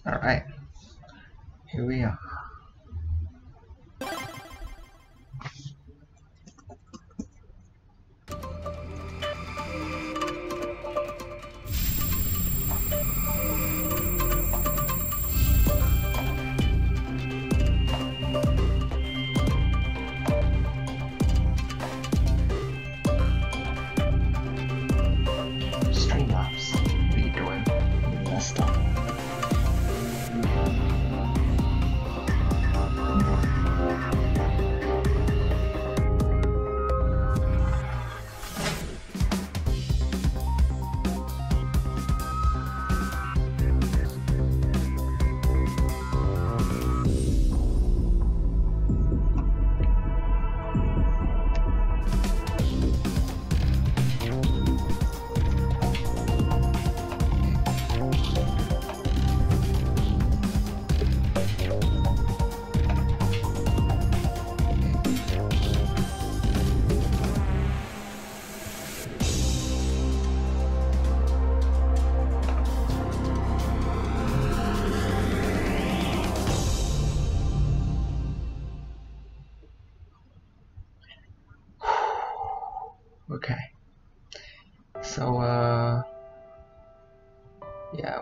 Alright, here we are. Streamlabs, what are you doing? You messed up. Okay, so yeah,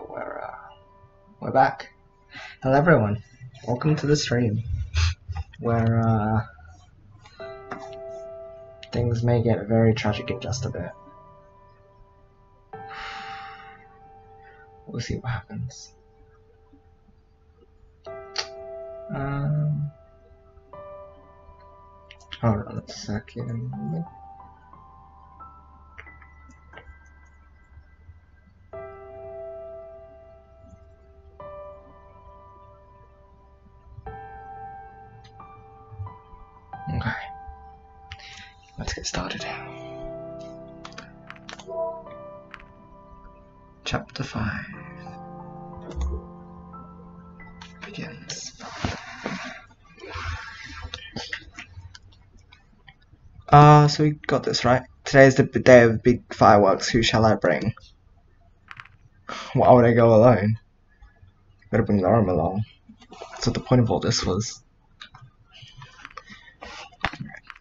we're back. Hello everyone, welcome to the stream, where things may get very tragic in just a bit. We'll see what happens. Hold on a second. Okay, let's get started. Chapter 5 begins. So we got this right. Today is the day of big fireworks. Who shall I bring? Why would I go alone? Better bring Lauren along. That's what the point of all this was.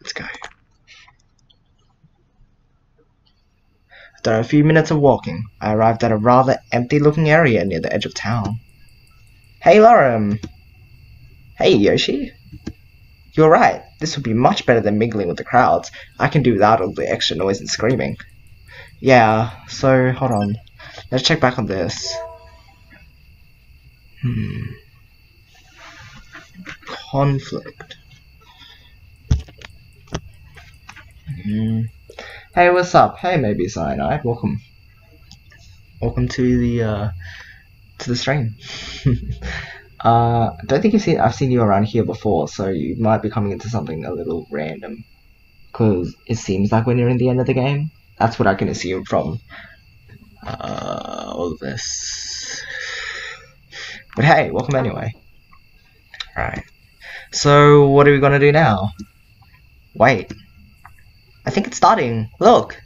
Let's go. After a few minutes of walking, I arrived at a rather empty-looking area near the edge of town. Hey, Lauren! Hey, Yoshi! You're right, this would be much better than mingling with the crowds. I can do without all the extra noise and screaming. Yeah, so, hold on. Let's check back on this. Conflict. Hey, what's up? Hey, maybe Cyanide. Welcome to the stream. I don't think I've seen you around here before, so you might be coming into something a little random. Cause it seems like when you're in the end of the game, that's what I can assume from all of this. But hey, welcome anyway. Alright. So what are we gonna do now? Wait. I think it's starting. Look!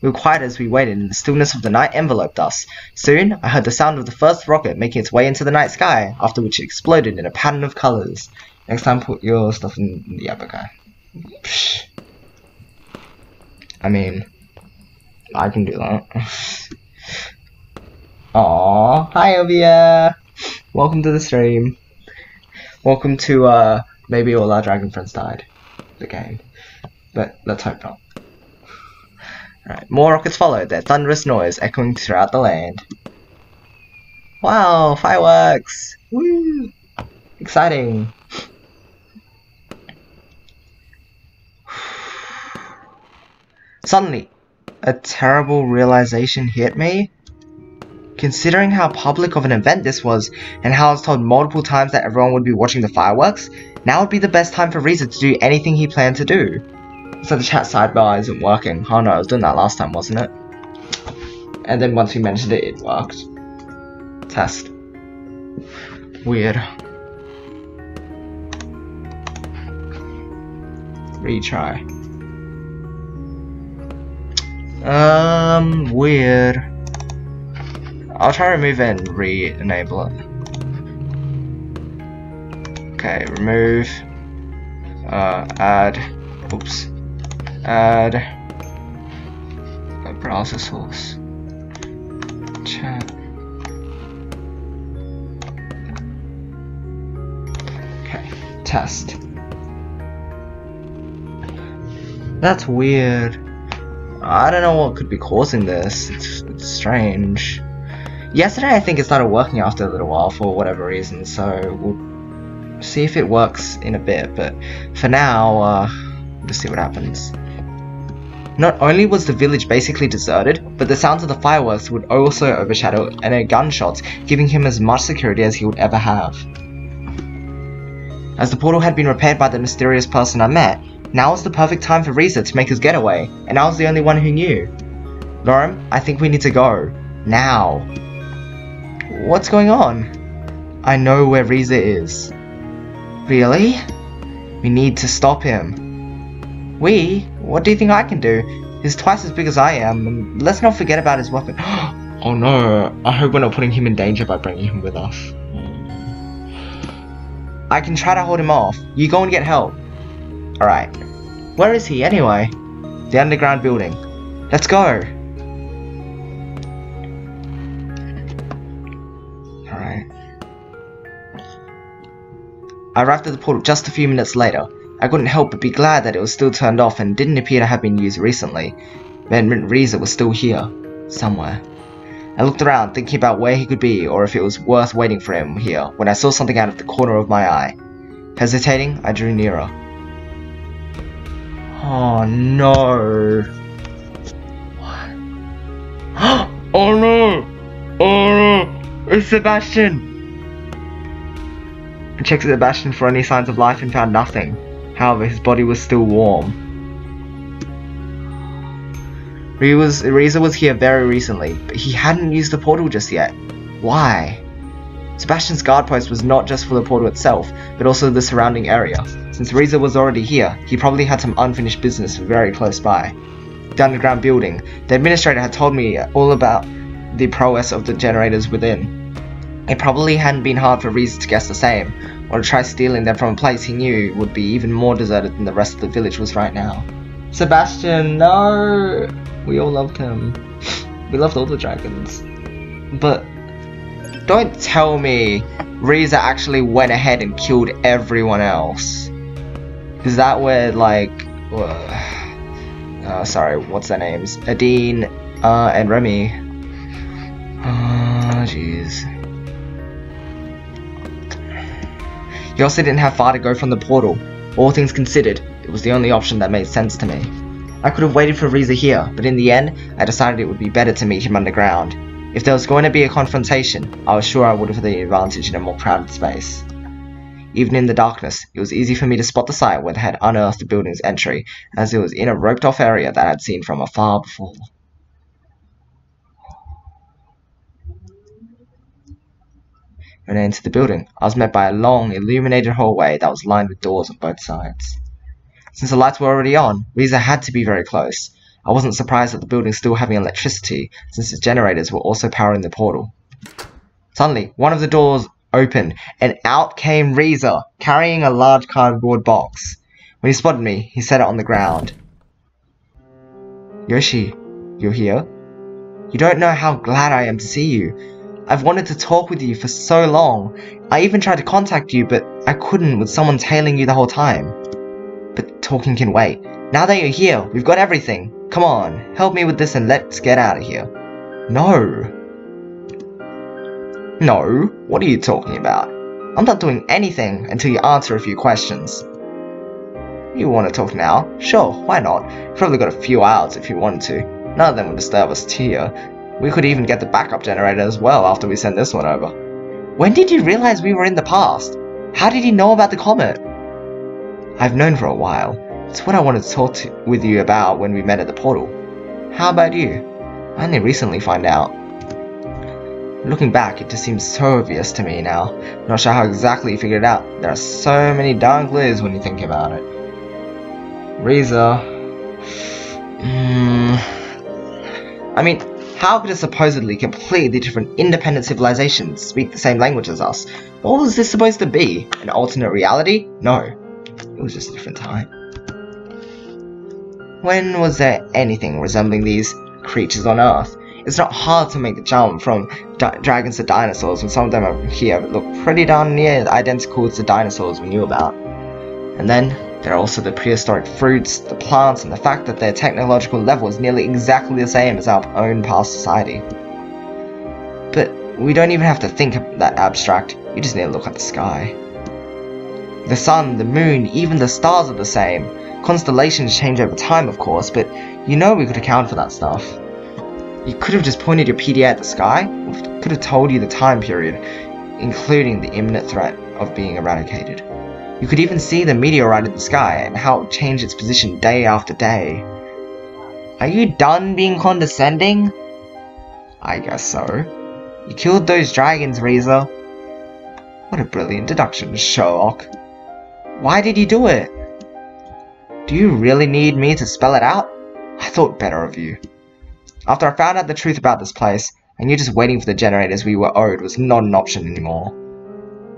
We were quiet as we waited, and the stillness of the night enveloped us. Soon, I heard the sound of the first rocket making its way into the night sky, after which it exploded in a pattern of colors. Next time, put your stuff in the other guy. Psh. I mean, I can do that. Aww, hi Ovia! Welcome to the stream. Welcome to, maybe all our dragon friends died. The game. But let's hope not. Alright, more rockets followed, their thunderous noise echoing throughout the land. Wow, fireworks! Woo! Exciting! Suddenly, a terrible realization hit me. Considering how public of an event this was, and how I was told multiple times that everyone would be watching the fireworks, now would be the best time for Riza to do anything he planned to do. So the chat sidebar isn't working. Oh no, I was doing that last time, wasn't it? And then once we mentioned it, it worked. Test. Weird. Retry. Weird. I'll try to remove it and re-enable it. Okay, remove. Add. Oops. Add. A browser source. Chat. Okay, test. That's weird. I don't know what could be causing this. It's strange. Yesterday I think it started working after a little while for whatever reason, so we'll see if it works in a bit, but for now, we'll see what happens. Not only was the village basically deserted, but the sounds of the fireworks would also overshadow any gunshots, giving him as much security as he would ever have. As the portal had been repaired by the mysterious person I met, now was the perfect time for Riza to make his getaway, and I was the only one who knew. Lorem, I think we need to go. Now. What's going on? I know where Riza is. Really? We need to stop him. We? What do you think I can do? He's twice as big as I am, and let's not forget about his weapon. Oh no, I hope we're not putting him in danger by bringing him with us. I can try to hold him off. You go and get help. Alright. Where is he anyway? The underground building. Let's go! Alright. I arrived at the portal just a few minutes later. I couldn't help but be glad that it was still turned off and didn't appear to have been used recently. That meant Riza was still here. Somewhere. I looked around, thinking about where he could be or if it was worth waiting for him here, when I saw something out of the corner of my eye. Hesitating, I drew nearer. Oh no! What? Oh no! Oh no! It's Sebastian! I checked Sebastian for any signs of life and found nothing. However, his body was still warm. Riza was here very recently, but he hadn't used the portal just yet. Why? Sebastian's guard post was not just for the portal itself, but also the surrounding area. Since Riza was already here, he probably had some unfinished business very close by. The underground building. The administrator had told me all about the prowess of the generators within. It probably hadn't been hard for Riza to guess the same, or to try stealing them from a place he knew would be even more deserted than the rest of the village was right now. Sebastian, no! We all loved him. We loved all the dragons. But don't tell me Riza actually went ahead and killed everyone else. Is that where, like, sorry, what's their names? Adine, and Remy. Oh, jeez. He also didn't have far to go from the portal. All things considered, it was the only option that made sense to me. I could have waited for Riza here, but in the end, I decided it would be better to meet him underground. If there was going to be a confrontation, I was sure I would have the advantage in a more crowded space. Even in the darkness, it was easy for me to spot the site where they had unearthed the building's entry, as it was in a roped-off area that I'd seen from afar before. When I entered the building, I was met by a long, illuminated hallway that was lined with doors on both sides. Since the lights were already on, Riza had to be very close. I wasn't surprised at the building still having electricity, since its generators were also powering the portal. Suddenly, one of the doors opened, and out came Riza, carrying a large cardboard box. When he spotted me, he set it on the ground. Yoshi, you're here? You don't know how glad I am to see you. I've wanted to talk with you for so long. I even tried to contact you, but I couldn't with someone tailing you the whole time. But talking can wait. Now that you're here, we've got everything. Come on, help me with this and let's get out of here. No. No? What are you talking about? I'm not doing anything until you answer a few questions. You want to talk now? Sure, why not? You've probably got a few hours if you wanted to. None of them would disturb us here. We could even get the backup generator as well after we send this one over. When did you realize we were in the past? How did you know about the comet? I've known for a while. It's what I wanted to talk with you about when we met at the portal. How about you? I only recently found out. Looking back, it just seems so obvious to me now. Not sure how exactly you figured it out. There are so many darn clues when you think about it. Riza. I mean, How could a supposedly completely different independent civilization speak the same language as us? What was this supposed to be? An alternate reality? No. It was just a different time. When was there anything resembling these creatures on Earth? It's not hard to make the jump from dragons to dinosaurs when some of them are here look pretty darn near identical to dinosaurs we knew about. And then there are also the prehistoric fruits, the plants, and the fact that their technological level is nearly exactly the same as our own past society. But we don't even have to think that abstract, you just need to look at the sky. The sun, the moon, even the stars are the same. Constellations change over time, of course, but you know we could account for that stuff. You could have just pointed your PDA at the sky, or could have told you the time period, including the imminent threat of being eradicated. You could even see the meteorite in the sky and how it changed its position day after day. Are you done being condescending? I guess so. You killed those dragons, Reza. What a brilliant deduction, Sherlock. Why did you do it? Do you really need me to spell it out? I thought better of you. After I found out the truth about this place, I knew just waiting for the generators we were owed was not an option anymore.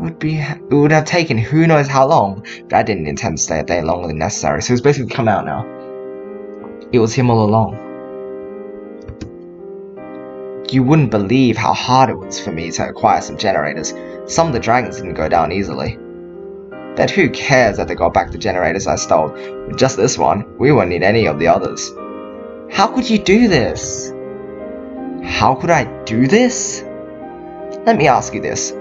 It would have taken who knows how long, but I didn't intend to stay a day longer than necessary, so it's basically come out now. It was him all along. You wouldn't believe how hard it was for me to acquire some generators. Some of the dragons didn't go down easily. But who cares that they got back the generators I stole? With just this one, we won't need any of the others. How could you do this? How could I do this? Let me ask you this.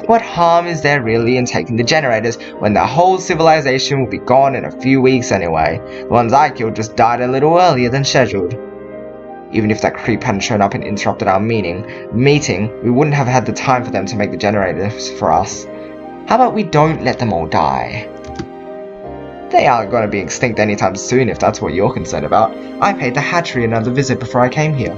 What harm is there really in taking the generators when the whole civilization will be gone in a few weeks anyway? The ones I killed just died a little earlier than scheduled. Even if that creep hadn't shown up and interrupted our meeting, we wouldn't have had the time for them to make the generators for us. How about we don't let them all die? They aren't going to be extinct anytime soon if that's what you're concerned about. I paid the hatchery another visit before I came here.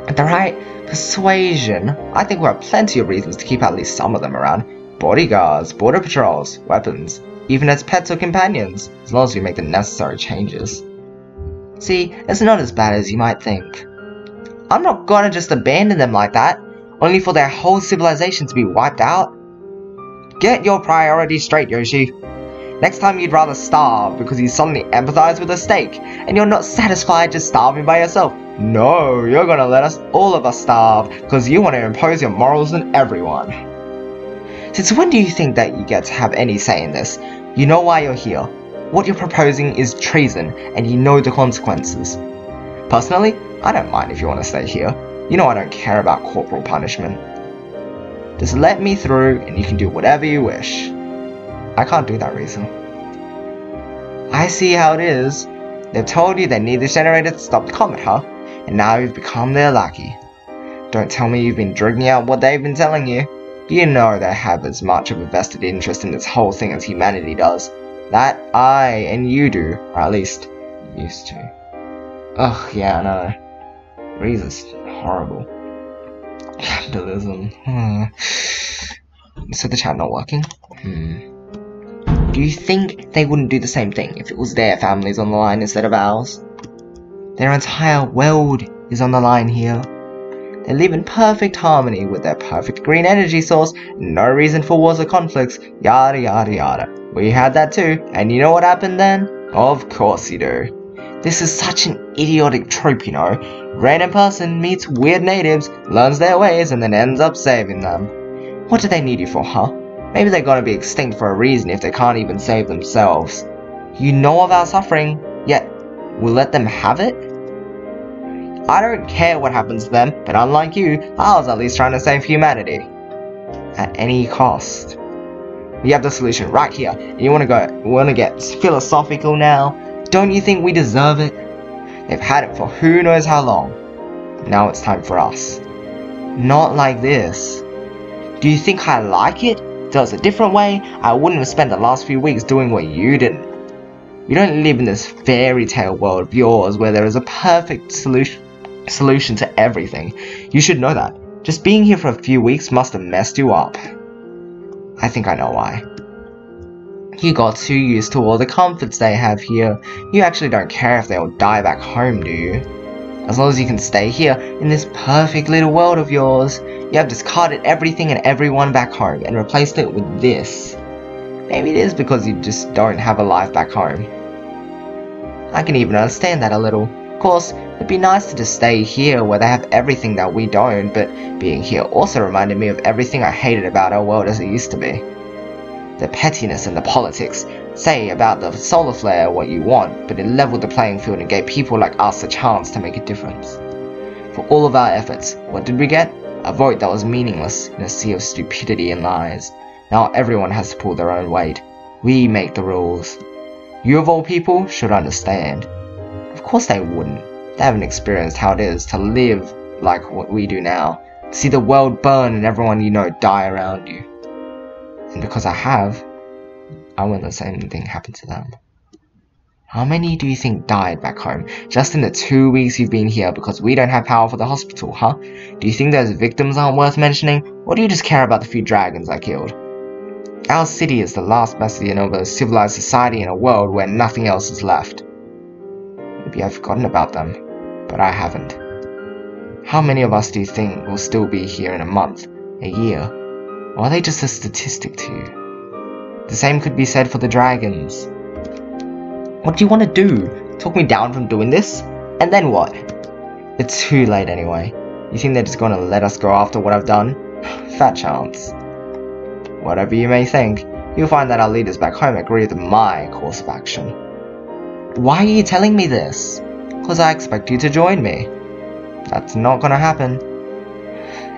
At the right persuasion, I think we have plenty of reasons to keep at least some of them around. Bodyguards, border patrols, weapons, even as pets or companions, as long as we make the necessary changes. See, it's not as bad as you might think. I'm not gonna just abandon them like that, only for their whole civilization to be wiped out. Get your priorities straight, Yoshi. Next time you'd rather starve because you suddenly empathize with a steak, and you're not satisfied just starving by yourself. No, you're gonna let all of us starve, because you want to impose your morals on everyone. Since when do you think that you get to have any say in this? You know why you're here. What you're proposing is treason, and you know the consequences. Personally, I don't mind if you want to stay here. You know I don't care about corporal punishment. Just let me through, and you can do whatever you wish. I can't do that, Reza. I see how it is. They've told you they need this generator to stop the comet, huh? And now you've become their lackey. Don't tell me you've been drugging out what they've been telling you. You know they have as much of a vested interest in this whole thing as humanity does. That I and you do, or at least used to. Ugh, yeah, I know. Reza's horrible. Capitalism. So the chat not working? Do you think they wouldn't do the same thing if it was their families on the line instead of ours? Their entire world is on the line here. They live in perfect harmony with their perfect green energy source, no reason for wars or conflicts, yada yada yada. We had that too, and you know what happened then? Of course you do. This is such an idiotic trope, you know. Random person meets weird natives, learns their ways, and then ends up saving them. What do they need you for, huh? Maybe they're gonna be extinct for a reason if they can't even save themselves. You know of our suffering, yet we'll let them have it? I don't care what happens to them, but unlike you, I was at least trying to save humanity. At any cost. We have the solution right here, and you wanna get philosophical now? Don't you think we deserve it? They've had it for who knows how long. Now it's time for us. Not like this. Do you think I like it? If it was a different way, I wouldn't have spent the last few weeks doing what you didn't. You don't live in this fairy tale world of yours where there is a perfect solution to everything. You should know that. Just being here for a few weeks must have messed you up. I think I know why. You got too used to all the comforts they have here. You actually don't care if they all die back home, do you? As long as you can stay here in this perfect little world of yours, you have discarded everything and everyone back home and replaced it with this. Maybe it is because you just don't have a life back home. I can even understand that a little. Of course, it'd be nice to just stay here where they have everything that we don't, but being here also reminded me of everything I hated about our world as it used to be. The pettiness and the politics. Say about the solar flare what you want, but it leveled the playing field and gave people like us a chance to make a difference. For all of our efforts, what did we get? A vote that was meaningless in a sea of stupidity and lies. Now everyone has to pull their own weight. We make the rules. You of all people should understand. Of course they wouldn't. They haven't experienced how it is to live like what we do now. To see the world burn and everyone you know die around you. And because I have, I won't let the same thing happen to them. How many do you think died back home, just in the 2 weeks you've been here because we don't have power for the hospital, huh? Do you think those victims aren't worth mentioning, or do you just care about the few dragons I killed? Our city is the last bastion of a civilized society in a world where nothing else is left. Maybe I've forgotten about them, but I haven't. How many of us do you think will still be here in a month, a year, or are they just a statistic to you? The same could be said for the dragons. What do you want to do? Talk me down from doing this? And then what? It's too late anyway. You think they're just gonna let us go after what I've done? Fat chance. Whatever you may think, you'll find that our leaders back home agree with my course of action. Why are you telling me this? Because I expect you to join me. That's not gonna happen.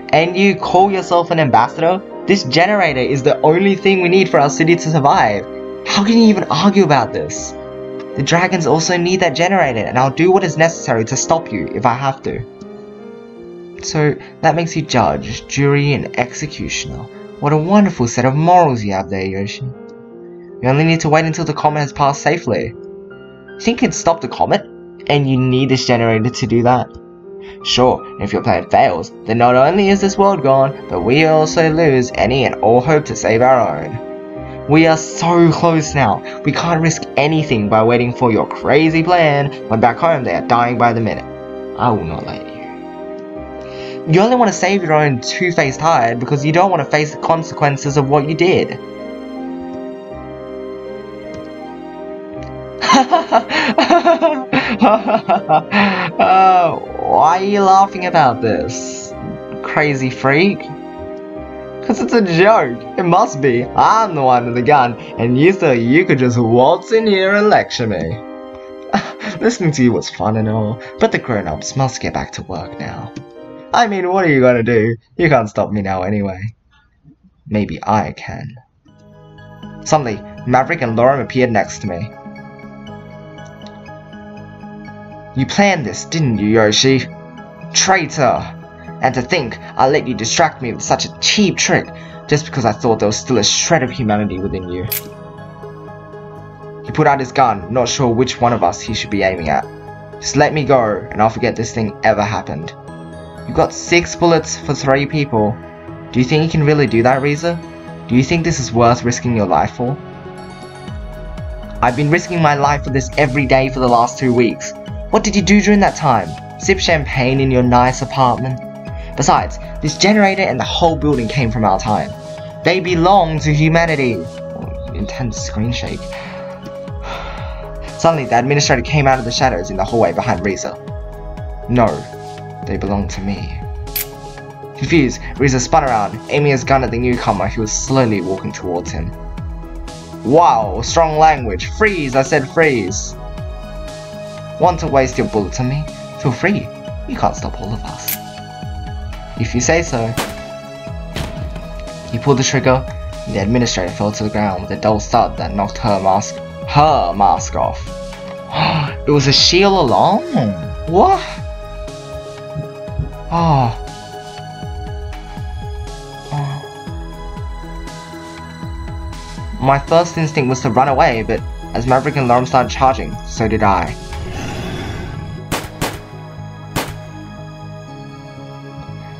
And you call yourself an ambassador? This generator is the only thing we need for our city to survive. How can you even argue about this? The dragons also need that generator, and I'll do what is necessary to stop you if I have to. So that makes you judge, jury, and executioner. What a wonderful set of morals you have there, Yoshi. We only need to wait until the comet has passed safely. You think you can stop the comet? And you need this generator to do that? Sure, if your plan fails, then not only is this world gone, but we also lose any and all hope to save our own. We are so close now. We can't risk anything by waiting for your crazy plan, when back home they are dying by the minute. I will not let you. You only want to save your own two-faced hide because you don't want to face the consequences of what you did. Why are you laughing about this, crazy freak? Because it's a joke. It must be. I'm the one with the gun, and you thought you could just waltz in here and lecture me. Listening to you was fun and all, but the grown-ups must get back to work now. I mean, what are you gonna do? You can't stop me now anyway. Maybe I can. Suddenly, Maverick and Lorem appeared next to me. You planned this, didn't you, Yoshi? Traitor! And to think I let you distract me with such a cheap trick just because I thought there was still a shred of humanity within you. He put out his gun, not sure which one of us he should be aiming at. Just let me go, and I'll forget this thing ever happened. You got 6 bullets for 3 people. Do you think you can really do that, Reza? Do you think this is worth risking your life for? I've been risking my life for this every day for the last 2 weeks. What did you do during that time? Sip champagne in your nice apartment? Besides, this generator and the whole building came from our time. They belong to humanity. Oh, intense screen shake. Suddenly, the administrator came out of the shadows in the hallway behind Reza. No, they belong to me. Confused, Reza spun around, aiming his gun at the newcomer who was slowly walking towards him. Wow, strong language. Freeze, I said freeze. Want to waste your bullets on me? Feel free. You can't stop all of us. If you say so. He pulled the trigger, and the administrator fell to the ground with a dull thud that knocked her mask off. It was a shield along? What? Oh. My first instinct was to run away, but as Maverick and Lorem started charging, so did I.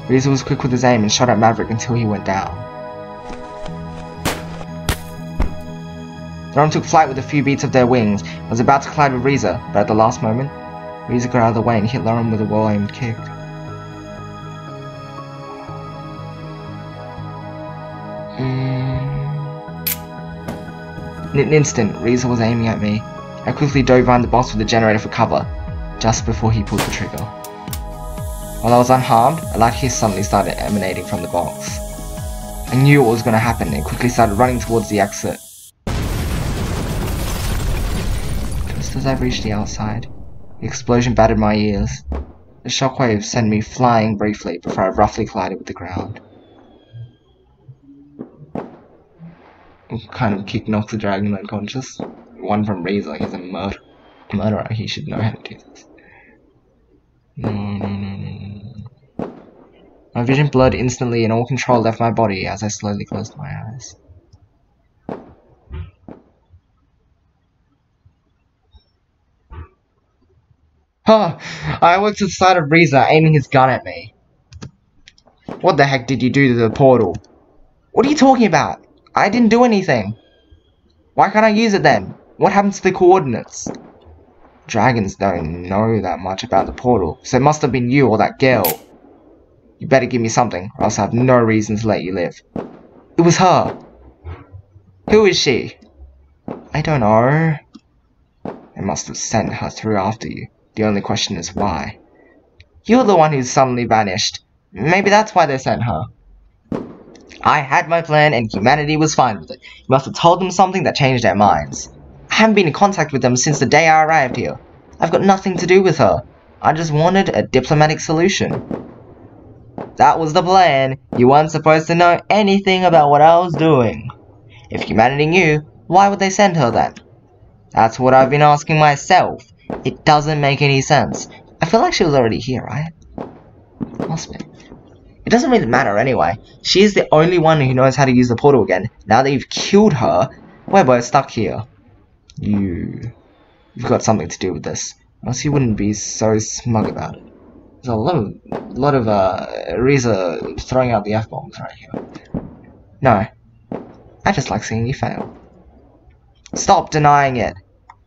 Reza was quick with his aim and shot at Maverick until he went down. Lorem took flight with a few beats of their wings and was about to collide with Reza, but at the last moment, Riza got out of the way and hit Lauren with a well-aimed kick. In an instant, Riza was aiming at me. I quickly dove behind the box with the generator for cover, just before he pulled the trigger. While I was unharmed, a loud hiss suddenly started emanating from the box. I knew what was going to happen and quickly started running towards the exit. Just as I reached the outside, the explosion battered my ears. The shockwave sent me flying briefly before I roughly collided with the ground. Kind of kick knocks the dragon unconscious. One from Riza, he's a murderer, he should know how to do this. No. My vision blurred instantly and all control left my body as I slowly closed my eyes. I awoke to the sight of Riza aiming his gun at me. What the heck did you do to the portal? What are you talking about? I didn't do anything. Why can't I use it then? What happens to the coordinates? Dragons don't know that much about the portal, so it must have been you or that girl. You better give me something, or else I have no reason to let you live. It was her. Who is she? I don't know. They must have sent her through after you. The only question is why. You're the one who's suddenly vanished. Maybe that's why they sent her. I had my plan and humanity was fine with it. You must have told them something that changed their minds. I haven't been in contact with them since the day I arrived here. I've got nothing to do with her. I just wanted a diplomatic solution. That was the plan. You weren't supposed to know anything about what I was doing. If humanity knew, why would they send her then? That's what I've been asking myself. It doesn't make any sense. I feel like she was already here, right? Must be. It doesn't really matter anyway. She is the only one who knows how to use the portal again. Now that you've killed her, we're both stuck here. You've got something to do with this. Else you wouldn't be so smug about it. There's a lot of Riza throwing out the F-bombs right here. No. I just like seeing you fail. Stop denying it.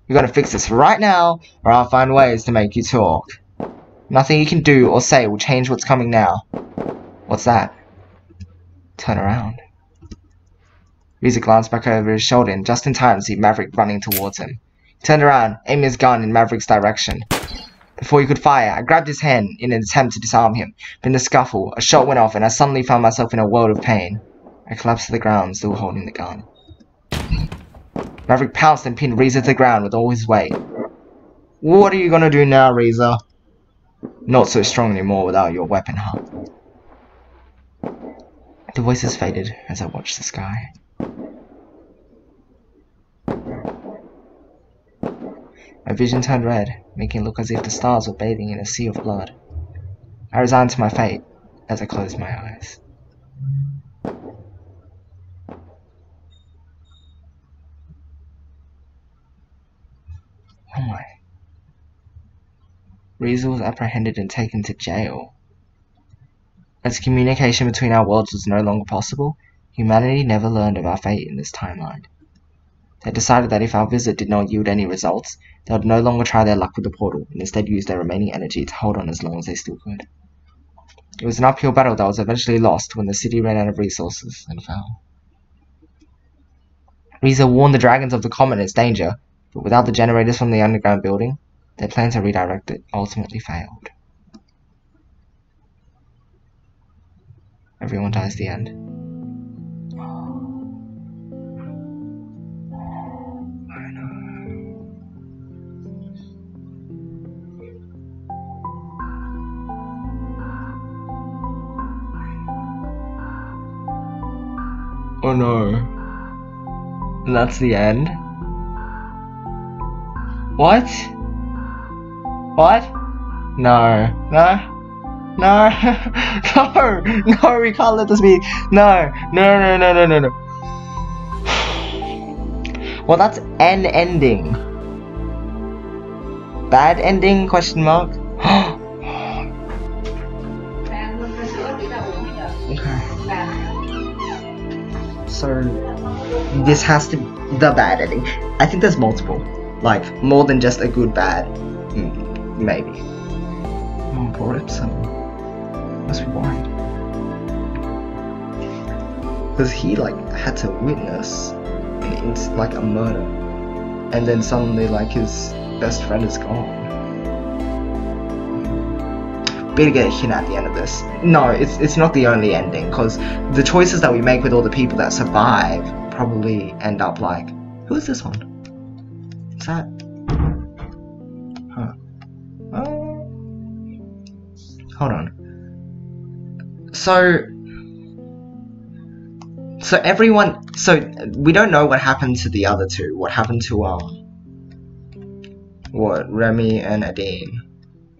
You're gonna fix this right now, or I'll find ways to make you talk. Nothing you can do or say will change what's coming now. What's that? Turn around. Riza glanced back over his shoulder and just in time to see Maverick running towards him. He turned around, aiming his gun in Maverick's direction. Before he could fire, I grabbed his hand in an attempt to disarm him, but in the scuffle, a shot went off and I suddenly found myself in a world of pain. I collapsed to the ground, still holding the gun. Maverick pounced and pinned Riza to the ground with all his weight. What are you gonna do now, Riza? Not so strong anymore without your weapon, huh? The voices faded as I watched the sky. My vision turned red, making it look as if the stars were bathing in a sea of blood. I resigned to my fate as I closed my eyes. Oh my. Riza was apprehended and taken to jail. As communication between our worlds was no longer possible, humanity never learned of our fate in this timeline. They decided that if our visit did not yield any results, they would no longer try their luck with the portal, and instead use their remaining energy to hold on as long as they still could. It was an uphill battle that was eventually lost when the city ran out of resources and fell. Riza warned the dragons of the comet and its danger, but without the generators from the underground building, their plan to redirect it ultimately failed. Everyone dies at the end. Oh no. And that's the end? What? What? No. No? No. No. No, we can't let this be. No. No, no, no, no, no, no. Well, that's an ending. Bad ending? Question mark? Okay. So, this has to be the bad ending. I think there's multiple. Like, more than just a good bad. Maybe. Oh, poor Ipsum. Must be worried. Because he, like, had to witness like a murder. And then suddenly, like, his best friend is gone. Better get a hint at the end of this. No, it's not the only ending, because the choices that we make with all the people that survive probably end up like... Who is this one? Is that... Huh. Oh... Hold on. So everyone... So, we don't know what happened to the other two. What happened to, what, Remy and Adine.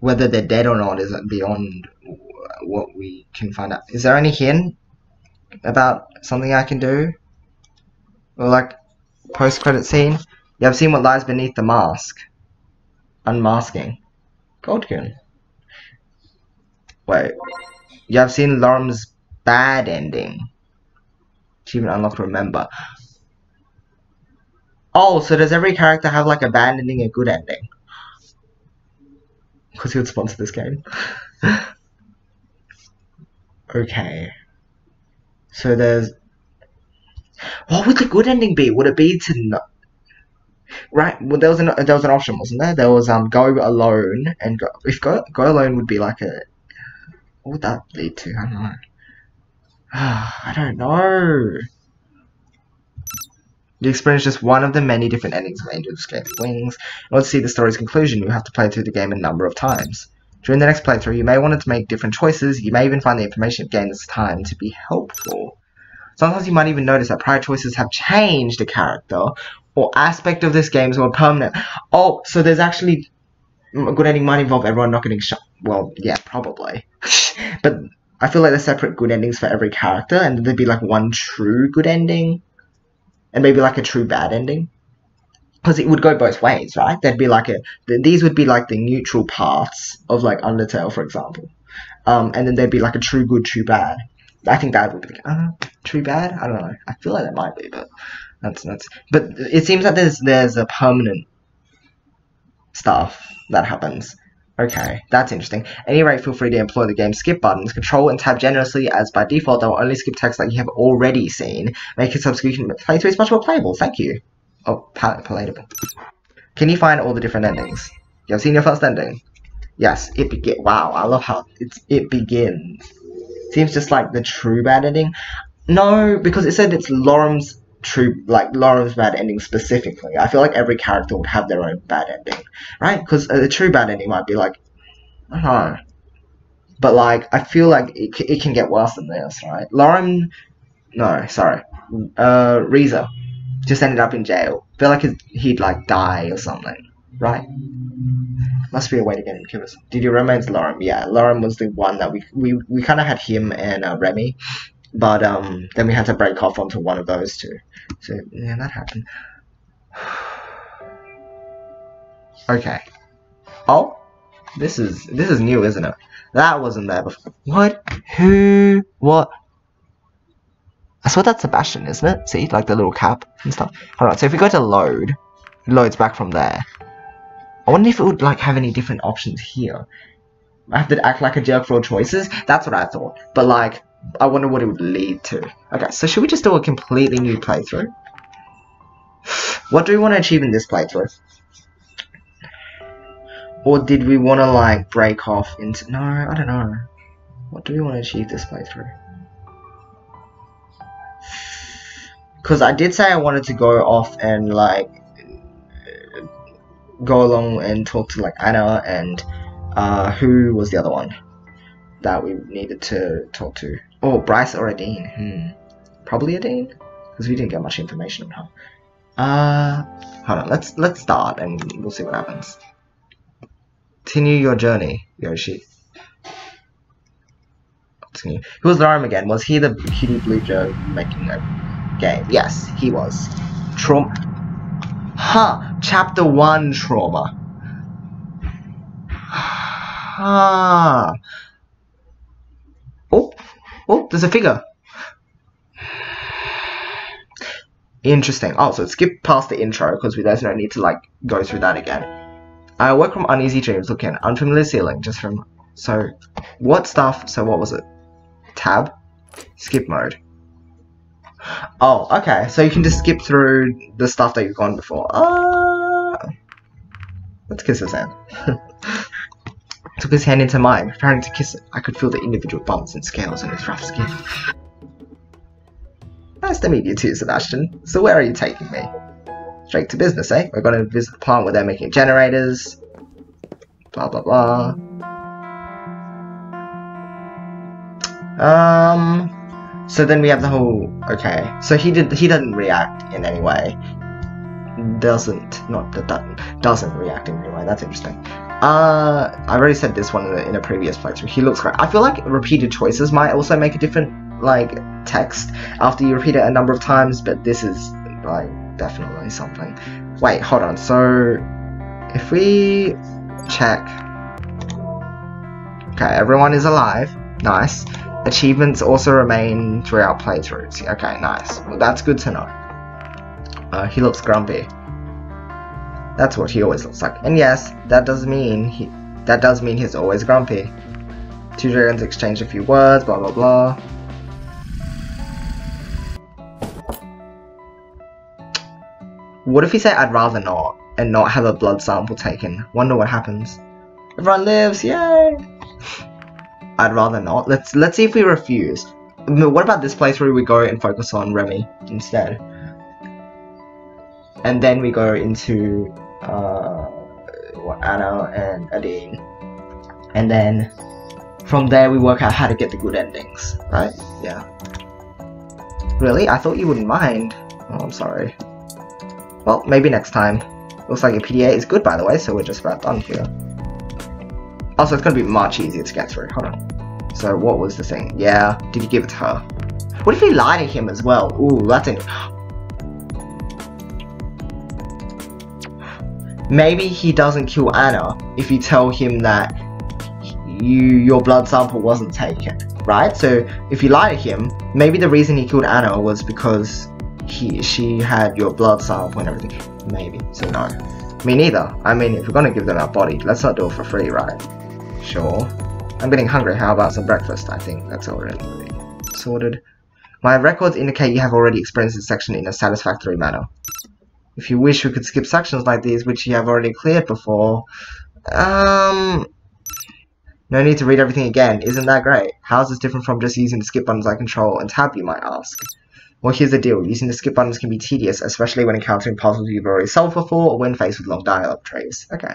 Whether they're dead or not is beyond what we can find out. Is there any hint about something I can do? Or like post-credit scene? You have seen what lies beneath the mask. Unmasking. Goldkin. Wait. You have seen Lorm's bad ending. Achievement unlocked, remember. Oh, so does every character have like a bad ending and a good ending? Because he would sponsor this game. Okay. So there's... What would the good ending be? Would it be to not... Right, well there was an option, wasn't there? There was go alone and go... If go alone would be like a... What would that lead to? I don't know. I don't know. You experience just one of the many different endings of Angel of Scaly Wings. In order to see the story's conclusion, you have to play through the game a number of times. During the next playthrough, you may want to make different choices. You may even find the information you've gained this time to be helpful. Sometimes you might even notice that prior choices have changed a character or aspect of this game is more permanent. Oh, so there's actually... A good ending might involve everyone not getting shot. Well, yeah, probably. But I feel like there's separate good endings for every character, and there'd be like one true good ending. And maybe like a true bad ending. Because it would go both ways, right? There'd be like these would be like the neutral paths of like Undertale, for example. And then there'd be like a true good, true bad. I think that would be true bad? I don't know. I feel like that might be, but that's but it seems that there's a permanent stuff that happens. Okay, that's interesting. At any rate, feel free to employ the game's skip buttons. Control and tab generously, as by default they will only skip text that you have already seen. Make a subsequent playthrough much more playable. Thank you. Oh, palatable. Can you find all the different endings? You have seen your first ending? Yes, it begins. Wow, I love how it begins. Seems just like the true bad ending. No, because it said it's Lorm's Lorm's bad ending specifically. I feel like every character would have their own bad ending, right? Because a true bad ending might be like, I don't know. But like, I feel like it can get worse than this, right? Lorm, no, sorry. Reza just ended up in jail. I feel like he'd like die or something, right? Must be a way to get him killed. Did you romance Lorm? Yeah, Lorm was the one that we kind of had him and Remy. But then we had to break off onto one of those two. So yeah, that happened. Okay. Oh, this is new, isn't it? That wasn't there before. What? Who? What? I swear that's Sebastian, isn't it? See, like the little cap and stuff. Alright, so if we go to load, it loads back from there. I wonder if it would like have any different options here. I have to act like a jerk for all choices. That's what I thought. But like, I wonder what it would lead to. Okay, so should we just do a completely new playthrough? What do we want to achieve in this playthrough? Or did we want to like break off into... No, I don't know. What do we want to achieve this playthrough? Because I did say I wanted to go off and like go along and talk to like Anna and who was the other one that we needed to talk to? Oh, Bryce or Adine? Probably Adine, because we didn't get much information on her. Hold on, let's start and we'll see what happens. Continue your journey, Yoshi. Continue. Who was Lorm again? Was he the cutie blue Joe making a game? Yes, he was. Trauma. Huh. Chapter 1 trauma. Huh. Oh, there's a figure. Interesting. Oh, so skip past the intro because there's no need to like go through that again. I woke from uneasy dreams looking at an unfamiliar ceiling just from... So, what stuff? So what was it? Tab? Skip mode. Oh, okay. So you can just skip through the stuff that you've gone before. Let's kiss his hand. Took his hand into mine, preparing to kiss it. I could feel the individual bumps and scales on his rough skin. Nice to meet you too, Sebastian. So where are you taking me? Straight to business, eh? We're going to visit the plant where they're making generators. Blah, blah, blah. So then we have the whole... Okay. So he doesn't react in any way. Doesn't react in any way. That's interesting. I already said this one in a previous playthrough. He looks great. I feel like repeated choices might also make a different, like, text after you repeat it a number of times, but this is, like, definitely something. Wait, hold on. So, if we check... Okay, everyone is alive. Nice. Achievements also remain throughout playthroughs. Okay, nice. Well, that's good to know. He looks grumpy. That's what he always looks like. And yes, that does mean he's always grumpy. Two dragons exchange a few words, blah blah blah. What if we say I'd rather not, and not have a blood sample taken? Wonder what happens. Everyone lives, yay! I'd rather not. Let's see if we refuse. What about this playthrough we go and focus on Remy instead? And then we go into Anna and Adine. And then from there we work out how to get the good endings, right? Yeah. Really? I thought you wouldn't mind. Oh, I'm sorry. Well, maybe next time. Looks like your PDA is good, by the way, so we're just about done here. Also, it's going to be much easier to get through. Hold on. So, what was the thing? Yeah, did you give it to her? What if we lie to him as well? Ooh, that's it. Maybe he doesn't kill Anna if you tell him that your blood sample wasn't taken, right? So, if you lie to him, maybe the reason he killed Anna was because she had your blood sample and everything. Maybe. So, no. Me neither. I mean, if we're going to give them our body, let's not do it for free, right? Sure. I'm getting hungry. How about some breakfast? I think that's already sorted. My records indicate you have already experienced this section in a satisfactory manner. If you wish, we could skip sections like these, which you have already cleared before. No need to read everything again. Isn't that great? How is this different from just using the skip buttons like Control and Tab, you might ask? Well, here's the deal. Using the skip buttons can be tedious, especially when encountering puzzles you've already solved before or when faced with long dialogue trees. Okay.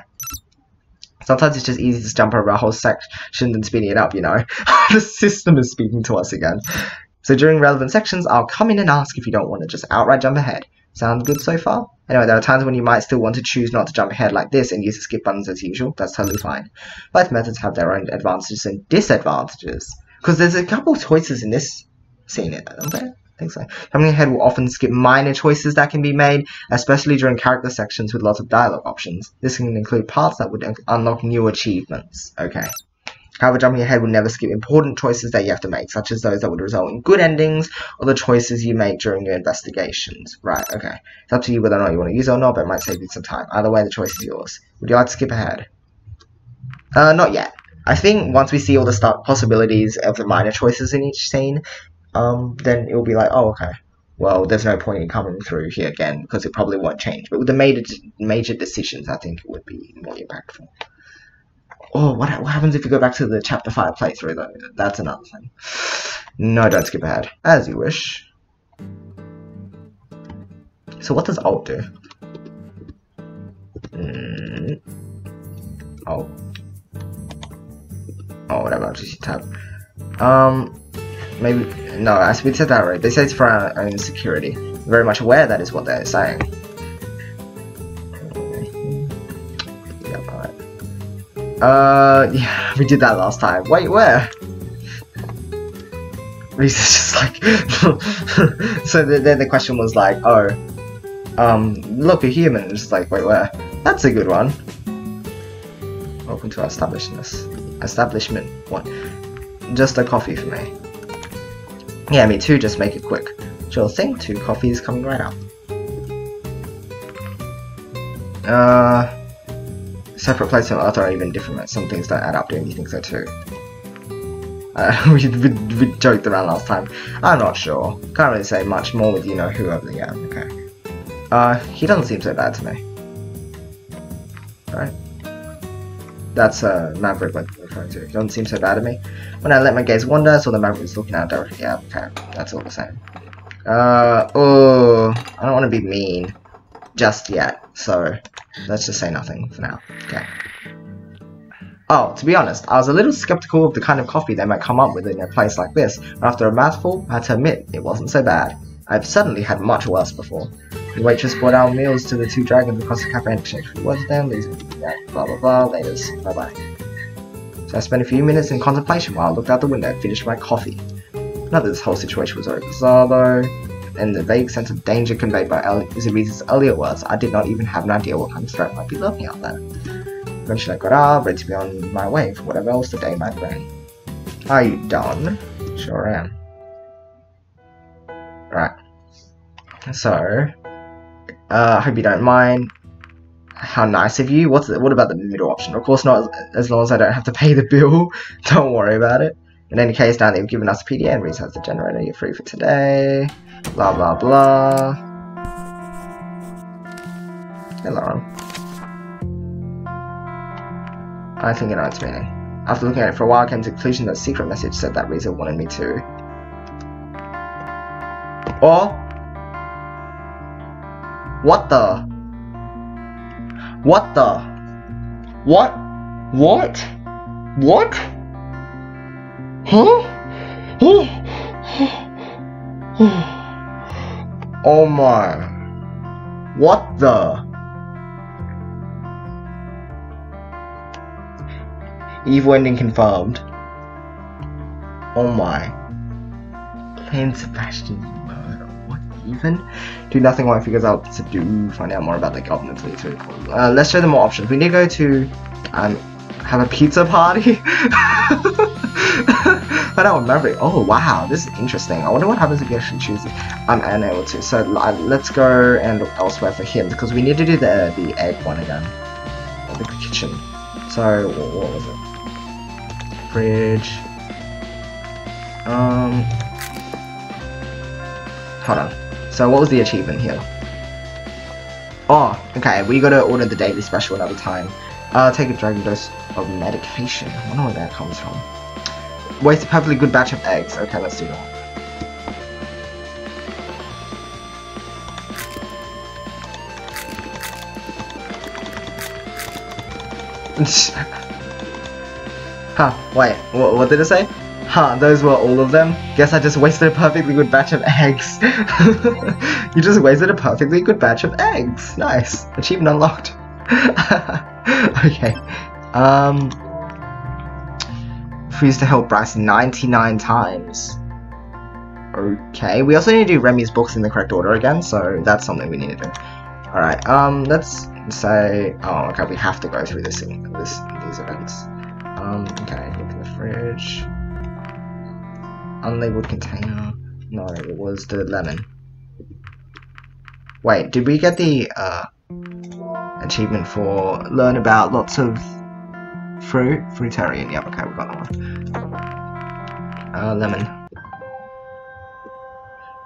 Sometimes it's just easy to jump over a whole section than speeding it up, you know? The system is speaking to us again. So during relevant sections, I'll come in and ask if you don't want to just outright jump ahead. Sounds good so far? Anyway, there are times when you might still want to choose not to jump ahead like this and use the skip buttons as usual. That's totally fine. Both methods have their own advantages and disadvantages. Because there's a couple of choices in this scene, don't there? I think so. Jumping ahead will often skip minor choices that can be made, especially during character sections with lots of dialogue options. This can include parts that would unlock new achievements. Okay. However, jumping ahead will never skip important choices that you have to make, such as those that would result in good endings, or the choices you make during your investigations. Right, okay. It's up to you whether or not you want to use it or not, but it might save you some time. Either way, the choice is yours. Would you like to skip ahead? Not yet. I think once we see all the possibilities of the minor choices in each scene, then it will be like, oh, okay. Well, there's no point in coming through here again, because it probably won't change. But with the major decisions, I think it would be more impactful. Oh, what happens if you go back to the Chapter 5 playthrough, though? That's another thing. No, don't skip ahead. As you wish. So what does Alt do? Alt. Oh, whatever, just tab. Maybe... No, as we said that right. They say it's for our own security. Very much aware that is what they're saying. Yeah, we did that last time. Wait, where? Reese's just like... So then the question was like, oh, look, a human. It's just like, wait, where? That's a good one. Welcome to our establishment. What? Just a coffee for me. Yeah, me too, just make it quick. Sure thing, 2 coffees coming right up. separate places on Earth are even different. Some things don't add up, don't you think so too? We joked around last time. I'm not sure. Can't really say much more with, you know, whoever. Yeah, okay. He doesn't seem so bad to me. Right? That's Maverick we're referring to. He doesn't seem so bad to me. When I let my gaze wander, I saw the Maverick was looking out directly. Yeah, okay. That's all the same. Oh, I don't want to be mean just yet, so let's just say nothing for now. Okay. Oh, to be honest, I was a little skeptical of the kind of coffee they might come up with in a place like this, but after a mouthful, I had to admit it wasn't so bad. I've certainly had much worse before. The waitress brought our meals to the two dragons across the cafe and exchanged few words with them, these blah blah blah, laters, bye bye. So I spent a few minutes in contemplation while I looked out the window and finished my coffee. Not that this whole situation was very bizarre though, and the vague sense of danger conveyed by Izuri's earlier words, I did not even have an idea what kind of threat might be lurking out there. Eventually I got up, ready to be on my way for whatever else the day might bring. Are you done? Sure am. Right. So, I hope you don't mind. How nice of you. What about the middle option? Of course not, as long as I don't have to pay the bill. Don't worry about it. In any case, now they've given us a PDA and resets the generator. You're free for today. Blah blah blah. Hello. I think I know its meaning. After looking at it for a while, I came to the conclusion that the secret message said that Riza wanted me to. Or what the? What the? What? What? What? Huh? Oh my. What the? Evil ending confirmed. Oh my. Plain Sebastian's murder. What even? Do nothing while he figures out what to do. Find out more about the government. Let's show them more options. We need to go to have a pizza party. Find out what Maverick. Oh wow, this is interesting. I wonder what happens if you actually choose it. I'm unable to. So let's go and look elsewhere for him because we need to do the egg one again. Or the kitchen. So what was it? Fridge. Hold on. So what was the achievement here? Oh, okay. We gotta order the daily special another time. Take a dragon dose of medication. I wonder where that comes from. Waste a perfectly good batch of eggs. Okay, let's do that. Huh, wait, what did it say? Huh, those were all of them? Guess I just wasted a perfectly good batch of eggs. You just wasted a perfectly good batch of eggs. Nice. Achievement unlocked. Okay. Refuse to help Bryce 99 times. Okay, we also need to do Remy's books in the correct order again, so that's something we need to do. Alright, let's say... Oh, okay, we have to go through these events. Okay, look in the fridge. Unlabeled container. No, it was the lemon. Wait, did we get the achievement for learn about lots of fruit? Fruitarian, yep, okay, we got that one. Lemon.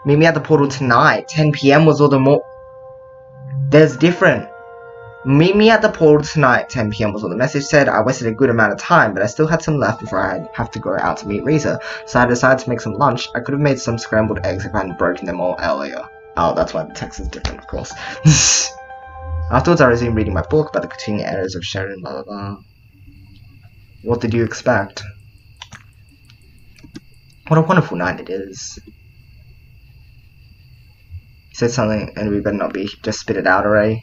Meet me at the portal tonight. 10 PM was all the more. There's different. Meet me at the portal tonight, 10 PM was what the message said. I wasted a good amount of time, but I still had some left before I'd have to go out to meet Riza, so I decided to make some lunch. I could have made some scrambled eggs if I hadn't broken them all earlier. Oh, that's why the text is different, of course. Afterwards, I resumed reading my book about the continuing errors of Sheridan, blah blah blah. What did you expect? What a wonderful night it is. He said something, and we better not be. Just spit it out already.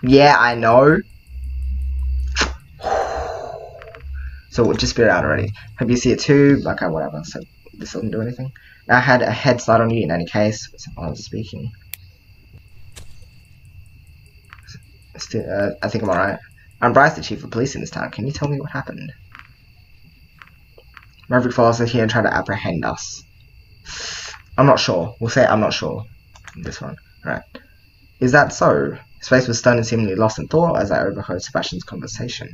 Yeah, I know. So we'll just spit it out already. Hope you see it too. Okay, whatever. So this doesn't do anything. I had a head start on you in any case. I was speaking. Still, I think I'm alright. I'm Bryce, the chief of police in this town. Can you tell me what happened? Maverick follows us here and tried to apprehend us. I'm not sure. We'll say I'm not sure. This one. Right. Is that so? His face was stern and seemingly lost in thought as I overheard Sebastian's conversation.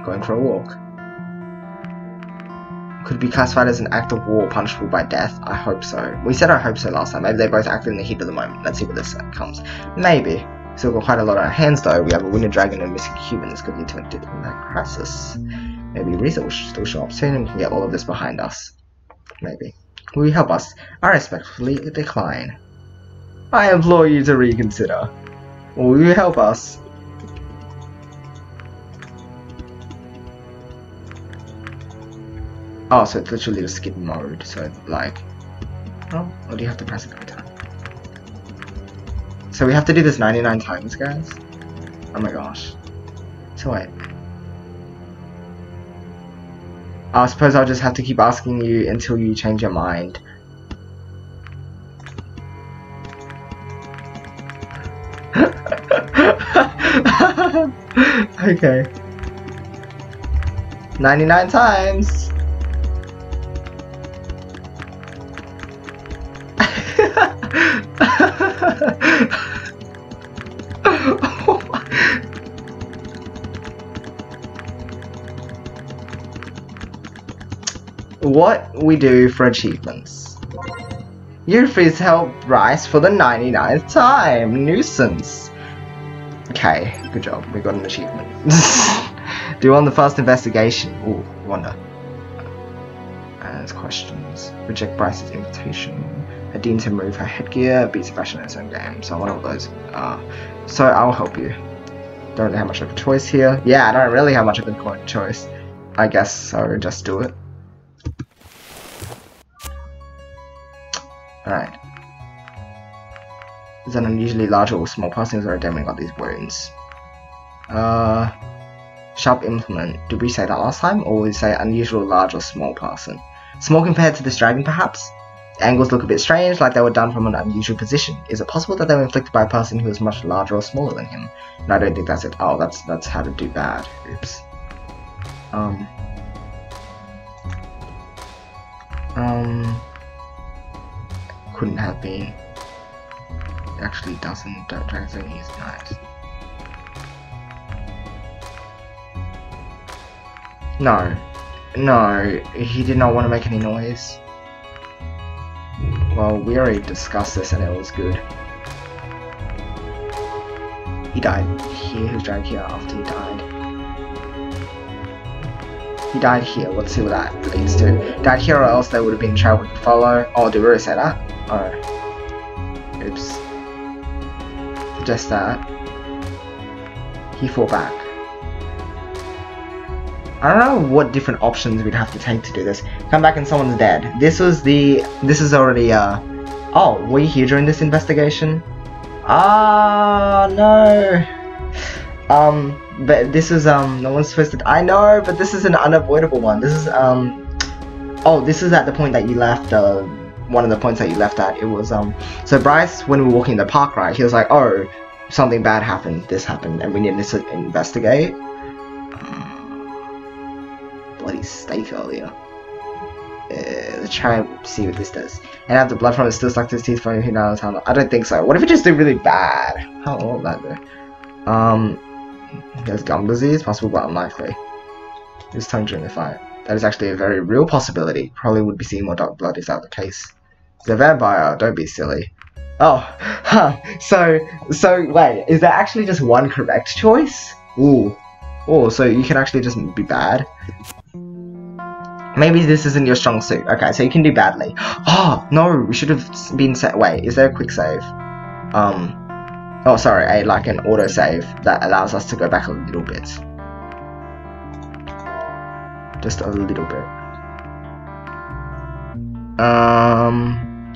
Going for a walk. Could be classified as an act of war punishable by death? I hope so. We said I hope so last time. Maybe they both acted in the heat of the moment. Let's see where this comes. Maybe. Still got quite a lot on our hands though. We have a winged dragon and a missing human. This could lead to a diplomatic crisis. Maybe Risa will still show up soon and we can get all of this behind us. Maybe. Will you help us? I respectfully decline. I implore you to reconsider. Will you help us? Oh, so it's literally a skip mode, so like... Oh, or do you have to press it every time? So we have to do this 99 times, guys? Oh my gosh. So wait. I suppose I'll just have to keep asking you until you change your mind. Okay. 99 times! What we do for achievements. You refuse to help Bryce for the 99th time. Nuisance. Okay, good job. We got an achievement. Do on the first investigation. Ooh, wonder. As questions. Reject Bryce's invitation. Adine to remove her headgear. Beat Sebastian in his own game. So I wonder what those are. So I'll help you. Don't really have much of a choice here. Yeah, I don't really have much of a choice. I guess so. Just do it. Alright. Is an unusually large or small person or a demon got these wounds? Sharp implement. Did we say that last time? Or we say unusual large or small person? Small compared to this dragon, perhaps? The angles look a bit strange, like they were done from an unusual position. Is it possible that they were inflicted by a person who was much larger or smaller than him? No, I don't think that's it. Oh, that's how to do bad. Oops. Couldn't have been. It actually doesn't. Dragons only use knives. No. No, he did not want to make any noise. Well, we already discussed this and it was good. He died here, he was dragged here after he died. He died here, let's see what that leads to. Died here or else there would have been a trail we could follow. Oh, did we already say that? Oh. Oops. Suggest that. He fought back. I don't know what different options we'd have to take to do this. Come back and someone's dead. This is already, oh, were you here during this investigation? Ah, no. But this is, no one's supposed to, I know, but this is an unavoidable one. This is, oh, this is at the point that you left, one of the points that you left at. It was, so Bryce, when we were walking in the park, right, he was like, oh, something bad happened, this happened, and we need to investigate. Bloody steak earlier. Let's try and see what this does. And have the blood from it still stuck to his teeth for who knows how long. I don't think so. What if it just did really bad? How will that do? There's gum disease, possible but unlikely. His tongue during the fight. That is actually a very real possibility. Probably would be seeing more dark blood if that were the case. He's a vampire, don't be silly. Oh, huh. So wait, is there actually just one correct choice? Ooh. Oh, so you can actually just be bad? Maybe this isn't your strong suit. Okay, so you can do badly. Oh, no, we should have been set. Wait, is there a quick save? Oh, sorry, like an auto save that allows us to go back a little bit. Just a little bit.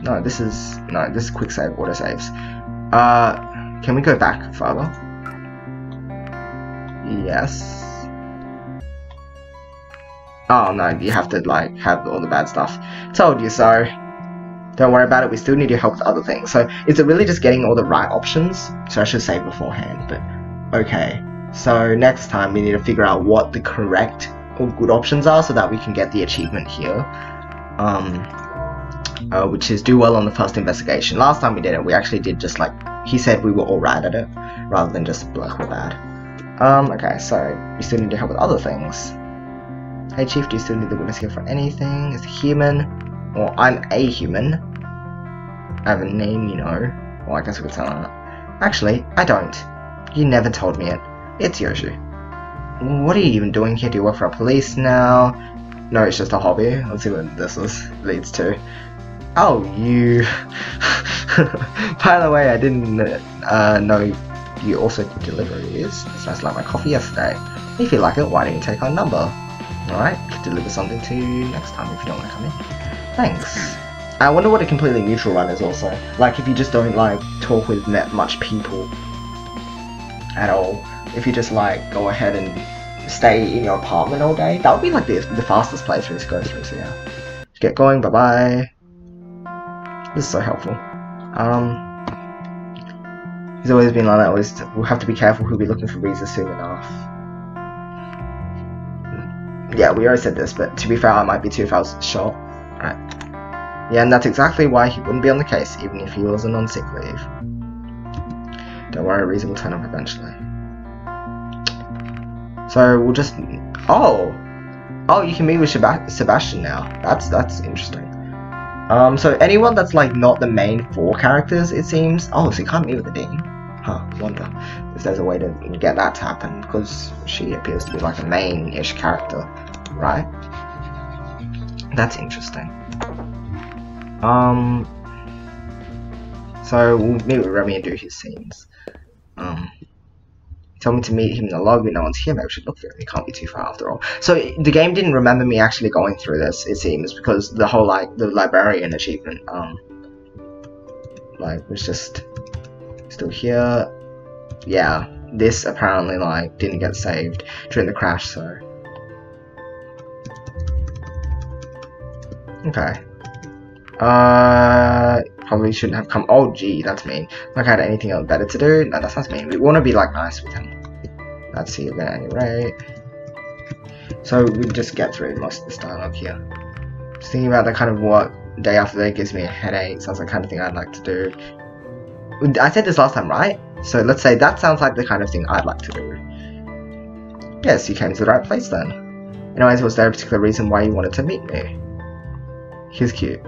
No, this is quick save, auto saves. Can we go back further? Yes. Oh no, you have to like have all the bad stuff. Told you so. Don't worry about it, we still need your help with other things. So is it really just getting all the right options? So I should save beforehand, but okay. So next time we need to figure out what the correct or good options are so that we can get the achievement here. which is do well on the first investigation. Last time we did it, we actually did just like he said we were all right at it, rather than just black or bad. Okay, so you still need to help with other things. Hey Chief, do you still need the witness here for anything? Is a human? Or I'm a human. I have a name, you know. Well, I guess we could tell that. Actually, I don't. You never told me it. It's Yoshi. What are you even doing here? Do you work for police now? No, it's just a hobby. Let's see what this leads to. Oh, you. By the way, I didn't know you also do deliveries. It's nice like my coffee yesterday. If you like it, why don't you take our number? Alright, could deliver something to you next time if you don't want to come in. Thanks. I wonder what a completely neutral run is also. Like if you just don't like talk with much people at all. If you just like go ahead and stay in your apartment all day, that would be like the fastest playthrough to go through, so yeah. Just get going, bye bye. This is so helpful. He's always been like that, we'll have to be careful who'll be looking for visas soon enough. Yeah, we already said this, but to be fair, I might be too if I was short. Right. Yeah, and that's exactly why he wouldn't be on the case, even if he wasn't on sick leave. Don't worry, Reason will turn up eventually. So we'll just... Oh, you can meet with Sebastian now. That's interesting. So anyone that's like not the main 4 characters, it seems. Oh, so you can't meet with the Dean. Huh, wonder if there's a way to get that to happen, because she appears to be like a main-ish character, right? That's interesting. So we'll meet with Remy and do his scenes. He told me to meet him in the lobby, no one's here, maybe we should look for him, he can't be too far after all. So the game didn't remember me actually going through this, it seems, because the whole like, the librarian achievement, like, was just still here. Yeah, this apparently like, didn't get saved during the crash, so. Okay. Probably shouldn't have come. Oh, gee, that's mean. Like I had anything else better to do? No, that sounds mean. We want to be like nice with him. Let's see at any rate. So we just get through most of this dialogue here. Just thinking about that kind of work day after day gives me a headache. Sounds like the kind of thing I'd like to do. I said this last time, right? So let's say that sounds like the kind of thing I'd like to do. Yes, you came to the right place then. Anyways, was there a particular reason why you wanted to meet me? He's cute.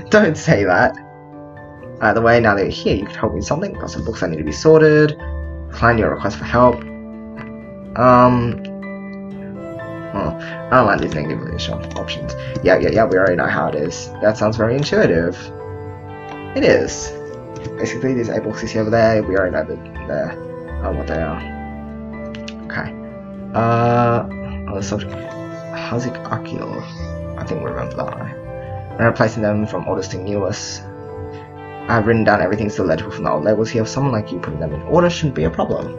Don't say that. Either way, now that you're here, you can help me with something. Got some books that need to be sorted. Decline your request for help. Well, I don't like these negative options. Yeah, we already know how it is. That sounds very intuitive. It is. Basically, these 8 boxes here over there, we already know what they are. Okay. On the subject. Hazik Akil. I think we remember that, right? I'm replacing them from oldest to newest. I've written down everything still legible from the old labels here. If someone like you putting them in order shouldn't be a problem.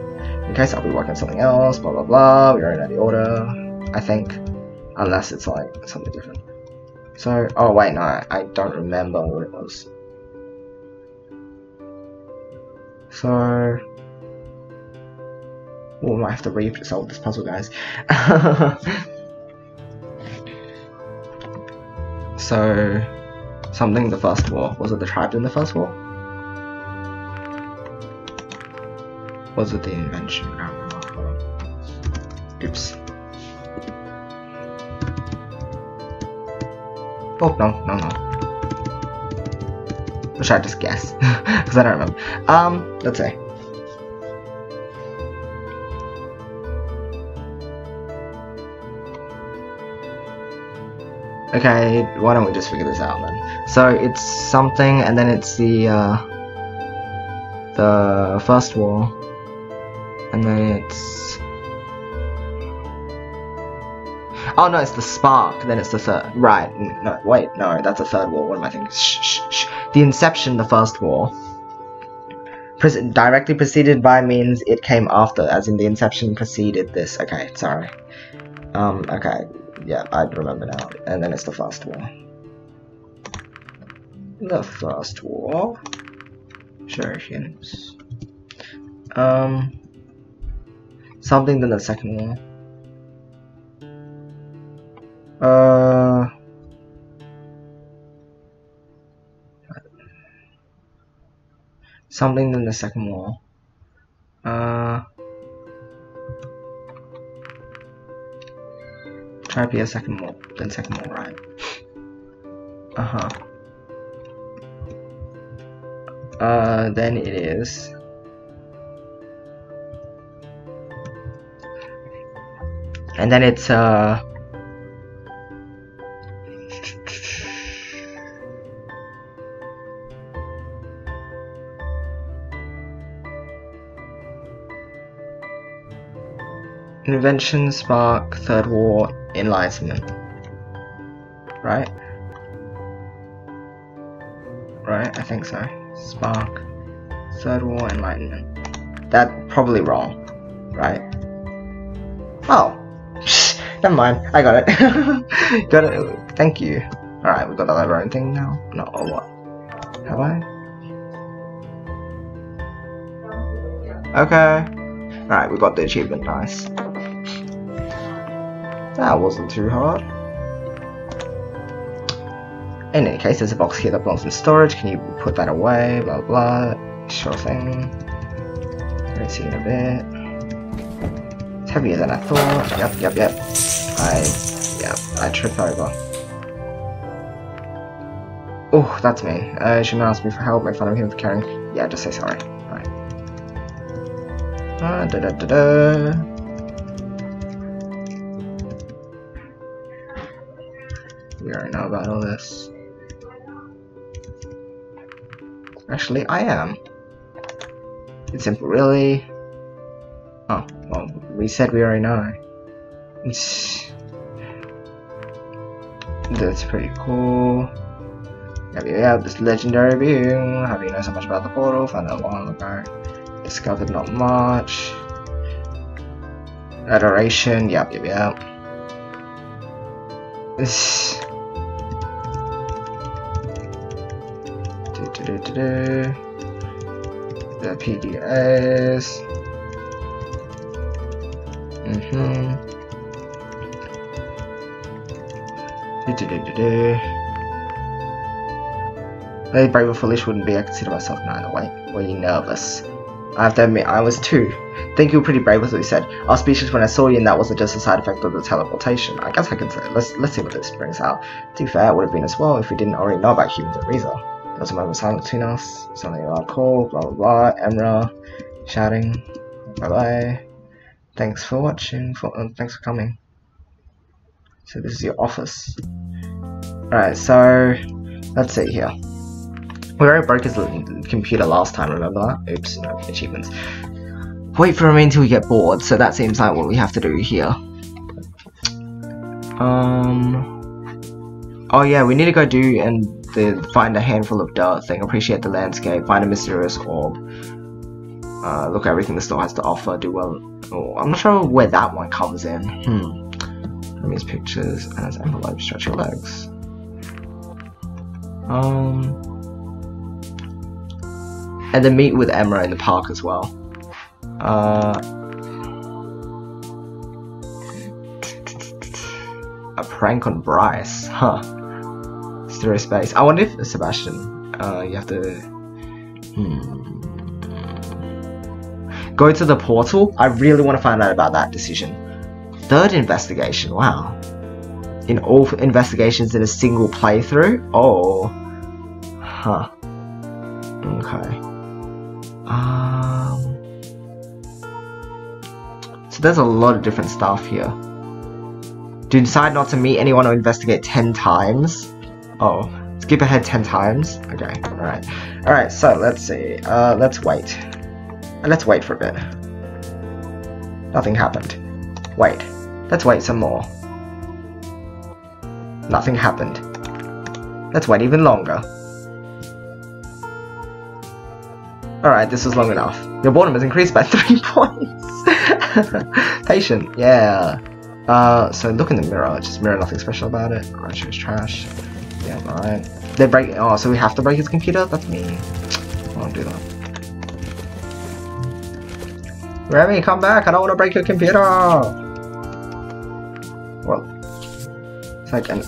In case I'll be working on something else, blah blah blah. We already know the order, I think. Unless it's like something different. So, oh wait, no, I don't remember what it was. So, we might have to solve this puzzle, guys. So, something in the first war. Was it the tribes in the first war? Was it the invention? Oops. Oh, no. Or should I just guess? Because I don't remember. Let's see. Okay, why don't we just figure this out then? So it's something, and then it's the first war, and then it's... Oh no, it's the spark, then it's the third. Right, no, wait, no, that's the third war. What am I thinking? Shh. The inception, the first war. Directly preceded by means it came after, as in the inception preceded this. Okay, sorry. Okay. Yeah, I remember now. And then it's the first war. The first war. Sure. Something than the second war. Something in the second wall. Try to be a second wall, then second wall, right? Then it is. And then it's, Invention, Spark, Third War, Enlightenment. Right? Right, I think so. Spark, Third War, Enlightenment. That's probably wrong. Right? Oh! Never mind, I got it. Got it. Thank you. Alright, we've got our own thing now. No, or what? Have I? Okay. Alright, we got the achievement, nice. That wasn't too hard. In any case, there's a box here that belongs in storage. Can you put that away? Blah blah. Sure thing. Let's see in a bit. It's heavier than I thought. Yep. I tripped over. Oh, that's me. She asked me for help, make fun of him for carrying. Yeah, just say sorry. Alright. We already know about all this. Actually, I am. It's simple, really. Oh, well, we said we already know. That's pretty cool. Yeah, this legendary being. How do you know so much about the portal? Found out a while ago. Discovered not much. Adoration. Yep. This. The PDAs. Maybe brave or foolish wouldn't be. I consider myself neither. Wait, were you nervous? I have to admit, I was too. Think you were pretty brave, was what you said. I was speechless when I saw you, and that wasn't just a side effect of the teleportation. I guess I can say, let's see what this brings out. To be fair, it would have been as well if we didn't already know about humans and Riza. There was a moment of silence between us. Something loud call, blah blah blah. Emra shouting, bye bye. Thanks for watching. Thanks for coming. So this is your office. Alright, so let's see here. We already broke his computer last time, remember that? Oops, no, achievements. Wait for him until we get bored, so that seems like what we have to do here. Oh yeah, we need to go do and find a handful of dirt thing, appreciate the landscape, find a mysterious orb. Look at everything the store has to offer, do well. Oh, I'm not sure where that one comes in. Let me use pictures as envelopes, stretch your legs. And then meet with Emma in the park as well. A prank on Bryce, huh? Stereo space. I wonder if Sebastian, you have to go to the portal. I really want to find out about that decision. Third investigation. Wow. In all investigations in a single playthrough. Oh. Huh. Okay. So there's a lot of different stuff here. Do you decide not to meet anyone or investigate 10 times? Oh, skip ahead 10 times? Okay, alright. Alright, so let's see. Let's wait. Let's wait for a bit. Nothing happened. Wait. Let's wait some more. Nothing happened. Let's wait even longer. Alright, this is long enough. Your boredom has increased by 3 points. Patient, yeah. So look in the mirror. Just mirror, nothing special about it. Alright, shows trash. Yeah, alright. They're breaking. Oh, so we have to break his computer? That's mean. I won't do that. Remy, come back! I don't want to break your computer! Well, it's like an.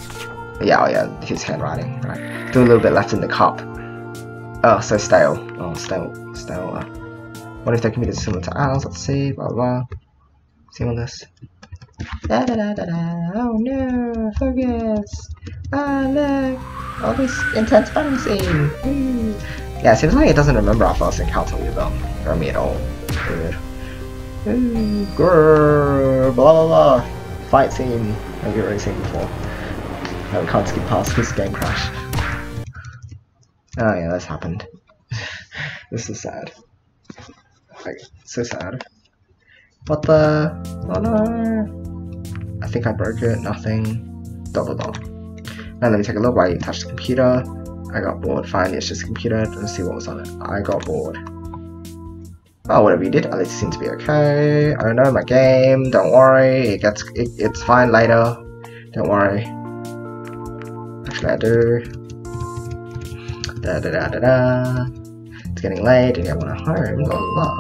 Yeah, oh yeah, his handwriting. Right. Do a little bit left in the cup. Oh, so stale. Oh, stale. What if their computer is similar to ours? Let's see. Blah blah. See all this. Da da da da da. Oh no! Focus. Ah look! All this intense bouncing. Woo. Yeah, it seems like it doesn't remember our first encounter with me at all. Weird. Ooh, grrr, blah blah blah. Fight scene. Like we've already seen before. No, we can't skip past this game crash. Oh yeah, that's happened. This is sad. Like, so sad. What the? Oh no! I think I broke it. Nothing. Dot dot dot. Now let me take a look. Why you touched the computer? I got bored. Fine, it's just a computer. Let's see what was on it. I got bored. Oh, whatever you did, at least it seems to be okay. Oh no, my game. Don't worry. It's fine later. Don't worry. Actually, I do. Da da da da da. It's getting late and I want to home. Blah blah blah.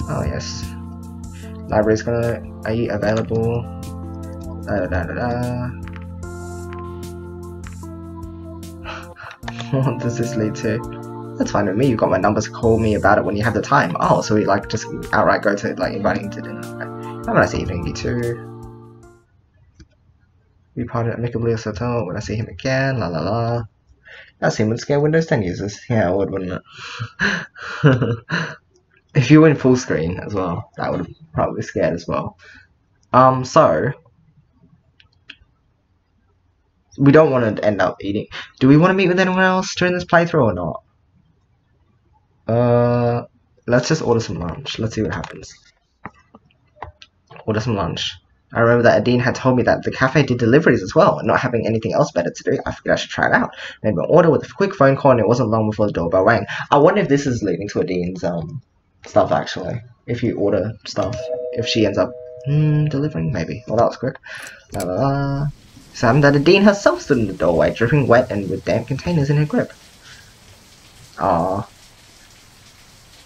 Oh yes. Library's gonna. Are you available? Da da da da da. What does this lead to? That's fine with me. You got my numbers. Call me about it when you have the time. Oh, so we like just outright go to like inviting you to dinner. Okay. Have a nice evening, you too. We parted amicably at hotel when I see him again. La la la. That scene would scare Windows 10 users. Yeah, it would, wouldn't it? If you went full screen as well, that would have probably scared as well. So we don't want to end up eating. Do we want to meet with anyone else during this playthrough or not? Let's just order some lunch. Let's see what happens. Order some lunch. I remember that Adine had told me that the cafe did deliveries as well, and not having anything else better to do, I figured I should try it out. Made my order with a quick phone call, and it wasn't long before the doorbell rang. I wonder if this is leading to Adine's stuff actually. If you order stuff, if she ends up delivering, maybe. Well, that was quick. La la la. Sam that Adine herself stood in the doorway, dripping wet and with damp containers in her grip. Ah.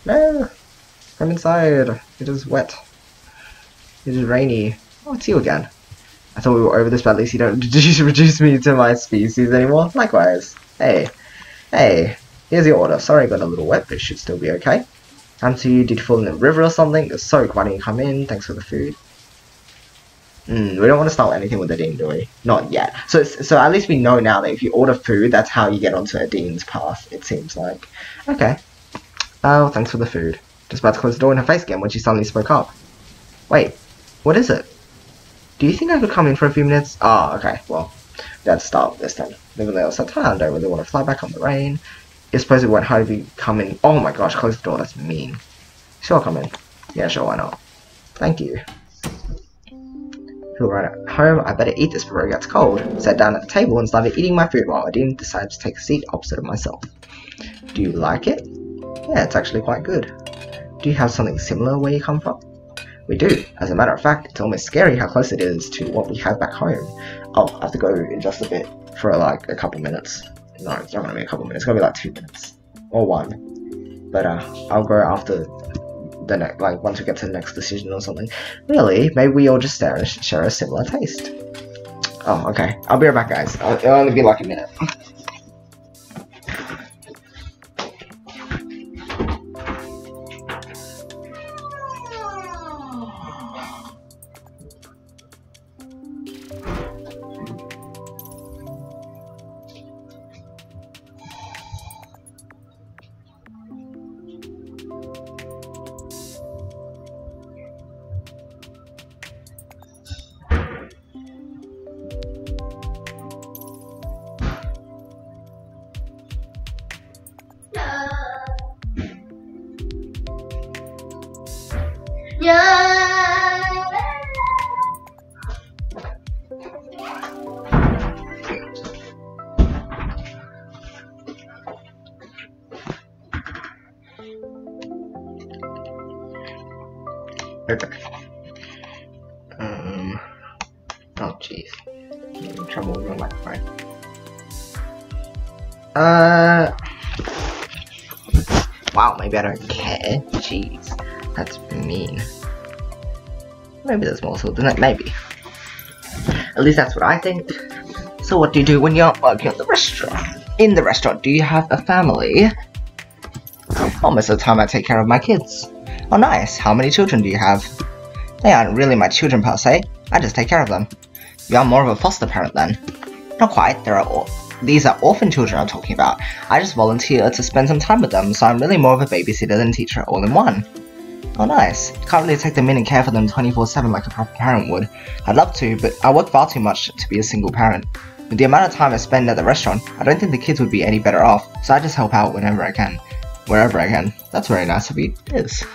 No! Come inside. It is wet. It is rainy. Oh, it's you again. I thought we were over this, but at least you don't reduce me to my species anymore. Likewise. Hey. Hey. Here's your order. Sorry I got a little wet, but it should still be okay. Come to you. Did you fall in the river or something? You're soaked. Why don't you come in? Thanks for the food. We don't want to start anything with Adine, do we? Not yet. So at least we know now that if you order food, that's how you get onto Adine's path, it seems like. Okay. Oh, thanks for the food. Just about to close the door in her face again when she suddenly spoke up. Wait, what is it? Do you think I could come in for a few minutes? Oh, okay, well, let's start with this then. Living there outside town, don't really want to fly back on the rain. You suppose it won't hurt if you come in. Oh my gosh, close the door, that's mean. Sure, come in. Yeah, sure, why not? Thank you. Feel right at home, I better eat this before it gets cold. Sat down at the table and started eating my food while Adine decided to take a seat opposite of myself. Do you like it? Yeah, it's actually quite good. Do you have something similar where you come from? We do. As a matter of fact, it's almost scary how close it is to what we have back home. Oh, I have to go in just a bit for like a couple minutes. No, it's not going to be a couple minutes. It's going to be like 2 minutes. Or 1. But I'll go after the next, like once we get to the next decision or something. Really? Maybe we all just share a similar taste. Oh, okay. I'll be right back, guys. It'll only be like a minute. Okay. Oh jeez. I'm having trouble with my microphone. Wow, maybe I don't care. Jeez. That's mean. Maybe there's more to than that, maybe. At least that's what I think. So what do you do when you're working at the restaurant? In the restaurant, do you have a family? Oh, most of the time I take care of my kids. Oh nice, how many children do you have? They aren't really my children per se, I just take care of them. You are more of a foster parent then. Not quite, these are orphan children I'm talking about. I just volunteer to spend some time with them, so I'm really more of a babysitter than teacher all in one. Oh nice, you can't really take them in and care for them 24/7 like a proper parent would. I'd love to, but I work far too much to be a single parent. With the amount of time I spend at the restaurant, I don't think the kids would be any better off, so I just help out whenever I can. Wherever I can. That's very nice of you. It is.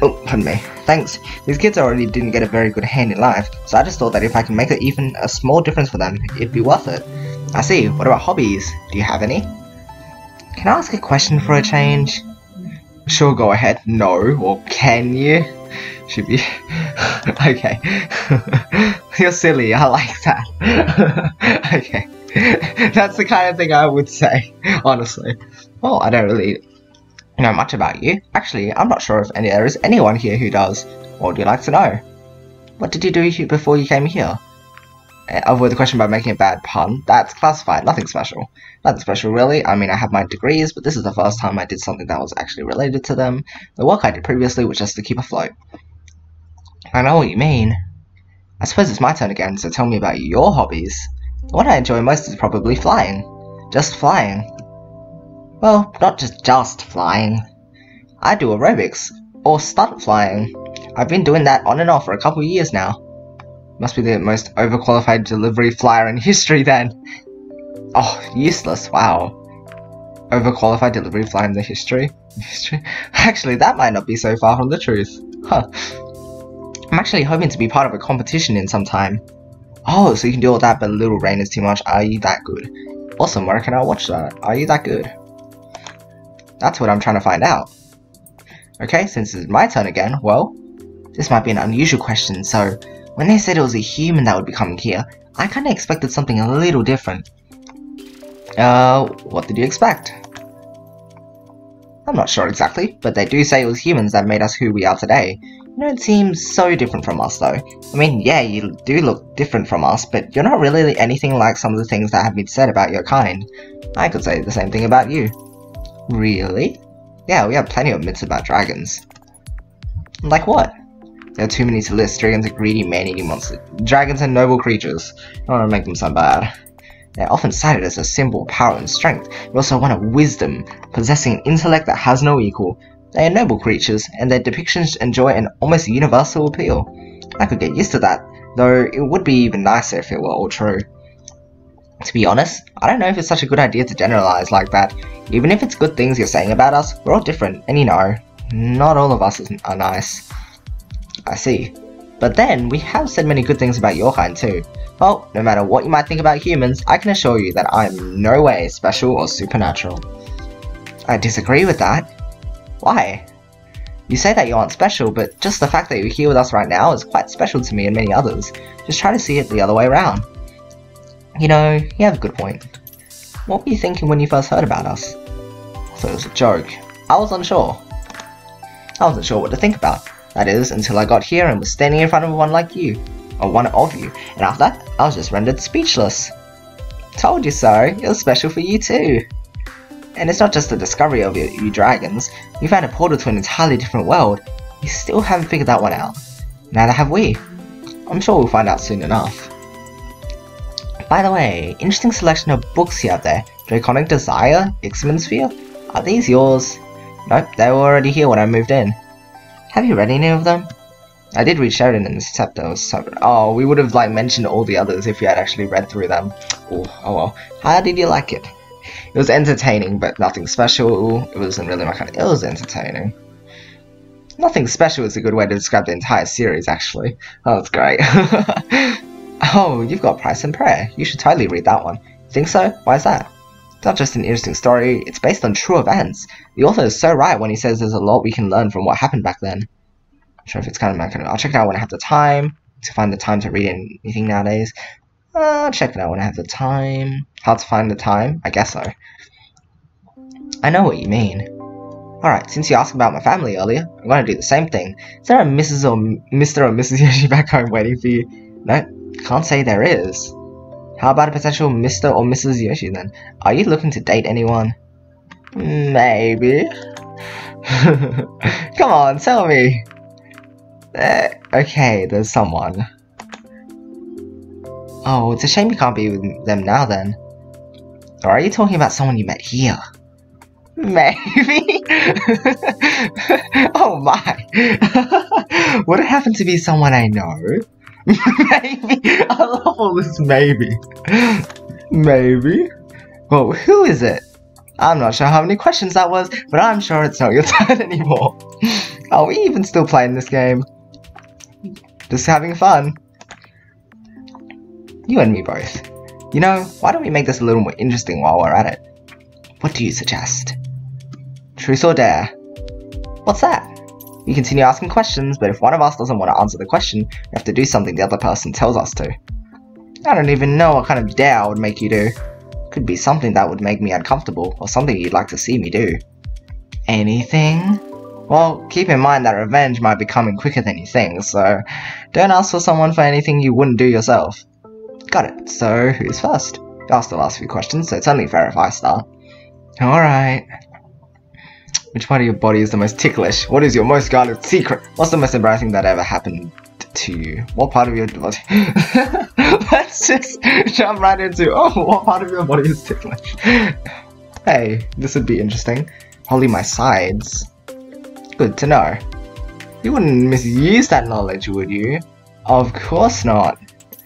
Oh, pardon me. Thanks. These kids already didn't get a very good hand in life, so I just thought that if I can make even a small difference for them, it'd be worth it. I see. What about hobbies? Do you have any? Can I ask a question for a change? Sure, go ahead. No, or can you? Should be... okay. You're silly, I like that. Okay. That's the kind of thing I would say, honestly. Well, I don't really know much about you. Actually, I'm not sure if there is anyone here who does. What would you like to know? What did you do before you came here? Avoid the question by making a bad pun. That's classified. Nothing special. Nothing special, really. I mean, I have my degrees, but this is the first time I did something that was actually related to them. The work I did previously was just to keep afloat. I know what you mean. I suppose it's my turn again, so tell me about your hobbies. The one I enjoy most is probably flying. Just flying. Well, not just flying. I do aerobics, or stunt flying. I've been doing that on and off for a couple of years now. Must be the most overqualified delivery flyer in history then. Oh, useless, wow. Overqualified delivery flyer in the history? Actually, that might not be so far from the truth. Huh. I'm actually hoping to be part of a competition in some time. Oh, so you can do all that but little rain is too much. Are you that good? Awesome, where can I watch that? Are you that good? That's what I'm trying to find out. Okay, since it's my turn again, well, this might be an unusual question, so when they said it was a human that would be coming here, I kinda expected something a little different. What did you expect? I'm not sure exactly, but they do say it was humans that made us who we are today. You don't seem so different from us though. I mean, yeah, you do look different from us, but you're not really anything like some of the things that have been said about your kind. I could say the same thing about you. Really? Yeah, we have plenty of myths about dragons. Like what? There are too many to list. Dragons are greedy, man-eating monsters. Dragons are noble creatures. I don't want to make them sound bad. They're often cited as a symbol of power and strength, but also one of wisdom, possessing an intellect that has no equal. They are noble creatures, and their depictions enjoy an almost universal appeal. I could get used to that, though it would be even nicer if it were all true. To be honest, I don't know if it's such a good idea to generalize like that. Even if it's good things you're saying about us, we're all different, and you know, not all of us are nice. I see. But then, we have said many good things about your kind too. Well, no matter what you might think about humans, I can assure you that I am in no way special or supernatural. I disagree with that. Why? You say that you aren't special, but just the fact that you're here with us right now is quite special to me and many others. Just try to see it the other way around. You know, you have a good point. What were you thinking when you first heard about us? I thought it was a joke. I was unsure. I wasn't sure what to think about. That is, until I got here and was standing in front of one like you. Or one of you. And after that, I was just rendered speechless. Told you so. It was special for you too. And it's not just the discovery of you dragons. You found a portal to an entirely different world. You still haven't figured that one out. Neither have we. I'm sure we'll find out soon enough. By the way, interesting selection of books you have there. Draconic Desire, X-Men Sphere. Are these yours? Nope, they were already here when I moved in. Have you read any of them? I did read Sheridan and Scepter, so oh, we would have like mentioned all the others if you had actually read through them. Oh well. How did you like it? It was entertaining, but nothing special. It wasn't really my kind of... It was entertaining. Nothing special is a good way to describe the entire series, actually. Oh, that's great. Oh, you've got Price and Prayer. You should totally read that one. Think so? Why is that? It's not just an interesting story, it's based on true events. The author is so right when he says there's a lot we can learn from what happened back then. I'm sure if it's kind of my kind of... I'll check it out when I have the time. To find the time to read anything nowadays. I'll check it out when I have the time. How to find the time? I guess so. I know what you mean. Alright, since you asked about my family earlier, I'm going to do the same thing. Is there a Mrs. or Mr. or Mrs. Yoshi back home waiting for you? No, can't say there is. How about a potential Mr. or Mrs. Yoshi then? Are you looking to date anyone? Maybe. Come on, tell me. Okay, there's someone. Oh, it's a shame you can't be with them now then. Or are you talking about someone you met here? Maybe? Oh my! Would it happen to be someone I know? Maybe? I love all this maybe. Maybe? Well, who is it? I'm not sure how many questions that was, but I'm sure it's not your turn anymore. Are we even still playing this game? Just having fun. You and me both. You know, why don't we make this a little more interesting while we're at it? What do you suggest? Truth or dare? What's that? We continue asking questions, but if one of us doesn't want to answer the question, we have to do something the other person tells us to. I don't even know what kind of dare I would make you do. Could be something that would make me uncomfortable, or something you'd like to see me do. Anything? Well, keep in mind that revenge might be coming quicker than you think, so don't ask for someone for anything you wouldn't do yourself. Got it, so who's first? I'll still ask a few questions, so it's only fair if I start. Alright. Which part of your body is the most ticklish? What is your most guarded secret? What's the most embarrassing that ever happened to you? What part of your body? Let's just jump right into, oh, what part of your body is ticklish? Hey, this would be interesting. Probably my sides. Good to know. You wouldn't misuse that knowledge, would you? Of course not.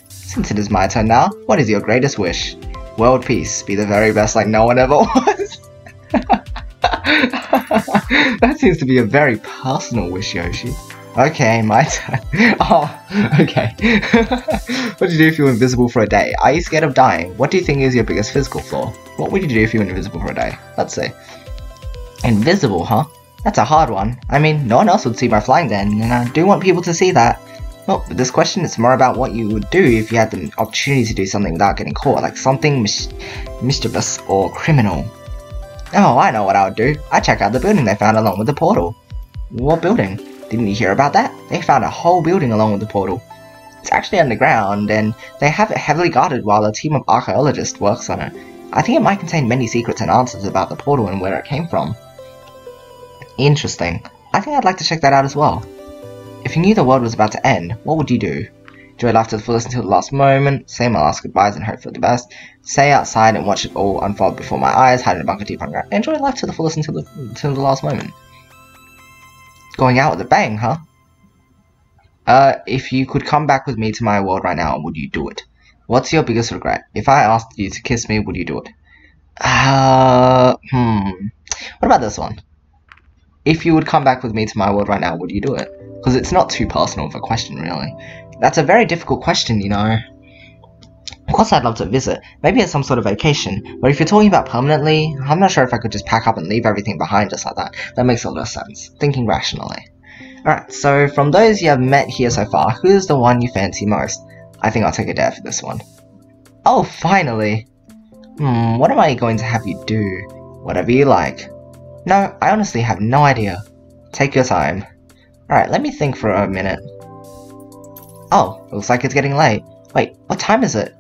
Since it is my turn now, what is your greatest wish? World peace. Be the very best like no one ever was. That seems to be a very personal wish, Yoshi. Okay, my turn. Oh, okay. What do you do if you're invisible for a day? Are you scared of dying? What do you think is your biggest physical flaw? What would you do if you were invisible for a day? Let's see. Invisible, huh? That's a hard one. I mean, no one else would see my flying then, and I do want people to see that. Well, with this question, it's more about what you would do if you had the opportunity to do something without getting caught, like something mischievous or criminal. Oh, I know what I would do. I'd check out the building they found along with the portal. What building? Didn't you hear about that? They found a whole building along with the portal. It's actually underground, and they have it heavily guarded while a team of archaeologists works on it. I think it might contain many secrets and answers about the portal and where it came from. Interesting. I think I'd like to check that out as well. If you knew the world was about to end, what would you do? Enjoy life to the fullest until the last moment, say my last goodbyes and hope for the best, stay outside and watch it all unfold before my eyes, hide in a bunker deep underground, enjoy life to the fullest until the last moment. Going out with a bang, huh? If you could come back with me to my world right now, would you do it? What's your biggest regret? If I asked you to kiss me, would you do it? What about this one? If you would come back with me to my world right now, would you do it? Because it's not too personal of a question, really. That's a very difficult question, you know. Of course I'd love to visit, maybe as some sort of vacation, but if you're talking about permanently, I'm not sure if I could just pack up and leave everything behind just like that. That makes a lot of sense, thinking rationally. Alright, so from those you have met here so far, who's the one you fancy most? I think I'll take a dare for this one. Oh, finally! What am I going to have you do? Whatever you like. No, I honestly have no idea. Take your time. Alright, let me think for a minute. Oh, looks like it's getting late. Wait, what time is it?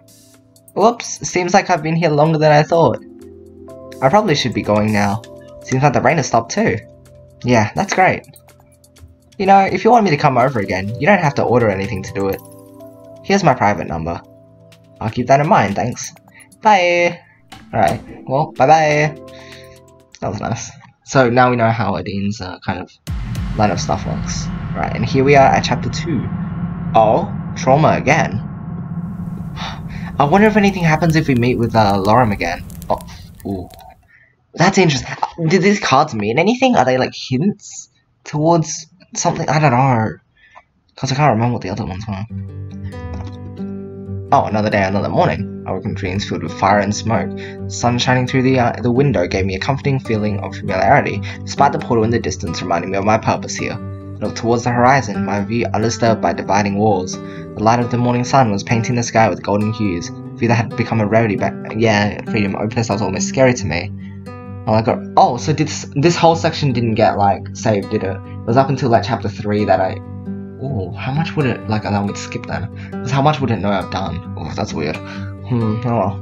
Whoops, seems like I've been here longer than I thought. I probably should be going now. Seems like the rain has stopped too. Yeah, that's great. You know, if you want me to come over again, you don't have to order anything to do it. Here's my private number. I'll keep that in mind, thanks. Bye! Alright, well, bye-bye. That was nice. So now we know how Adine's kind of line of stuff works. Right, and here we are at chapter 2. Oh, trauma again. I wonder if anything happens if we meet with Lorem again. Oh, ooh. That's interesting. Did these cards mean anything? Are they like hints towards something? I don't know. Because I can't remember what the other ones were. Oh, another day, another morning. I woke in dreams filled with fire and smoke. The sun shining through the window gave me a comforting feeling of familiarity, despite the portal in the distance reminding me of my purpose here. I looked towards the horizon, my view undisturbed by dividing walls. The light of the morning sun was painting the sky with golden hues, a view that had become a rarity back. Yeah, Freedom Opus, that was almost scary to me. Oh my god. Oh, so this whole section didn't get, like, saved, did it? It was up until, like, chapter 3 that I... Ooh, how much would it, like, allow me to skip then? Because how much would it know I've done? Oh, that's weird. Oh well.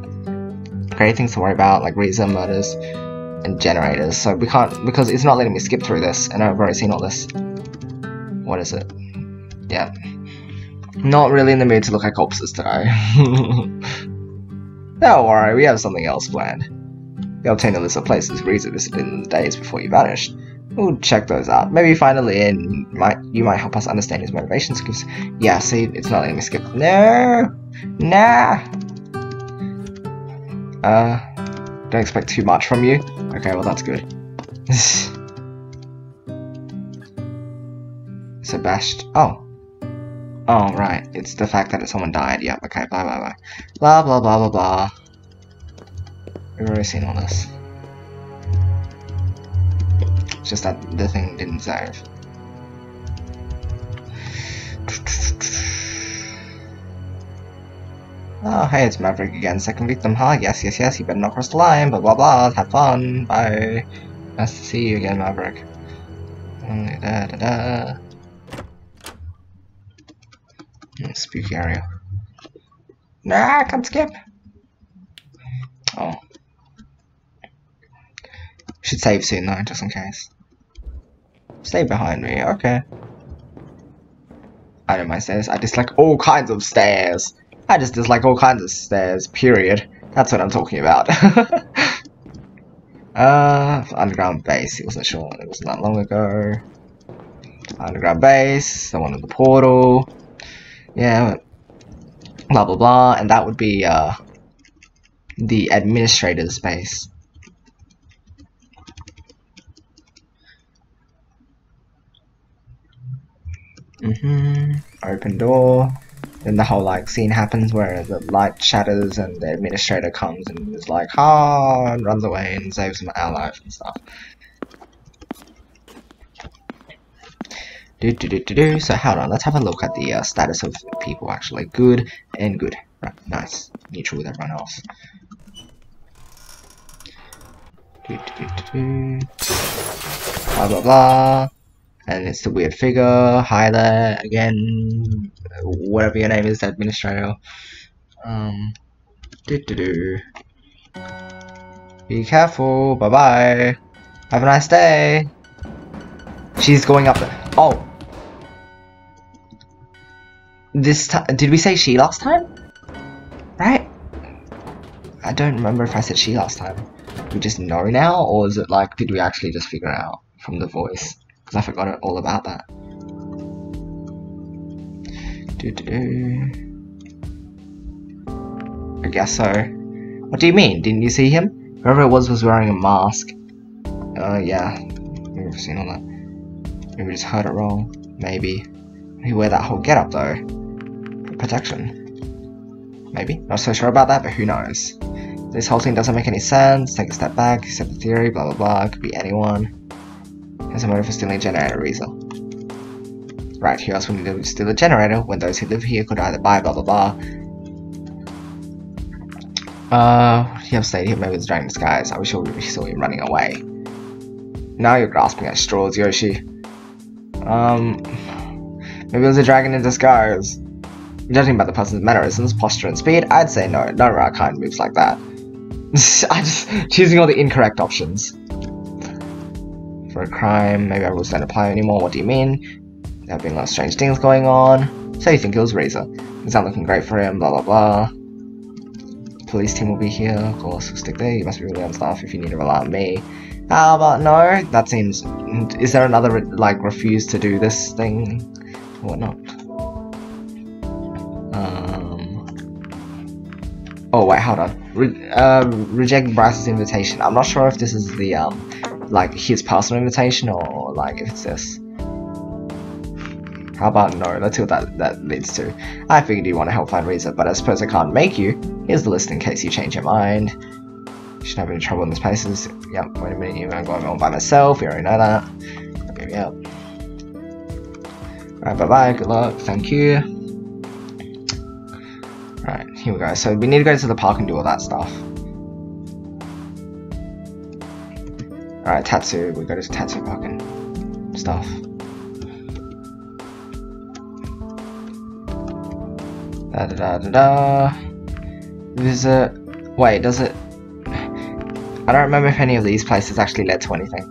Great things to worry about, like reason, murders, and generators. So we can't, because it's not letting me skip through this, and I've already seen all this. What is it? Yeah. Not really in the mood to look at corpses today. Don't worry, we have something else planned. We obtained a list of places Reza visited in the days before you vanished. We'll check those out. Maybe finally, and you might help us understand his motivations. Because yeah, see, it's not letting me skip. No, nah. Don't expect too much from you. Okay, well that's good. Sebastian. Oh, right. It's the fact that someone died. Yep. Okay. Blah blah blah. Blah blah blah blah blah. We've already seen all this. It's just that the thing didn't save. Oh, hey, it's Maverick again. Second victim, huh? Yes, yes, yes. You better not cross the line. Blah blah blah. Have fun. Bye. Nice to see you again, Maverick. Da da da. Spooky area. Nah, can't skip. Oh. Should save soon though, just in case. Stay behind me, okay. I don't mind stairs. I dislike all kinds of stairs. I just dislike all kinds of stairs, period. That's what I'm talking about. Underground base. He wasn't sure. It wasn't that long ago. Underground base. The one with the portal. Yeah. Blah blah blah. And that would be the administrator's base. Open door. Then the whole like scene happens where the light shatters and the administrator comes and is like, ah, and runs away and saves our life and stuff. So hold on, let's have a look at the status of people actually. Good and good. Right, nice. Neutral with everyone else. Blah blah blah. And it's the weird figure. Hi there again. Whatever your name is, administrator. Be careful. Bye bye. Have a nice day. She's going up there. Oh. This time, did we say she last time? Right? I don't remember if I said she last time. Do we just know now, or is it like, did we actually just figure it out from the voice? Because I forgot all about that. I guess so. What do you mean? Didn't you see him? Whoever it was wearing a mask. Yeah. We've seen all that. Maybe we just heard it wrong. Maybe. He wear that whole getup though. For protection. Maybe. Not so sure about that, but who knows. This whole thing doesn't make any sense. Take a step back, accept the theory, blah blah blah. It could be anyone. Has a motive for stealing a generator, Reza. Right, who else would need to steal a generator when those who live here could either buy blah blah blah. You have stayed here, maybe it's dragging disguise. I wish we saw him running away. Now you're grasping at straws, Yoshi. Maybe it was a dragon in disguise. Judging by the person's mannerisms, posture, and speed, I'd say no. None of our kind moves like that. I just choosing all the incorrect options. For a crime, maybe our rules don't apply anymore. What do you mean? There have been a lot of strange things going on. So you think it was Reza? Things aren't looking great for him. Blah blah blah. Police team will be here. Of course, we'll stick there. You must be really on staff if you need to rely on me. How about no? That seems. Is there another like refuse to do this thing? Or whatnot? Oh wait, hold on. Reject Bryce's invitation. I'm not sure if this is the like his personal invitation or like if it's this. How about no? Let's see what that leads to. I figured you want to help find Reza, but I suppose I can't make you. Here's the list in case you change your mind. Shouldn't have any trouble in these places. Yep, wait a minute, I'm going on by myself, you already know that. Okay, yep. Alright, bye bye, good luck, thank you. Right, here we go. So we need to go to the park and do all that stuff. Alright, Tatsu, we go to Tatsu park and stuff. Da da da da da. Visit. Wait, does it? I don't remember if any of these places actually led to anything.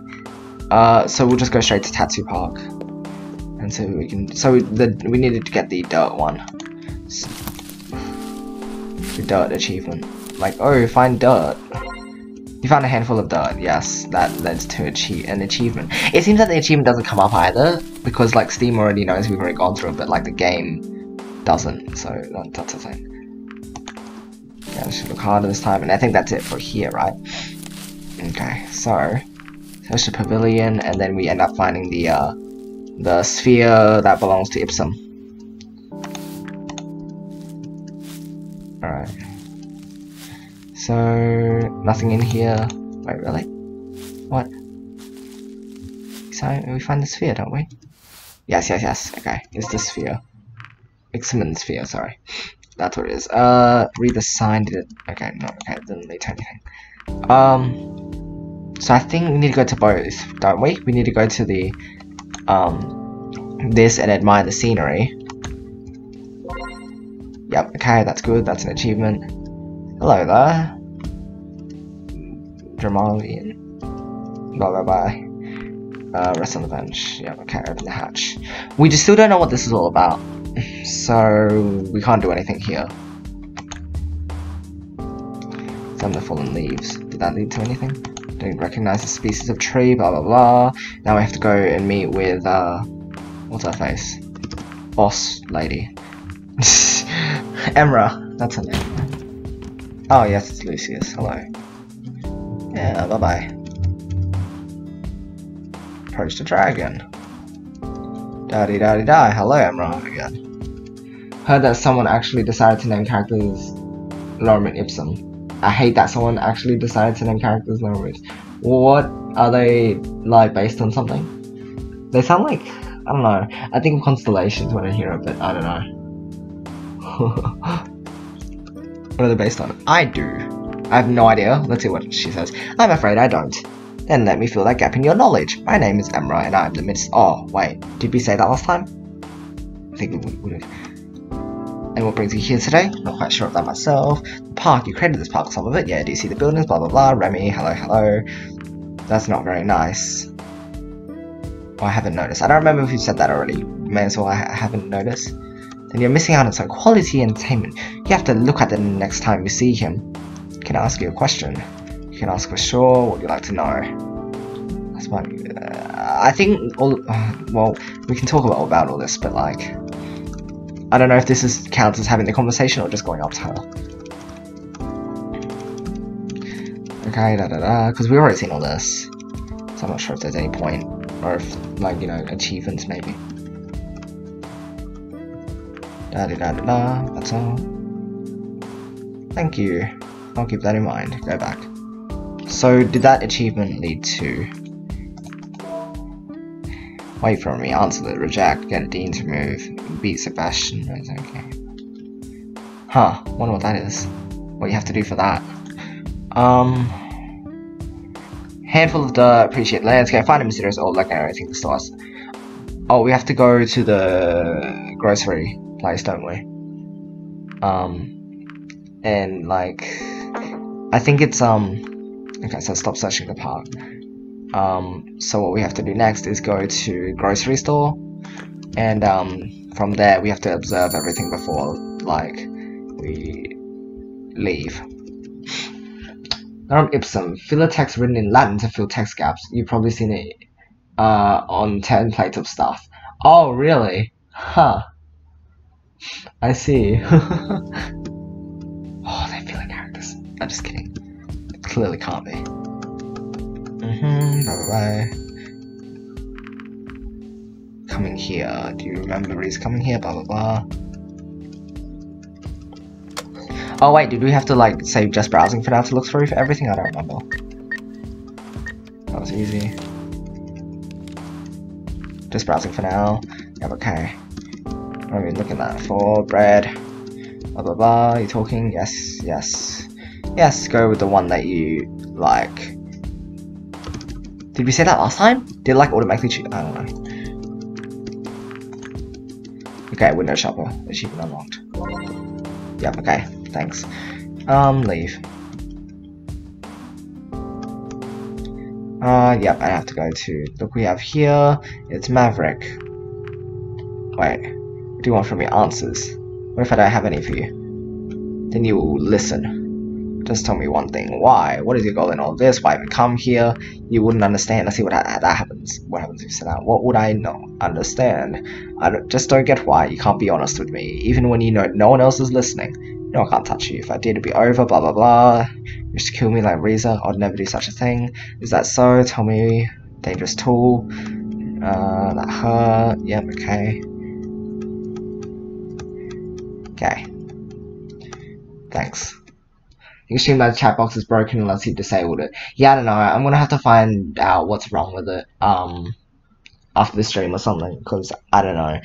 So we'll just go straight to Tattoo Park, and so we can. So we needed to get the dirt one, the dirt achievement. Like, oh, find dirt. You found a handful of dirt. Yes, that leads to an achievement. It seems that the achievement doesn't come up either, because like Steam already knows we've already gone through it, but like the game doesn't. So that's the thing. Yeah, I should look harder this time, and I think that's it for here, right? Okay, so there's the pavilion, and then we end up finding the sphere that belongs to Ipsum. Alright. So nothing in here. Wait, really? What? So we find the sphere, don't we? Yes. Okay, it's the sphere. Ipsum sphere, sorry. That's what it is. Read the sign. Did it? Okay, no. Okay, it didn't lead to anything. So I think we need to go to both, don't we? We need to go to the this and admire the scenery. Yep. Okay, that's good. That's an achievement. Hello there, Dramalian. Bye. Rest on the bench. Yep. Okay, open the hatch. We just still don't know what this is all about. So we can't do anything here. Thunder fallen leaves. Did that lead to anything? Don't recognize the species of tree. Blah blah blah. Now we have to go and meet with what's her face? Boss lady. Emra. That's her name. Oh yes, it's Lucius. Hello. Yeah. Bye. Approach the dragon. Da-di-da-di-da. Hello, Emra again. Heard that someone actually decided to name characters Lorem Ipsum. I hate that someone actually decided to name characters Lorem Ipsum. What are they, like, based on something? They sound like, I don't know. I think of constellations when I hear it, but I don't know. What are they based on? I do. I have no idea. Let's see what she says. I'm afraid I don't. Then let me fill that gap in your knowledge. My name is Emra, and I'm the midst. Oh, wait. Did we say that last time? I think we would have. And what brings you here today? Not quite sure of that myself. The park. You created this park, some of it. Yeah, do you see the buildings? Blah, blah, blah. Remy, hello. That's not very nice. Oh, I haven't noticed. I don't remember if you said that already. May as well I haven't noticed. Then you're missing out on some quality entertainment. You have to look at it next time you see him. Can I ask you a question? You can ask for sure. What would you like to know? That's my, I think well, we can talk about all this, but like, I don't know if this counts as having the conversation or just going up to her. Okay, because we've already seen all this, so I'm not sure if there's any point, or if, like, you know, achievements maybe. That's all. Thank you. I'll keep that in mind. Go back. So, did that achievement lead to... Wait for me, answer the reject, get a Dean to move, beat Sebastian, okay. Huh, wonder what that is. What you have to do for that. Handful of dirt, appreciate landscape, find a mysterious old like everything to stars. Oh, we have to go to the grocery place, don't we? And like, I think it's okay, so stop searching the park. So what we have to do next is go to grocery store, and from there we have to observe everything before, like, we leave. Lorem Ipsum, fill a text written in Latin to fill text gaps. You've probably seen it on templates of stuff. Oh, really? Huh. I see. Oh, they feel like characters. I'm just kidding. It clearly can't be. Bye. Coming here. Do you remember he's coming here? Blah blah blah. Oh wait, did we have to like save just browsing for now to look through for everything? I don't remember. That was easy. Just browsing for now. Yep, okay. What are we looking at? For bread. Blah blah blah. You talking? Yes. Yes, go with the one that you like. Did we say that last time? Did it like automatically choose? I don't know. Okay, window shopper. Achievement unlocked. Yep, okay. Thanks. Leave. Yep, I have to go to, look, we have here, it's Maverick. Wait, what do you want from me? Answers. What if I don't have any for you? Then you will listen. Just tell me one thing. Why? What is your goal in all this? Why have you come here? You wouldn't understand. Let's see what that happens. What happens if you sit down? What would I not understand? Just don't get why. You can't be honest with me. Even when you know no one else is listening. You know I can't touch you. If I did, it'd be over. Blah, blah, blah. You used to kill me like Reza. I'd never do such a thing. Is that so? Tell me. Dangerous tool. That hurt. Yep, okay. Okay. Thanks. You assume that the chat box is broken unless he disabled it. Yeah, I don't know. I'm gonna have to find out what's wrong with it after the stream or something, because I don't know.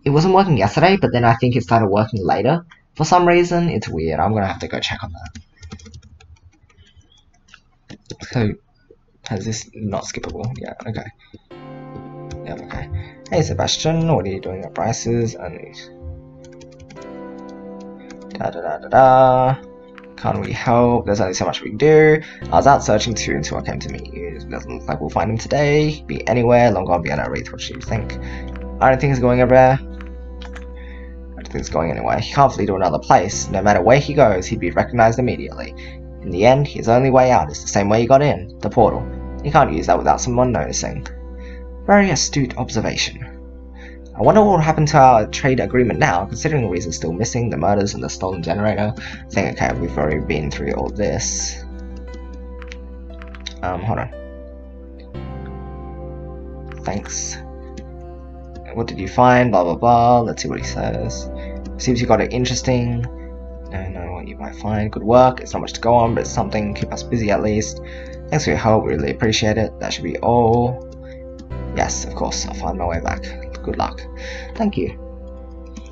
It wasn't working yesterday, but then I think it started working later for some reason. It's weird. I'm gonna have to go check on that. So, is this not skippable? Yeah. Okay. Yeah. Okay. Hey Sebastian, what are you doing at Bryce's? And da da da da da. Can't really help, there's only so much we can do. I was out searching too until I came to meet you. It doesn't look like we'll find him today. Be anywhere, long gone beyond our reach. What do you think? I don't think he's going everywhere. I don't think he's going anywhere. He can't flee to another place. No matter where he goes, he'd be recognized immediately. In the end, his only way out is the same way he got in, the portal. He can't use that without someone noticing. Very astute observation. I wonder what will happen to our trade agreement now, considering Reza's still missing, the murders and the stolen generator. I think, okay, we've already been through all this. Hold on. Thanks. What did you find? Blah blah blah. Let's see what he says. Seems you got it interesting. Don't know what you might find. Good work. It's not much to go on, but it's something. Keep us busy at least. Thanks for your help. Really appreciate it. That should be all. Yes, of course. I'll find my way back. Good luck. Thank you.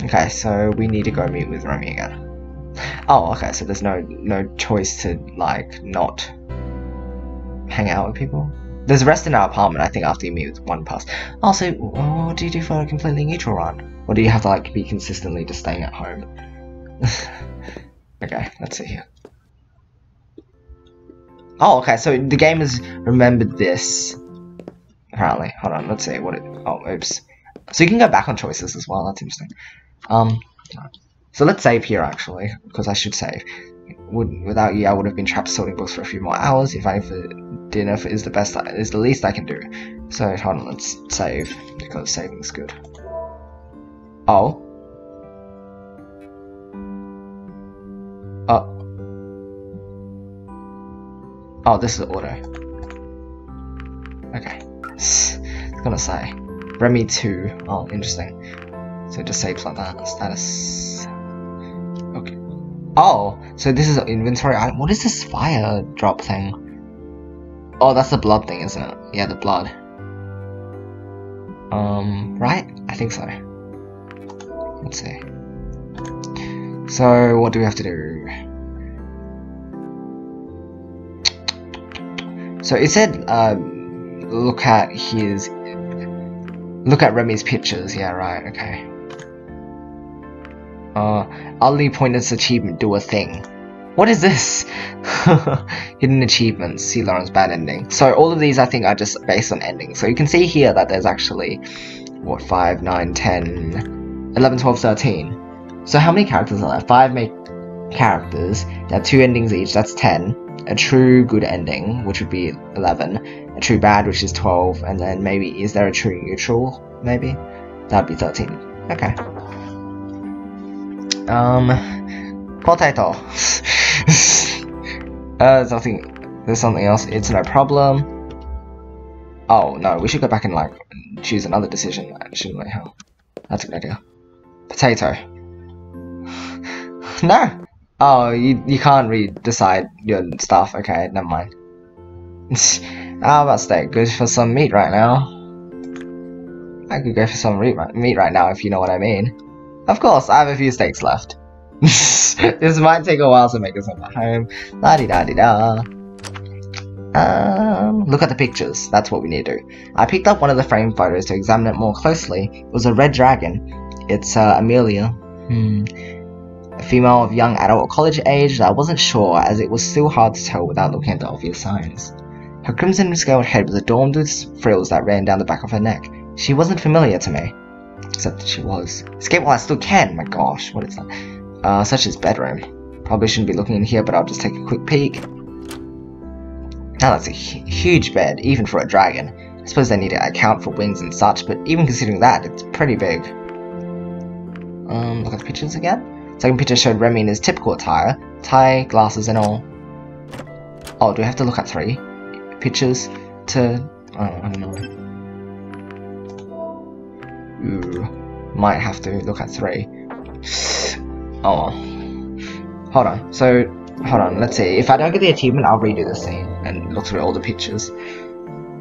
Okay, so we need to go meet with Romy again. Oh, okay, so there's no choice to, like, not hang out with people? There's rest in our apartment, I think, after you meet with one person. Also, what do you do for a completely neutral run? Or do you have to, like, be consistently just staying at home? Okay, let's see here. Oh, okay, so the game has remembered this. Apparently. Hold on, let's see what it... Oh, oops. So you can go back on choices as well, that's interesting. So let's save here actually, because I should save. Without you, I would have been trapped sorting books for a few more hours. If I for dinner is the least I can do. So hold on, let's save, because saving's good. Oh. Oh, this is auto. Okay. It's gonna say. Remy 2. Oh, interesting. So it just saves like that. Status. Okay. Oh, so this is an inventory item. What is this fire drop thing? Oh, that's the blood thing, isn't it? Yeah, the blood. Right? I think so. Let's see. So, what do we have to do? So it said, look at Remy's pictures. Yeah, right, okay. Ali pointed achievement, do a thing. What is this? Hidden achievements, see Lauren's bad ending. So all of these I think are just based on endings. So you can see here that there's actually, what, 5, 9, 10, 11, 12, 13. So how many characters are there? 5 make characters. They have 2 endings each, that's 10. A true good ending, which would be 11. A true bad, which is 12. And then maybe, is there a true neutral? Maybe? That'd be 13. Okay. Potato. There's something else. It's no problem. Oh, no, we should go back and, like, choose another decision, shouldn't we? Hell, that's a good idea. Potato. No! Oh, you can't decide your stuff. Okay, never mind. How about steak? Good for some meat right now. I could go for some meat right now, if you know what I mean. Of course, I have a few steaks left. This might take a while to make this up at home. La-di-da-di-da. Look at the pictures. That's what we need to do. I picked up one of the frame photos to examine it more closely. It was a red dragon. It's Amelia. A female of young adult or college age, I wasn't sure, as it was still hard to tell without looking at the obvious signs. Her crimson-scaled head was adorned with frills that ran down the back of her neck. She wasn't familiar to me. Except that she was. Escape while I still can! My gosh, what is that? Such as bedroom. Probably shouldn't be looking in here, but I'll just take a quick peek. Now that's a huge bed, even for a dragon. I suppose they need to account for wings and such, but even considering that, it's pretty big. Look at the pictures again. Second picture showed Remy in his typical attire. Tie, glasses and all. Oh, do we have to look at 3 pictures to... Oh, I don't know. Ooh, might have to look at 3. Oh, hold on. So, hold on. Let's see. If I don't get the achievement, I'll redo the scene and look through all the pictures.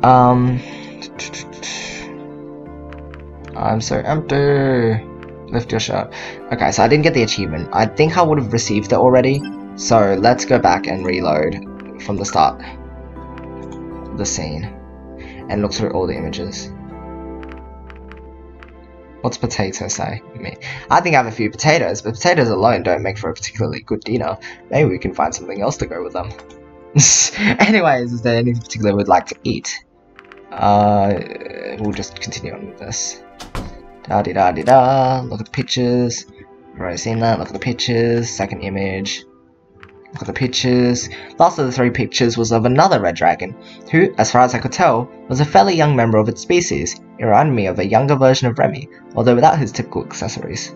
I'm so empty. Lift your shirt. Okay, so I didn't get the achievement. I think I would have received it already. So let's go back and reload from the start of the scene and look through all the images. What's potato say? I think I have a few potatoes, but potatoes alone don't make for a particularly good dinner. Maybe we can find something else to go with them. Anyways, is there anything particular we'd like to eat? We'll just continue on with this. Da-di-da-di-da. Look at the pictures. I've already seen that. Look at the pictures. Second image. Look at the pictures. Last of the 3 pictures was of another red dragon, who, as far as I could tell, was a fairly young member of its species. It reminded me of a younger version of Remy, although without his typical accessories.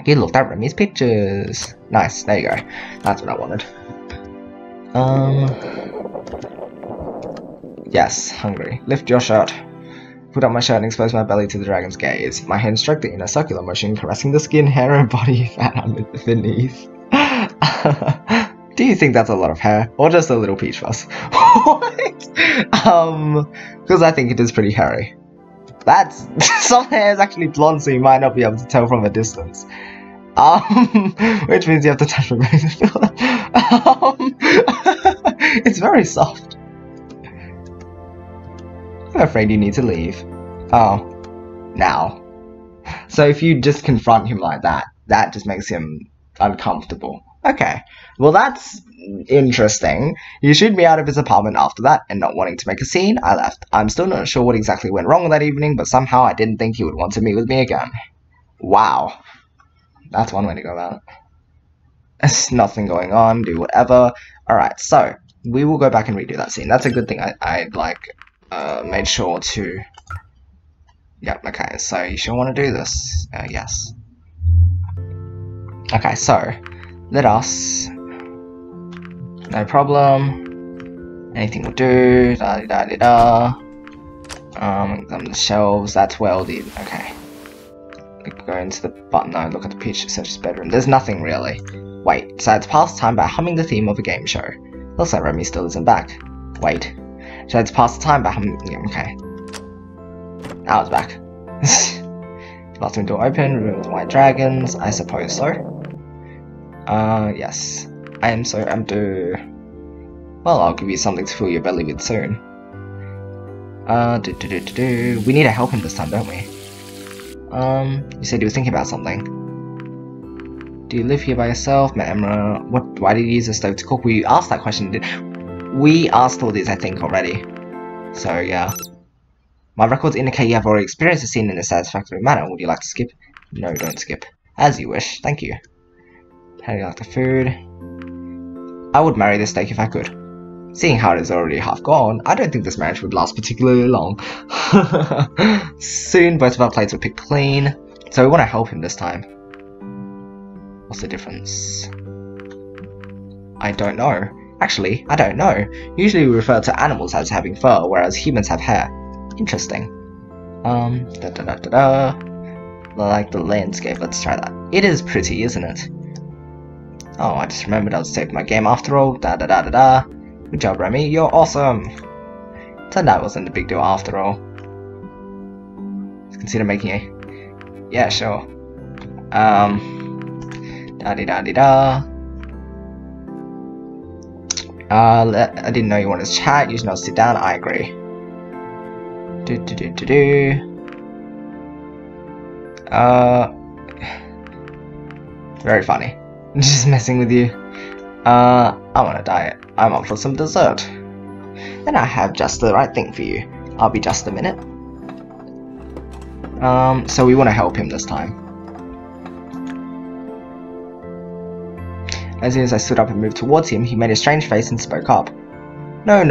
You looked at Remy's pictures. Nice, there you go. That's what I wanted. Yes, hungry. Lift your shirt. Put up my shirt and expose my belly to the dragon's gaze. My hand stroked it in a circular motion, caressing the skin, hair, and body fat underneath. Do you think that's a lot of hair? Or just a little peach fuzz? What? Because I think it is pretty hairy. That's... some hair is actually blonde, so you might not be able to tell from a distance. Which means you have to touch my face to feel that. It's very soft. I'm afraid you need to leave. Oh. Now. So if you just confront him like that, that just makes him uncomfortable. Okay. Well, that's interesting. He shooed me out of his apartment after that, and not wanting to make a scene, I left. I'm still not sure what exactly went wrong that evening, but somehow I didn't think he would want to meet with me again. Wow. That's one way to go about it. There's nothing going on, do whatever. Alright, so, we will go back and redo that scene. That's a good thing I made sure to... Yep, okay, so you sure want to do this? Yes. Okay, so, let us... No problem. Anything will do. Da-da-da-da-da. On the shelves, that's welded. Okay. Go into the button. No, look at the picture, search his bedroom. There's nothing really. Wait, so it's past time by humming the theme of a game show. Looks like Remy still isn't back. Wait. So it's past the time by humming... Yeah, okay. Now it's back. Bathroom door open, room with white dragons. I suppose so. Yes. I am so empty. Well, I'll give you something to fill your belly with soon. We need to help him this time, don't we? You said you were thinking about something. Do you live here by yourself, Emma? What? Why did you use the stove to cook? We asked that question, we asked all this, I think, already. So, yeah. My records indicate you have already experienced the scene in a satisfactory manner. Would you like to skip? No, don't skip. As you wish. Thank you. How do you like the food? I would marry this steak if I could. Seeing how it is already half gone, I don't think this marriage would last particularly long. Soon, both of our plates will pick clean, so we want to help him this time. What's the difference? I don't know. Actually, I don't know. Usually we refer to animals as having fur, whereas humans have hair. Interesting. Like the landscape, let's try that. It is pretty, isn't it? Oh, I just remembered I was saving my game after all. Good job, Remy, you're awesome! Turned out it wasn't a big deal after all. Let's consider making a... Yeah, sure. I didn't know you wanted to chat, you should not sit down, I agree. Very funny. Just messing with you. I'm on a diet. I'm up for some dessert. And I have just the right thing for you. I'll be just a minute. So we want to help him this time. As soon as I stood up and moved towards him, he made a strange face and spoke up. No.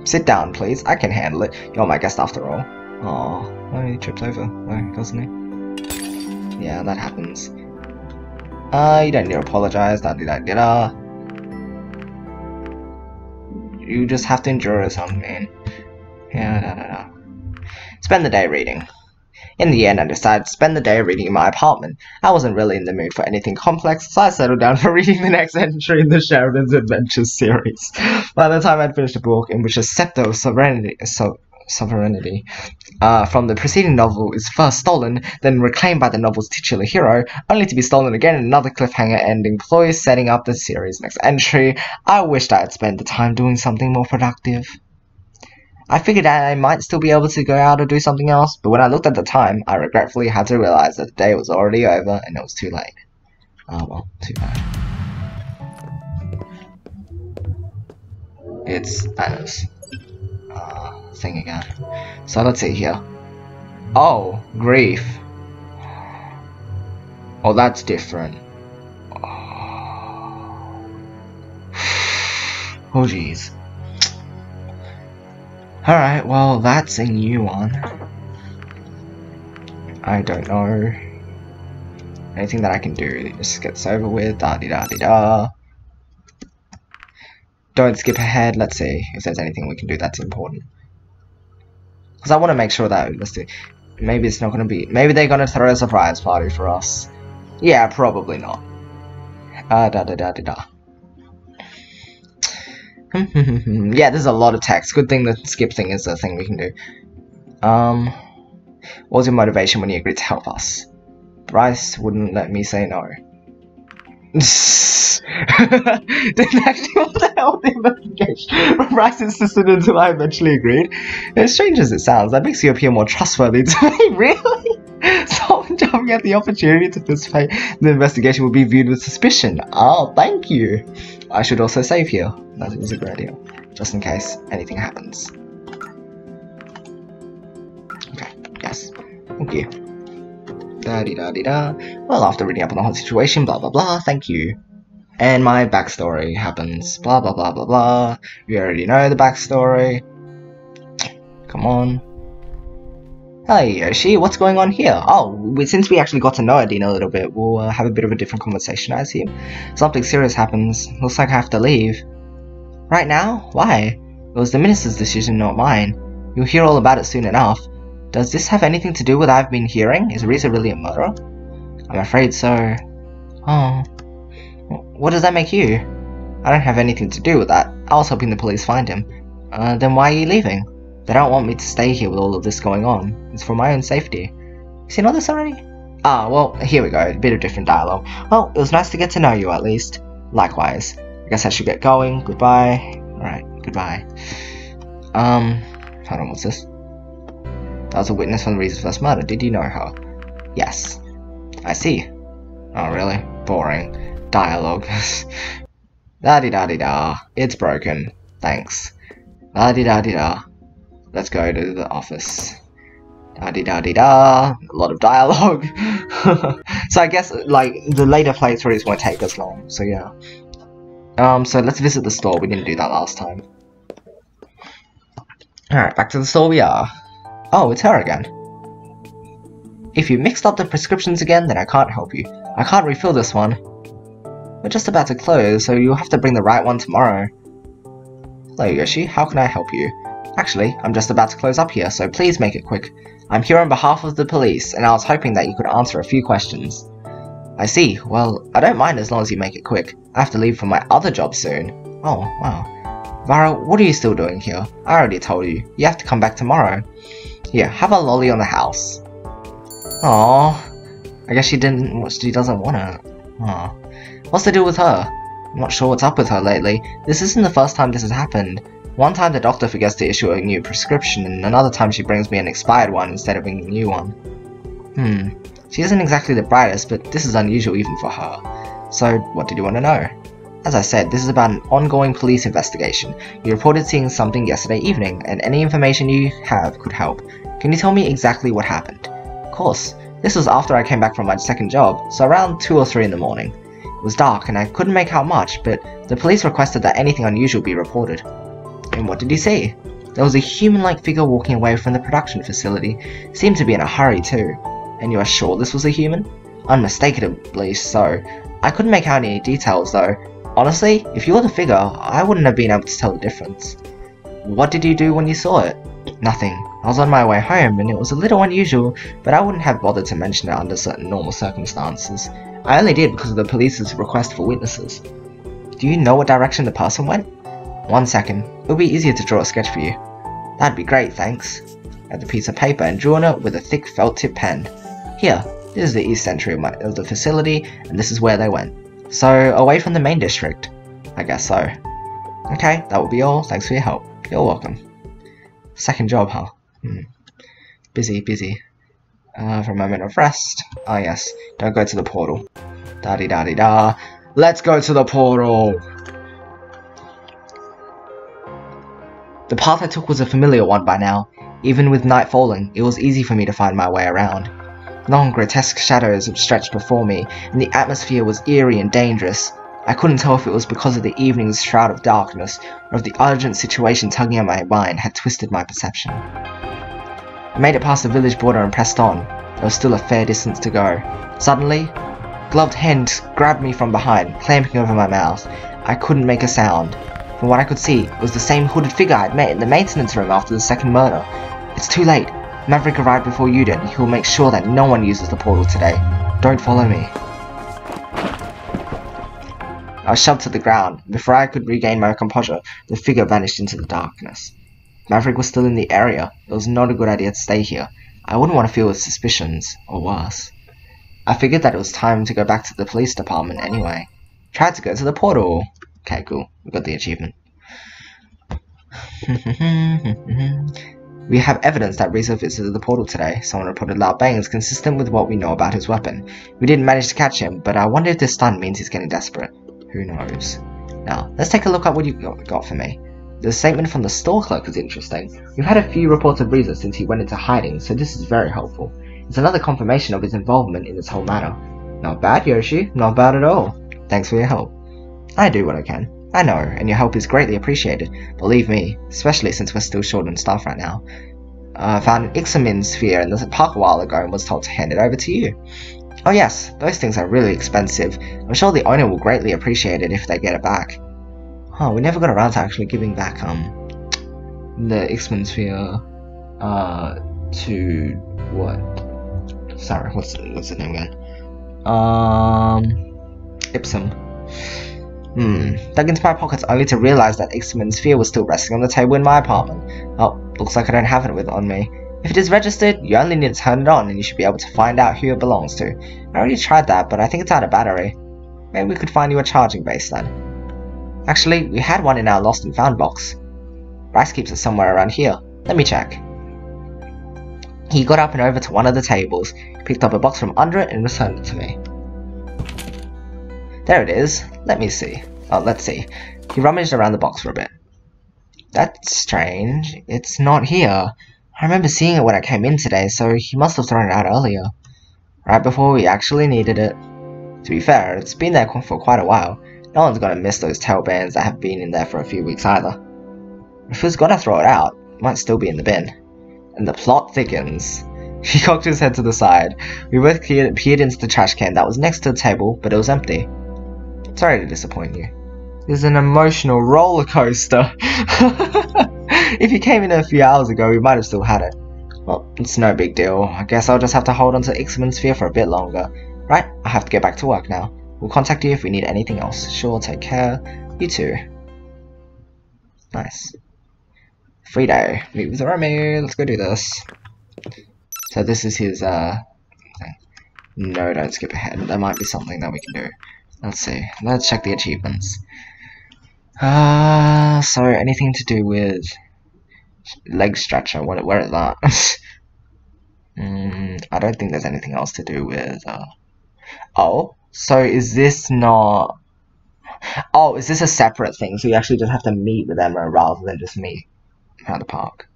Sit down, please. I can handle it. You're my guest after all. Oh, he tripped over, doesn't he? Yeah, that happens. You don't need to apologize. You just have to endure or something, man. Yeah, Spend the day reading. In the end, I decided to spend the day reading in my apartment. I wasn't really in the mood for anything complex, so I settled down for reading the next entry in the Sheridan's Adventures series. By the time I'd finished a book in which a scepter of sovereignty from the preceding novel is first stolen, then reclaimed by the novel's titular hero, only to be stolen again in another cliffhanger ending ploy setting up the series' next entry, I wished I had spent the time doing something more productive. I figured I might still be able to go out or do something else, but when I looked at the time, I regretfully had to realize that the day was already over and it was too late. Oh well, too bad. It's Anna's thing again. So let's see here. Oh, grief. Oh, that's different. Oh, jeez. Alright, well, that's a new one. I don't know. Anything that I can do, just gets over with. Da-di-da-di-da. Don't skip ahead. Let's see if there's anything we can do that's important. Because I want to make sure that, let's see, maybe it's not going to be, maybe they're going to throw a surprise party for us. Yeah, probably not. Da-da-da-da-da. Yeah, there's a lot of text. Good thing the skip thing is the thing we can do. What was your motivation when you agreed to help us? Bryce wouldn't let me say no. Didn't actually want to help the investigation, but Bryce insisted until I eventually agreed. As strange as it sounds, that makes you appear more trustworthy to me, really? Someone jumping at the opportunity to participate in the investigation will be viewed with suspicion. Oh, thank you. I should also save here. That is a good idea, just in case anything happens. Okay, yes. Thank you. Da-di-da-di-da. Well, after reading up on the whole situation, blah blah blah, thank you. And my backstory happens, blah blah blah blah blah. You already know the backstory. Come on. Hey Yoshi, what's going on here? Oh, since we actually got to know Adina a little bit, we'll have a bit of a different conversation, I assume. Something serious happens. Looks like I have to leave. Right now? Why? It was the minister's decision, not mine. You'll hear all about it soon enough. Does this have anything to do with what I've been hearing? Is Risa really a murderer? I'm afraid so. Oh. What does that make you? I don't have anything to do with that. I was hoping the police find him. Then why are you leaving? They don't want me to stay here with all of this going on. It's for my own safety. You seen all this already? Ah, well, here we go. A bit of different dialogue. Well, it was nice to get to know you at least. Likewise. I guess I should get going. Goodbye. Alright, goodbye. Hold on, what's this? That was a witness from Risa's first murder. Did you know her? Yes. I see. Oh, really? Boring. Dialogue. Da-di-da-di-da. It's broken. Thanks. Da-di-da-di-da. Let's go to the office. Da-di-da-di-da. A lot of dialogue. So I guess, like, the later playthroughs won't take as long. So yeah. So let's visit the store. We didn't do that last time. Alright, back to the store we are. Oh, it's her again. If you mixed up the prescriptions again, then I can't help you. I can't refill this one. We're just about to close, so you'll have to bring the right one tomorrow. Hello, Yoshi. How can I help you? Actually, I'm just about to close up here, so please make it quick. I'm here on behalf of the police, and I was hoping that you could answer a few questions. I see. Well, I don't mind as long as you make it quick. I have to leave for my other job soon. Oh, wow. Vara, what are you still doing here? I already told you. You have to come back tomorrow. Here, have a lolly on the house. Aww. I guess she doesn't want it. Aw. What's the deal with her? I'm not sure what's up with her lately. This isn't the first time this has happened. One time the doctor forgets to issue a new prescription, and another time she brings me an expired one instead of a new one. She isn't exactly the brightest, but this is unusual even for her. So, what did you want to know? As I said, this is about an ongoing police investigation. You reported seeing something yesterday evening, and any information you have could help. Can you tell me exactly what happened? Of course. This was after I came back from my second job, so around 2 or 3 in the morning. It was dark and I couldn't make out much, but the police requested that anything unusual be reported. And what did you see? There was a human-like figure walking away from the production facility. Seemed to be in a hurry too. And you are sure this was a human? Unmistakably so. I couldn't make out any details though. Honestly, if you were the figure, I wouldn't have been able to tell the difference. What did you do when you saw it? Nothing. I was on my way home and it was a little unusual, but I wouldn't have bothered to mention it under certain normal circumstances. I only did because of the police's request for witnesses. Do you know what direction the person went? 1 second. It would be easier to draw a sketch for you. That'd be great, thanks. I had the piece of paper and drew on it with a thick felt-tip pen. Here, this is the east entry of the facility, and this is where they went. So, away from the main district. I guess so. Okay, that will be all. Thanks for your help. You're welcome. Second job, huh? Busy. For a moment of rest. Oh yes, don't go to the portal. Da-di-da-di-da. Let's go to the portal! The path I took was a familiar one by now. Even with night falling, it was easy for me to find my way around. Long, grotesque shadows stretched before me, and the atmosphere was eerie and dangerous. I couldn't tell if it was because of the evening's shroud of darkness, or if the urgent situation tugging at my mind had twisted my perception. I made it past the village border and pressed on. There was still a fair distance to go. Suddenly, gloved hands grabbed me from behind, clamping over my mouth. I couldn't make a sound. From what I could see, it was the same hooded figure I'd met in the maintenance room after the second murder. It's too late. Maverick arrived before you did, and he will make sure that no one uses the portal today. Don't follow me. I was shoved to the ground. Before I could regain my composure, the figure vanished into the darkness. Maverick was still in the area. It was not a good idea to stay here. I wouldn't want to feel his suspicions, or worse. I figured that it was time to go back to the police department anyway. Tried to go to the portal. Okay, cool. We got the achievement. We have evidence that Rizzo visited the portal today. Someone reported loud bangs consistent with what we know about his weapon. We didn't manage to catch him, but I wonder if this stun means he's getting desperate. Who knows? Now, let's take a look at what you got for me. The statement from the store clerk is interesting. We've had a few reports of Rizzo since he went into hiding, so this is very helpful. It's another confirmation of his involvement in this whole matter. Not bad, Yoshi. Not bad at all. Thanks for your help. I do what I can. I know, and your help is greatly appreciated. Believe me, especially since we're still short on staff right now. I found an Ixamin sphere in the park a while ago and was told to hand it over to you. Oh yes, those things are really expensive. I'm sure the owner will greatly appreciate it if they get it back. Oh, we never got around to actually giving back, the Ixamin sphere, to what? Sorry, what's the name again? Ipsum. Dug into my pockets only to realize that Ixamin's sphere was still resting on the table in my apartment. Oh, looks like I don't have it on me. If it is registered, you only need to turn it on and you should be able to find out who it belongs to. I already tried that, but I think it's out of battery. Maybe we could find you a charging base then. Actually, we had one in our lost and found box. Bryce keeps it somewhere around here. Let me check. He got up and over to one of the tables, picked up a box from under it and returned it to me. There it is. Let me see. Oh, let's see. He rummaged around the box for a bit. That's strange. It's not here. I remember seeing it when I came in today, so he must have thrown it out earlier. Right before we actually needed it. To be fair, it's been there for quite a while. No one's gonna miss those tail bands that have been in there for a few weeks either. If he was gonna throw it out, it might still be in the bin. And the plot thickens. He cocked his head to the side. We both peered into the trash can that was next to the table, but it was empty. Sorry to disappoint you. This is an emotional roller coaster. If you came in a few hours ago, we might have still had it. Well, it's no big deal. I guess I'll just have to hold on to Ixamin's sphere for a bit longer. Right, I have to get back to work now. We'll contact you if we need anything else. Sure, take care. You too. Nice. Free day. Meet with Remy. Let's go do this. So this is his, thing. No, don't skip ahead. There might be something that we can do. Let's see. Let's check the achievements. So anything to do with leg stretcher? Where is that? I don't think there's anything else to do with, Oh, so is this not... Oh, is this a separate thing? So you actually just have to meet with Emma rather than just meet at the park.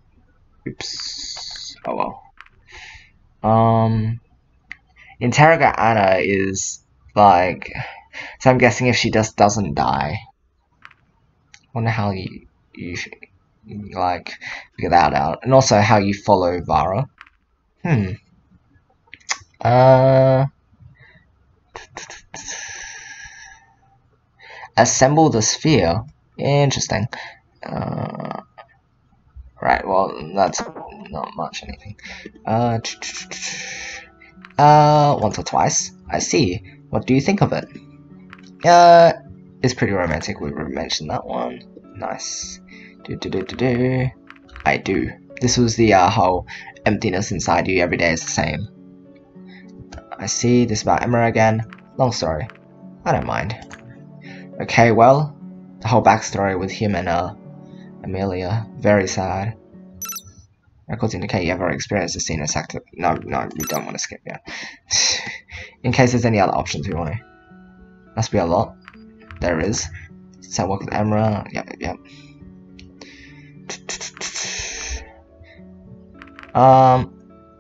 Oops. Oh well. Interrogate Anna is, like... So I'm guessing if she just doesn't die. Wonder how you like, figure that out. And also how you follow Vara. Assemble the sphere. Interesting. Right, well, that's not much anything. Once or twice. I see. What do you think of it? It's pretty romantic. We mentioned that one. Nice. I do. This was the whole emptiness inside you. Every day is the same. I see. This about Emma again. Long story. I don't mind. Okay, well, the whole backstory with him and Amelia, very sad. Records indicate you ever experienced a scene as active. No, we don't want to skip yet. In case there's any other options we want to. Must be a lot. There is. So work with Emra. Yep.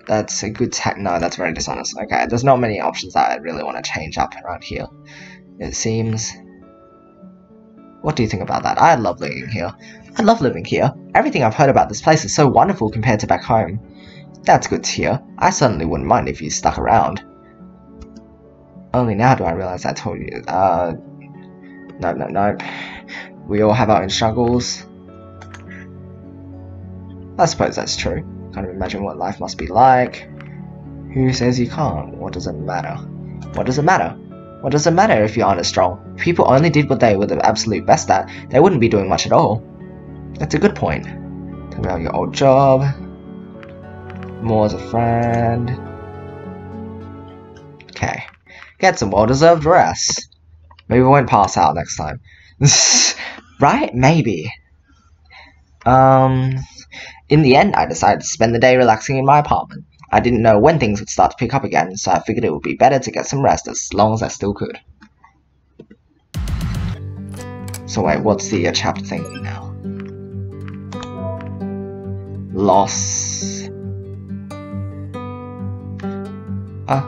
That's a good no, that's very dishonest. Okay, there's not many options that I really want to change up around here. It seems. What do you think about that? I love living here. I love living here. Everything I've heard about this place is so wonderful compared to back home. That's good to hear. I certainly wouldn't mind if you stuck around. Only now do I realize I told you. No. We all have our own struggles. I suppose that's true. Can't imagine what life must be like. Who says you can't? What does it matter? What does it matter? What does it matter if you aren't as strong? If people only did what they were the absolute best at, they wouldn't be doing much at all. That's a good point. Talk about your old job. More as a friend. Okay. Get some well-deserved rest. Maybe we won't pass out next time. Right? Maybe. In the end, I decided to spend the day relaxing in my apartment. I didn't know when things would start to pick up again, so I figured it would be better to get some rest as long as I still could. So wait, what's the chapter thing now? Loss. Oh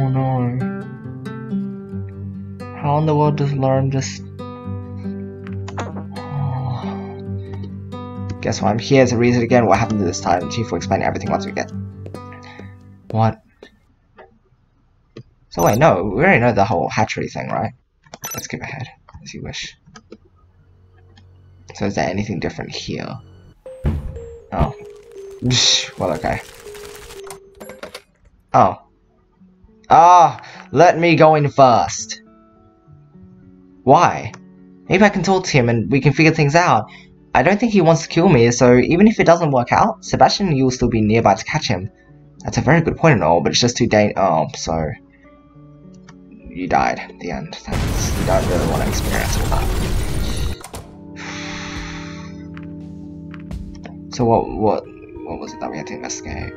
no. How in the world does Lauren just... Guess what, I'm here to read it again. What happened this time? Chief will explain everything once we get... What? So wait, no, we already know the whole hatchery thing, right? Let's skip ahead, as you wish. So is there anything different here? Oh. Well, okay. Oh. Let me go in first. Why? Maybe I can talk to him and we can figure things out. I don't think he wants to kill me, so even if it doesn't work out, Sebastian and you will still be nearby to catch him. That's a very good point and all, but it's just too Oh, so... You died at the end. You don't really want to experience all that. So what was it that we had to investigate?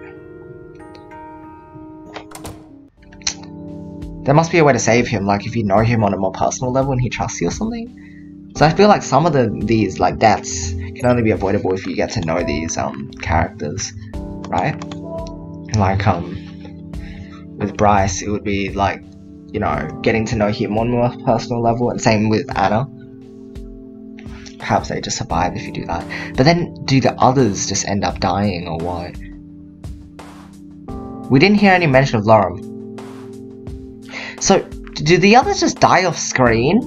There must be a way to save him, like if you know him on a more personal level and he trusts you or something. So I feel like some of these like deaths can only be avoidable if you get to know these characters, right? Like with Bryce, it would be like, you know, getting to know him on a more personal level, and same with Anna. Perhaps they just survive if you do that. But then, do the others just end up dying, or what? We didn't hear any mention of Lorem. So, do the others just die off screen?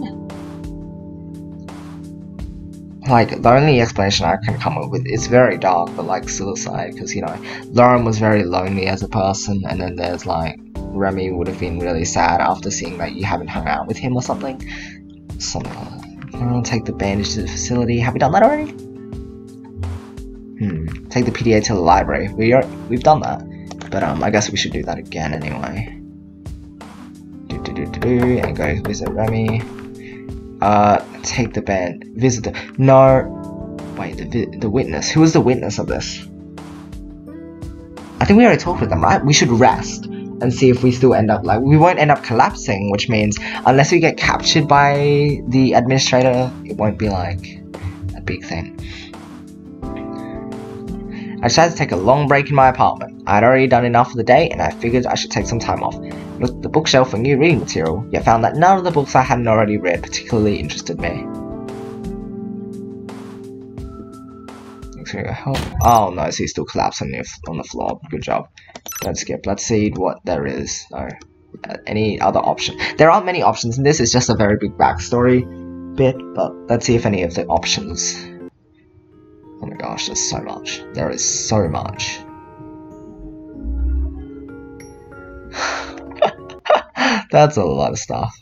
Like, the only explanation I can come up with is very dark, but like suicide, because, you know, Lorem was very lonely as a person, and then there's like, Remy would have been really sad after seeing that you haven't hung out with him or something. I'll take the bandage to the facility. Have we done that already? Take the PDA to the library. We've done that, but I guess we should do that again anyway. And go visit Remy. Take the band. Visitor. No. Wait, the witness. Who was the witness of this? I think we already talked with them, right? We should rest and see if we still end up, like, we won't end up collapsing, which means unless we get captured by the administrator, it won't be like a big thing. I decided to take a long break in my apartment. I had already done enough for the day, and I figured I should take some time off. Looked at the bookshelf for new reading material, yet found that none of the books I hadn't already read particularly interested me. Oh no, so he's still collapsed on the floor. Good job. Don't skip. Let's see what there is. No. Any other option? There aren't many options in this. It's just a very big backstory bit, but let's see if any of the options. Oh my gosh, there's so much. There is so much. That's a lot of stuff.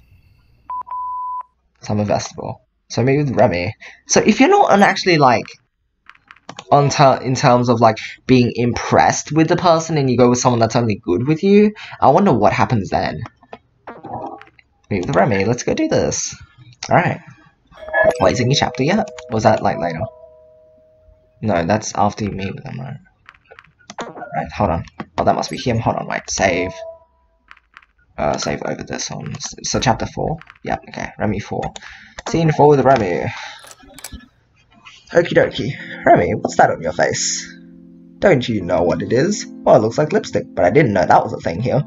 Summer Festival. So meet with Remy. So if you're not actually like in terms of like being impressed with the person and you go with someone that's only good with you, I wonder what happens then. Meet with Remy. Let's go do this. Alright. Wait, is it in your chapter yet? Or was that like later? No, that's after you meet with them, right? Right, hold on. Oh, that must be him. Hold on, wait. Save. Save over this one. So chapter 4? Yep, okay. Remy 4. Scene 4 with Remy. Okie dokie. Remy, what's that on your face? Don't you know what it is? Well, it looks like lipstick, but I didn't know that was a thing here.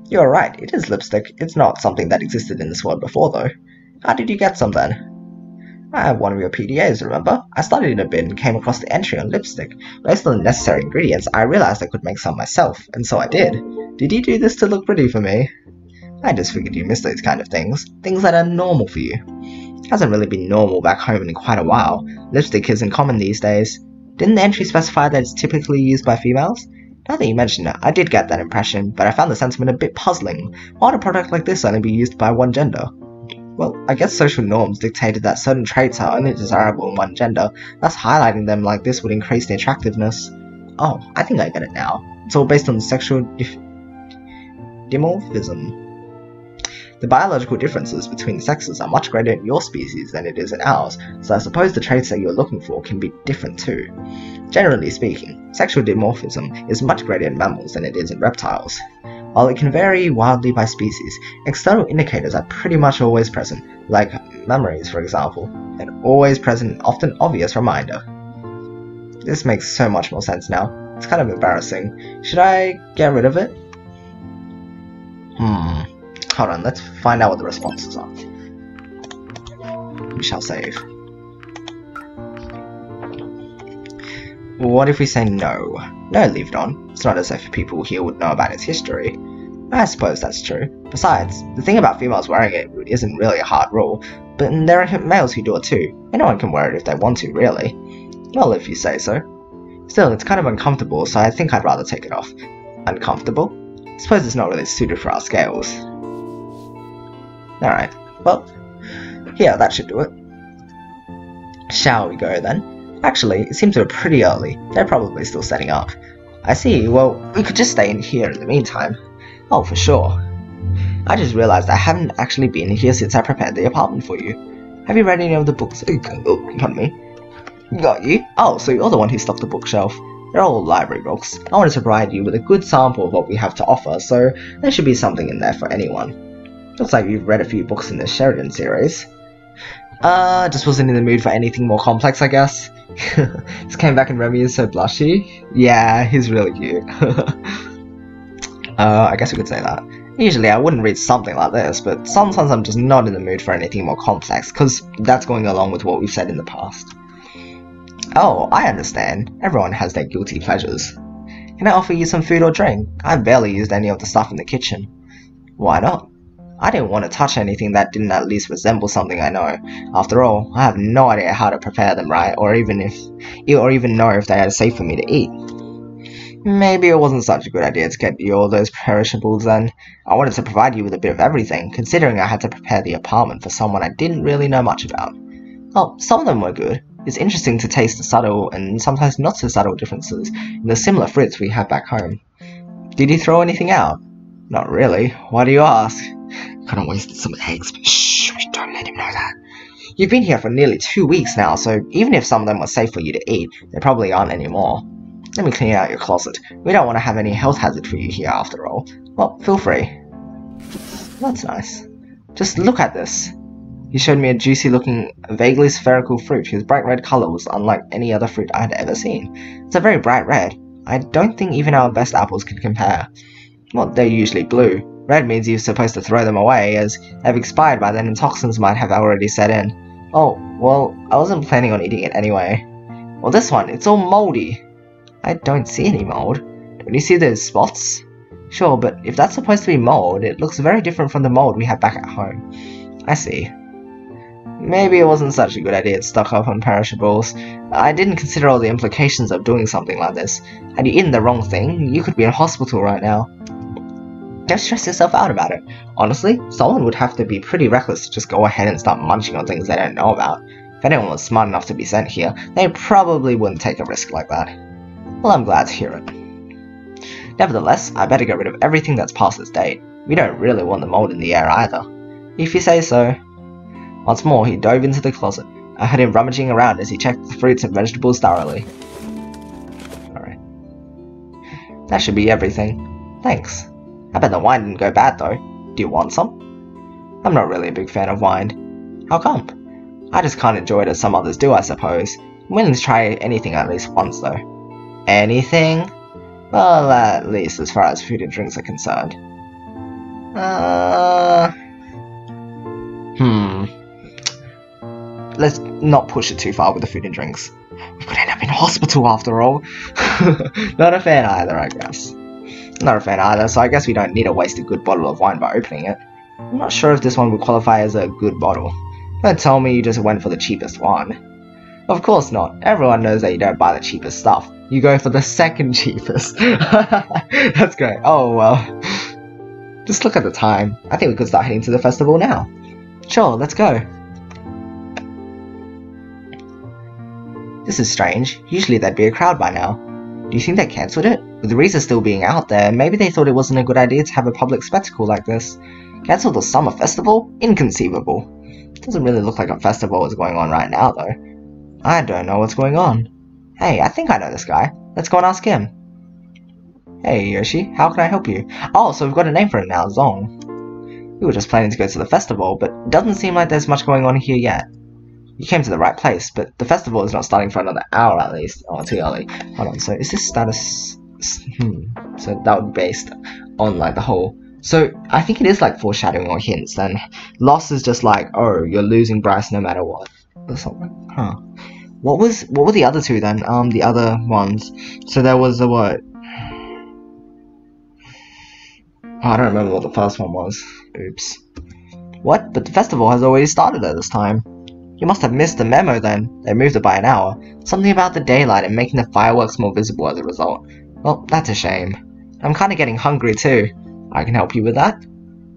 You're right, it is lipstick. It's not something that existed in this world before, though. How did you get some then? I have one of your PDAs, remember? I studied in a bit and came across the entry on lipstick. Based on the necessary ingredients, I realized I could make some myself, and so I did. Did you do this to look pretty for me? I just figured you missed those kind of things. Things that are normal for you. Hasn't really been normal back home in quite a while. Lipstick isn't common these days. Didn't the entry specify that it's typically used by females? Now that you mention it, I did get that impression, but I found the sentiment a bit puzzling. Why would a product like this only be used by one gender? Well, I guess social norms dictated that certain traits are only desirable in one gender, thus highlighting them like this would increase the attractiveness. Oh, I think I get it now. It's all based on sexual dimorphism. The biological differences between sexes are much greater in your species than it is in ours, so I suppose the traits that you're looking for can be different too. Generally speaking, sexual dimorphism is much greater in mammals than it is in reptiles. While it can vary wildly by species, external indicators are pretty much always present, like memories for example, an always present, often obvious reminder. This makes so much more sense now. It's kind of embarrassing. Should I get rid of it? Hold on, let's find out what the responses are. We shall save. What if we say no? No, leave it on. It's not as if people here would know about its history. I suppose that's true. Besides, the thing about females wearing it isn't really a hard rule, but there are males who do it too. Anyone can wear it if they want to, really. Well, if you say so. Still, it's kind of uncomfortable, so I think I'd rather take it off. Uncomfortable? I suppose it's not really suited for our scales. Alright, well, yeah, that should do it. Shall we go then? Actually, it seems we're pretty early. They're probably still setting up. I see, well, we could just stay in here in the meantime. Oh, for sure. I just realized I haven't actually been here since I prepared the apartment for you. Have you read any of the books? Oh, pardon me. Got you? Oh, so you're the one who stocked the bookshelf. They're all library books. I wanted to provide you with a good sample of what we have to offer, so there should be something in there for anyone. Looks like you've read a few books in the Sheridan series. Just wasn't in the mood for anything more complex, I guess. Just came back and Remy is so blushy. Yeah, he's really cute. I guess we could say that. Usually I wouldn't read something like this, but sometimes I'm just not in the mood for anything more complex, because that's going along with what we've said in the past. Oh, I understand. Everyone has their guilty pleasures. Can I offer you some food or drink? I've barely used any of the stuff in the kitchen. Why not? I didn't want to touch anything that didn't at least resemble something I know. After all, I have no idea how to prepare them right, or even know if they are safe for me to eat. Maybe it wasn't such a good idea to get you all those perishables then. I wanted to provide you with a bit of everything, considering I had to prepare the apartment for someone I didn't really know much about. Well, some of them were good. It's interesting to taste the subtle and sometimes not so subtle differences in the similar fruits we have back home. Did you throw anything out? Not really. Why do you ask? Kinda wasted some eggs, but shh, don't let him know that. You've been here for nearly 2 weeks now, so even if some of them were safe for you to eat, they probably aren't anymore. Let me clean out your closet. We don't want to have any health hazard for you here after all. Well, feel free. That's nice. Just look at this. He showed me a juicy-looking, vaguely spherical fruit whose bright red colour was unlike any other fruit I had ever seen. It's a very bright red. I don't think even our best apples can compare. Well, they're usually blue. Red means you're supposed to throw them away, as they've expired by then and toxins might have already set in. Oh, well, I wasn't planning on eating it anyway. Well, this one, it's all mouldy. I don't see any mould. Don't you see those spots? Sure, but if that's supposed to be mould, it looks very different from the mould we have back at home. I see. Maybe it wasn't such a good idea to stock up on perishables. I didn't consider all the implications of doing something like this. Had you eaten the wrong thing, you could be in hospital right now. Don't stress yourself out about it. Honestly, someone would have to be pretty reckless to just go ahead and start munching on things they don't know about. If anyone was smart enough to be sent here, they probably wouldn't take a risk like that. Well, I'm glad to hear it. Nevertheless, I better get rid of everything that's past its date. We don't really want the mold in the air either. If you say so. Once more, he dove into the closet. I heard him rummaging around as he checked the fruits and vegetables thoroughly. Alright. That should be everything. Thanks. I bet the wine didn't go bad though. Do you want some? I'm not really a big fan of wine. How come? I just can't enjoy it as some others do, I suppose. I'm willing to try anything at least once though. Anything? Well, at least as far as food and drinks are concerned. Let's not push it too far with the food and drinks. We could end up in hospital after all. Not a fan either, I guess. Not a fan either, so I guess we don't need to waste a good bottle of wine by opening it. I'm not sure if this one would qualify as a good bottle. Don't tell me you just went for the cheapest one. Of course not. Everyone knows that you don't buy the cheapest stuff. You go for the second cheapest. That's great. Oh well. Just look at the time. I think we could start heading to the festival now. Sure, let's go. This is strange. Usually there'd be a crowd by now. Do you think they cancelled it? With the Reaser still being out there, maybe they thought it wasn't a good idea to have a public spectacle like this. Cancel the summer festival? Inconceivable. Doesn't really look like a festival is going on right now though. I don't know what's going on. Hey, I think I know this guy. Let's go and ask him. Hey Yoshi, how can I help you? Oh, so we've got a name for him now, Zong. We were just planning to go to the festival, but it doesn't seem like there's much going on here yet. You came to the right place, but the festival is not starting for another hour at least. Oh, too early. Hold on, so is this status... So that would be based on like the whole... So I think it is like foreshadowing or hints, then loss is just like, oh, you're losing Bryce no matter what. Or something. Huh. What were the other two then? The other ones. So there was the what? Oh, I don't remember what the first one was. Oops. What? But the festival has already started at this time. You must have missed the memo then. They moved it by an hour. Something about the daylight and making the fireworks more visible as a result. Well, that's a shame. I'm kinda getting hungry too. I can help you with that.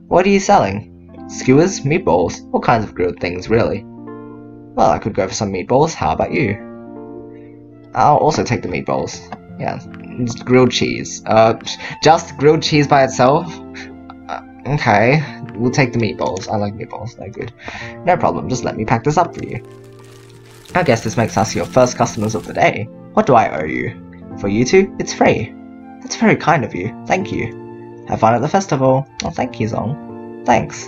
What are you selling? Skewers? Meatballs? All kinds of grilled things, really. Well, I could go for some meatballs. How about you? I'll also take the meatballs. Yeah, it's grilled cheese. Just grilled cheese by itself? Okay, we'll take the meatballs. I like meatballs, they're good. No problem, just let me pack this up for you. I guess this makes us your first customers of the day. What do I owe you? For you two, it's free. That's very kind of you, thank you. Have fun at the festival. Oh, thank you, Zong. Thanks.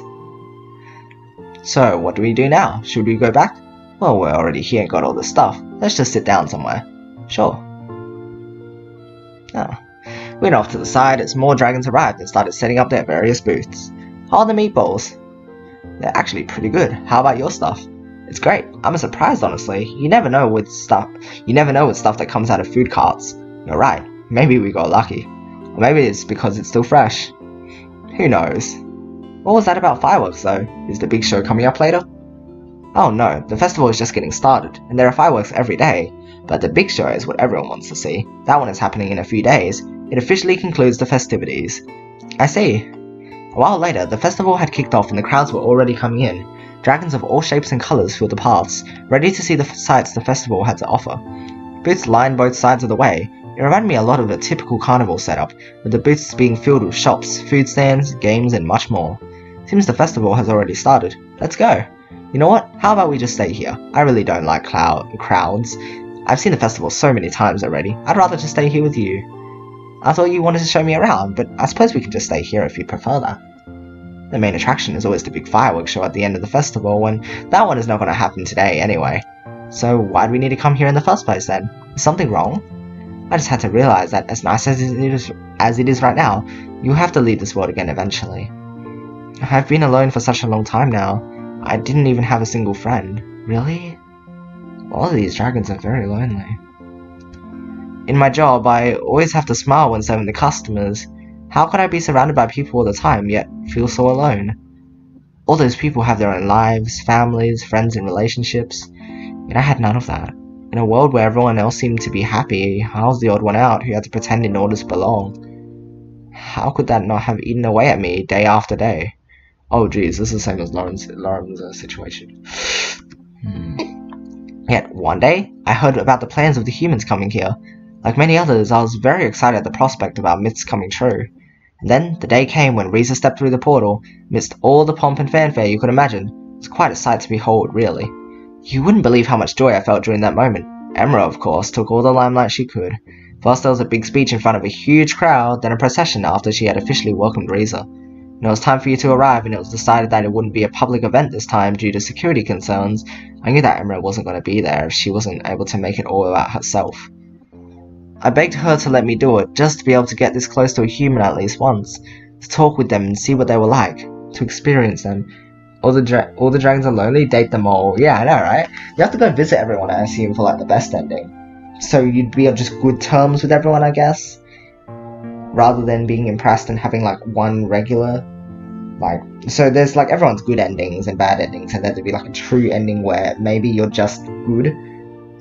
So, what do we do now? Should we go back? Well, we're already here and got all this stuff. Let's just sit down somewhere. Sure. Oh. We went off to the side as more dragons arrived and started setting up their various booths. How are the meatballs? They're actually pretty good. How about your stuff? It's great. I'm surprised, honestly. You never know with stuff that comes out of food carts. You're right. Maybe we got lucky. Or maybe it's because it's still fresh. Who knows? What was that about fireworks though? Is the big show coming up later? Oh no, the festival is just getting started, and there are fireworks every day. But the big show is what everyone wants to see. That one is happening in a few days. It officially concludes the festivities. I see. A while later, the festival had kicked off and the crowds were already coming in. Dragons of all shapes and colours filled the paths, ready to see the sights the festival had to offer. Booths lined both sides of the way. It reminded me a lot of a typical carnival setup, with the booths being filled with shops, food stands, games and much more. Seems the festival has already started. Let's go! You know what? How about we just stay here? I really don't like crowds. I've seen the festival so many times already. I'd rather just stay here with you. I thought you wanted to show me around, but I suppose we can just stay here if you prefer that. The main attraction is always the big fireworks show at the end of the festival, and that one is not going to happen today anyway. So why do we need to come here in the first place then? Is something wrong? I just had to realize that as nice as it is right now, you'll have to leave this world again eventually. I've been alone for such a long time now. I didn't even have a single friend. Really? All of these dragons are very lonely. In my job, I always have to smile when serving the customers. How could I be surrounded by people all the time, yet feel so alone? All those people have their own lives, families, friends and relationships, yet I had none of that. In a world where everyone else seemed to be happy, I was the odd one out who had to pretend in order to belong. How could that not have eaten away at me day after day? Oh geez, this is the same as Lauren's situation. Yet one day, I heard about the plans of the humans coming here. Like many others, I was very excited at the prospect of our myths coming true. And then, the day came when Riza stepped through the portal, amidst all the pomp and fanfare you could imagine. It was quite a sight to behold, really. You wouldn't believe how much joy I felt during that moment. Emra, of course, took all the limelight she could. First there was a big speech in front of a huge crowd, then a procession after she had officially welcomed Riza. When it was time for you to arrive and it was decided that it wouldn't be a public event this time due to security concerns, I knew that Emra wasn't going to be there if she wasn't able to make it all about herself. I begged her to let me do it, just to be able to get this close to a human at least once, to talk with them and see what they were like, to experience them. All the dragons are lonely, date them all. Yeah, I know, right? You have to go visit everyone, I assume, for like the best ending. So you'd be on just good terms with everyone, I guess? Rather than being impressed and having like one regular, like, so there's like everyone's good endings and bad endings, and there'd be like a true ending where maybe you're just good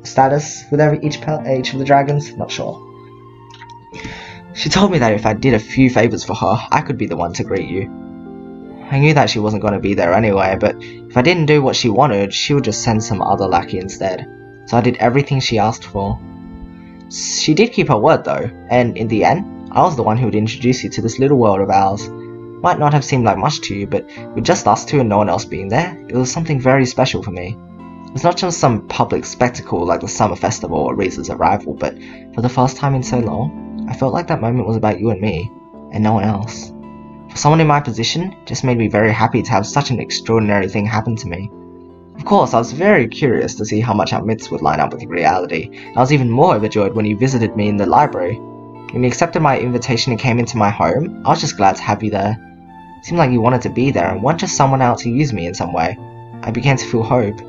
status with each of the dragons. Not sure. She told me that if I did a few favors for her, I could be the one to greet you. I knew that she wasn't going to be there anyway, but if I didn't do what she wanted, she would just send some other lackey instead. So I did everything she asked for. She did keep her word though, and in the end, I was the one who would introduce you to this little world of ours. Might not have seemed like much to you, but with just us two and no one else being there, it was something very special for me. It's not just some public spectacle like the summer festival or Riza's arrival, but for the first time in so long, I felt like that moment was about you and me, and no one else. For someone in my position, it just made me very happy to have such an extraordinary thing happen to me. Of course, I was very curious to see how much our myths would line up with reality, and I was even more overjoyed when you visited me in the library. When you accepted my invitation and came into my home, I was just glad to have you there. It seemed like you wanted to be there and weren't just someone out to use me in some way. I began to feel hope.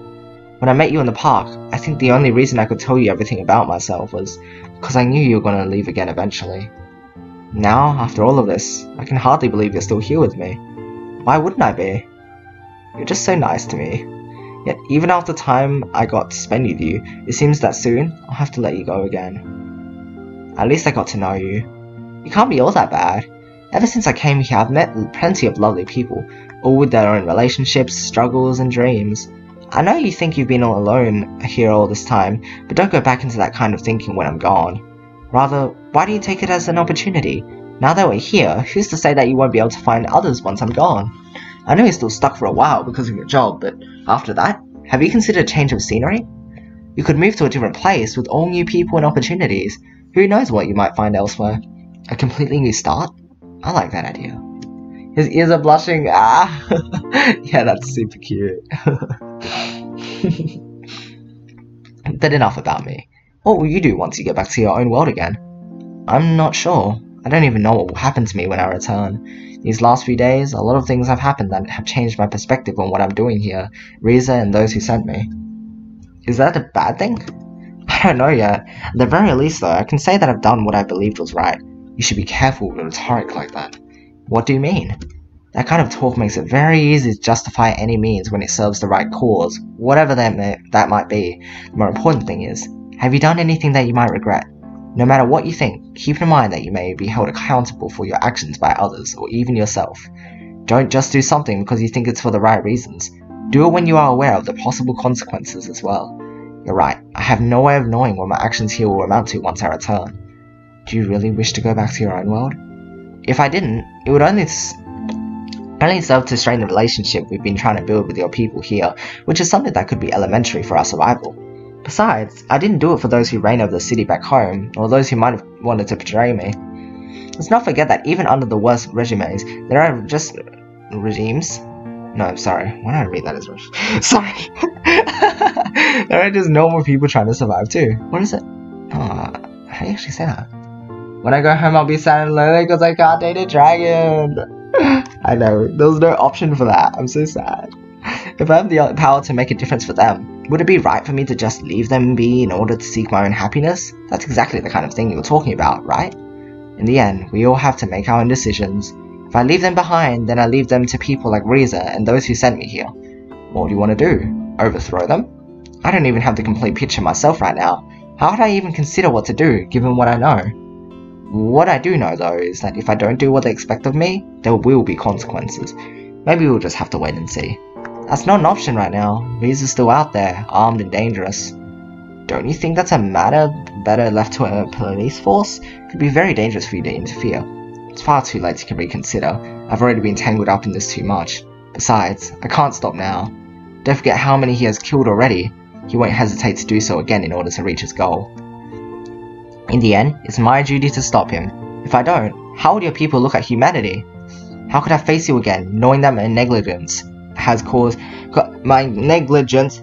When I met you in the park, I think the only reason I could tell you everything about myself was because I knew you were going to leave again eventually. Now, after all of this, I can hardly believe you're still here with me. Why wouldn't I be? You're just so nice to me. Yet, even after the time I got to spend with you, it seems that soon I'll have to let you go again. At least I got to know you. You can't be all that bad. Ever since I came here, I've met plenty of lovely people, all with their own relationships, struggles, and dreams. I know you think you've been all alone here all this time, but don't go back into that kind of thinking when I'm gone. Rather, why do you take it as an opportunity? Now that we're here, who's to say that you won't be able to find others once I'm gone? I know you're still stuck for a while because of your job, but after that, have you considered a change of scenery? You could move to a different place with all new people and opportunities. Who knows what you might find elsewhere? A completely new start? I like that idea. His ears are blushing. Ah! Yeah, that's super cute. But enough about me. What will you do once you get back to your own world again? I'm not sure. I don't even know what will happen to me when I return. These last few days, a lot of things have happened that have changed my perspective on what I'm doing here, Riza and those who sent me. Is that a bad thing? I don't know yet. At the very least though, I can say that I've done what I believed was right. You should be careful with rhetoric like that. What do you mean? That kind of talk makes it very easy to justify any means when it serves the right cause, whatever that might be. The more important thing is, have you done anything that you might regret? No matter what you think, keep in mind that you may be held accountable for your actions by others, or even yourself. Don't just do something because you think it's for the right reasons. Do it when you are aware of the possible consequences as well. You're right, I have no way of knowing what my actions here will amount to once I return. Do you really wish to go back to your own world? If I didn't, it would only only serve to strain the relationship we've been trying to build with your people here, which is something that could be elementary for our survival. Besides, I didn't do it for those who reign over the city back home, or those who might have wanted to betray me. Let's not forget that even under the worst regimes, there are just... regimes? No, sorry. Why did I read that as sorry. There are just normal people trying to survive too. What is it? How do you actually say that? When I go home, I'll be sad and lonely because I can't date a dragon. I know, there was no option for that. I'm so sad. If I have the power to make a difference for them, would it be right for me to just leave them be in order to seek my own happiness? That's exactly the kind of thing you were talking about, right? In the end, we all have to make our own decisions. If I leave them behind, then I leave them to people like Reza and those who sent me here. What do you want to do? Overthrow them? I don't even have the complete picture myself right now. How would I even consider what to do, given what I know? What I do know, though, is that if I don't do what they expect of me, there will be consequences. Maybe we'll just have to wait and see. That's not an option right now. Reza's still out there, armed and dangerous. Don't you think that's a matter better left to a police force? It could be very dangerous for you to interfere. It's far too late to reconsider. I've already been tangled up in this too much. Besides, I can't stop now. Don't forget how many he has killed already. He won't hesitate to do so again in order to reach his goal. In the end, it's my duty to stop him. If I don't, how would your people look at humanity? How could I face you again, knowing that my negligence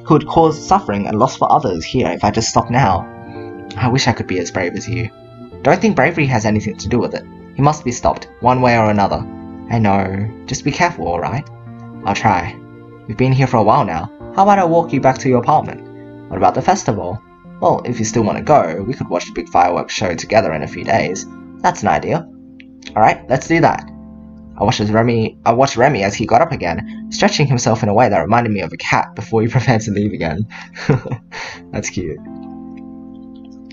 could cause suffering and loss for others here if I just stop now? I wish I could be as brave as you. Don't think bravery has anything to do with it. He must be stopped, one way or another. I know. Just be careful, alright? I'll try. We've been here for a while now. How about I walk you back to your apartment? What about the festival? Well, if you still want to go, we could watch the big fireworks show together in a few days. That's an idea. Alright, let's do that. I watched Remy as he got up again, stretching himself in a way that reminded me of a cat before he prepared to leave again. That's cute.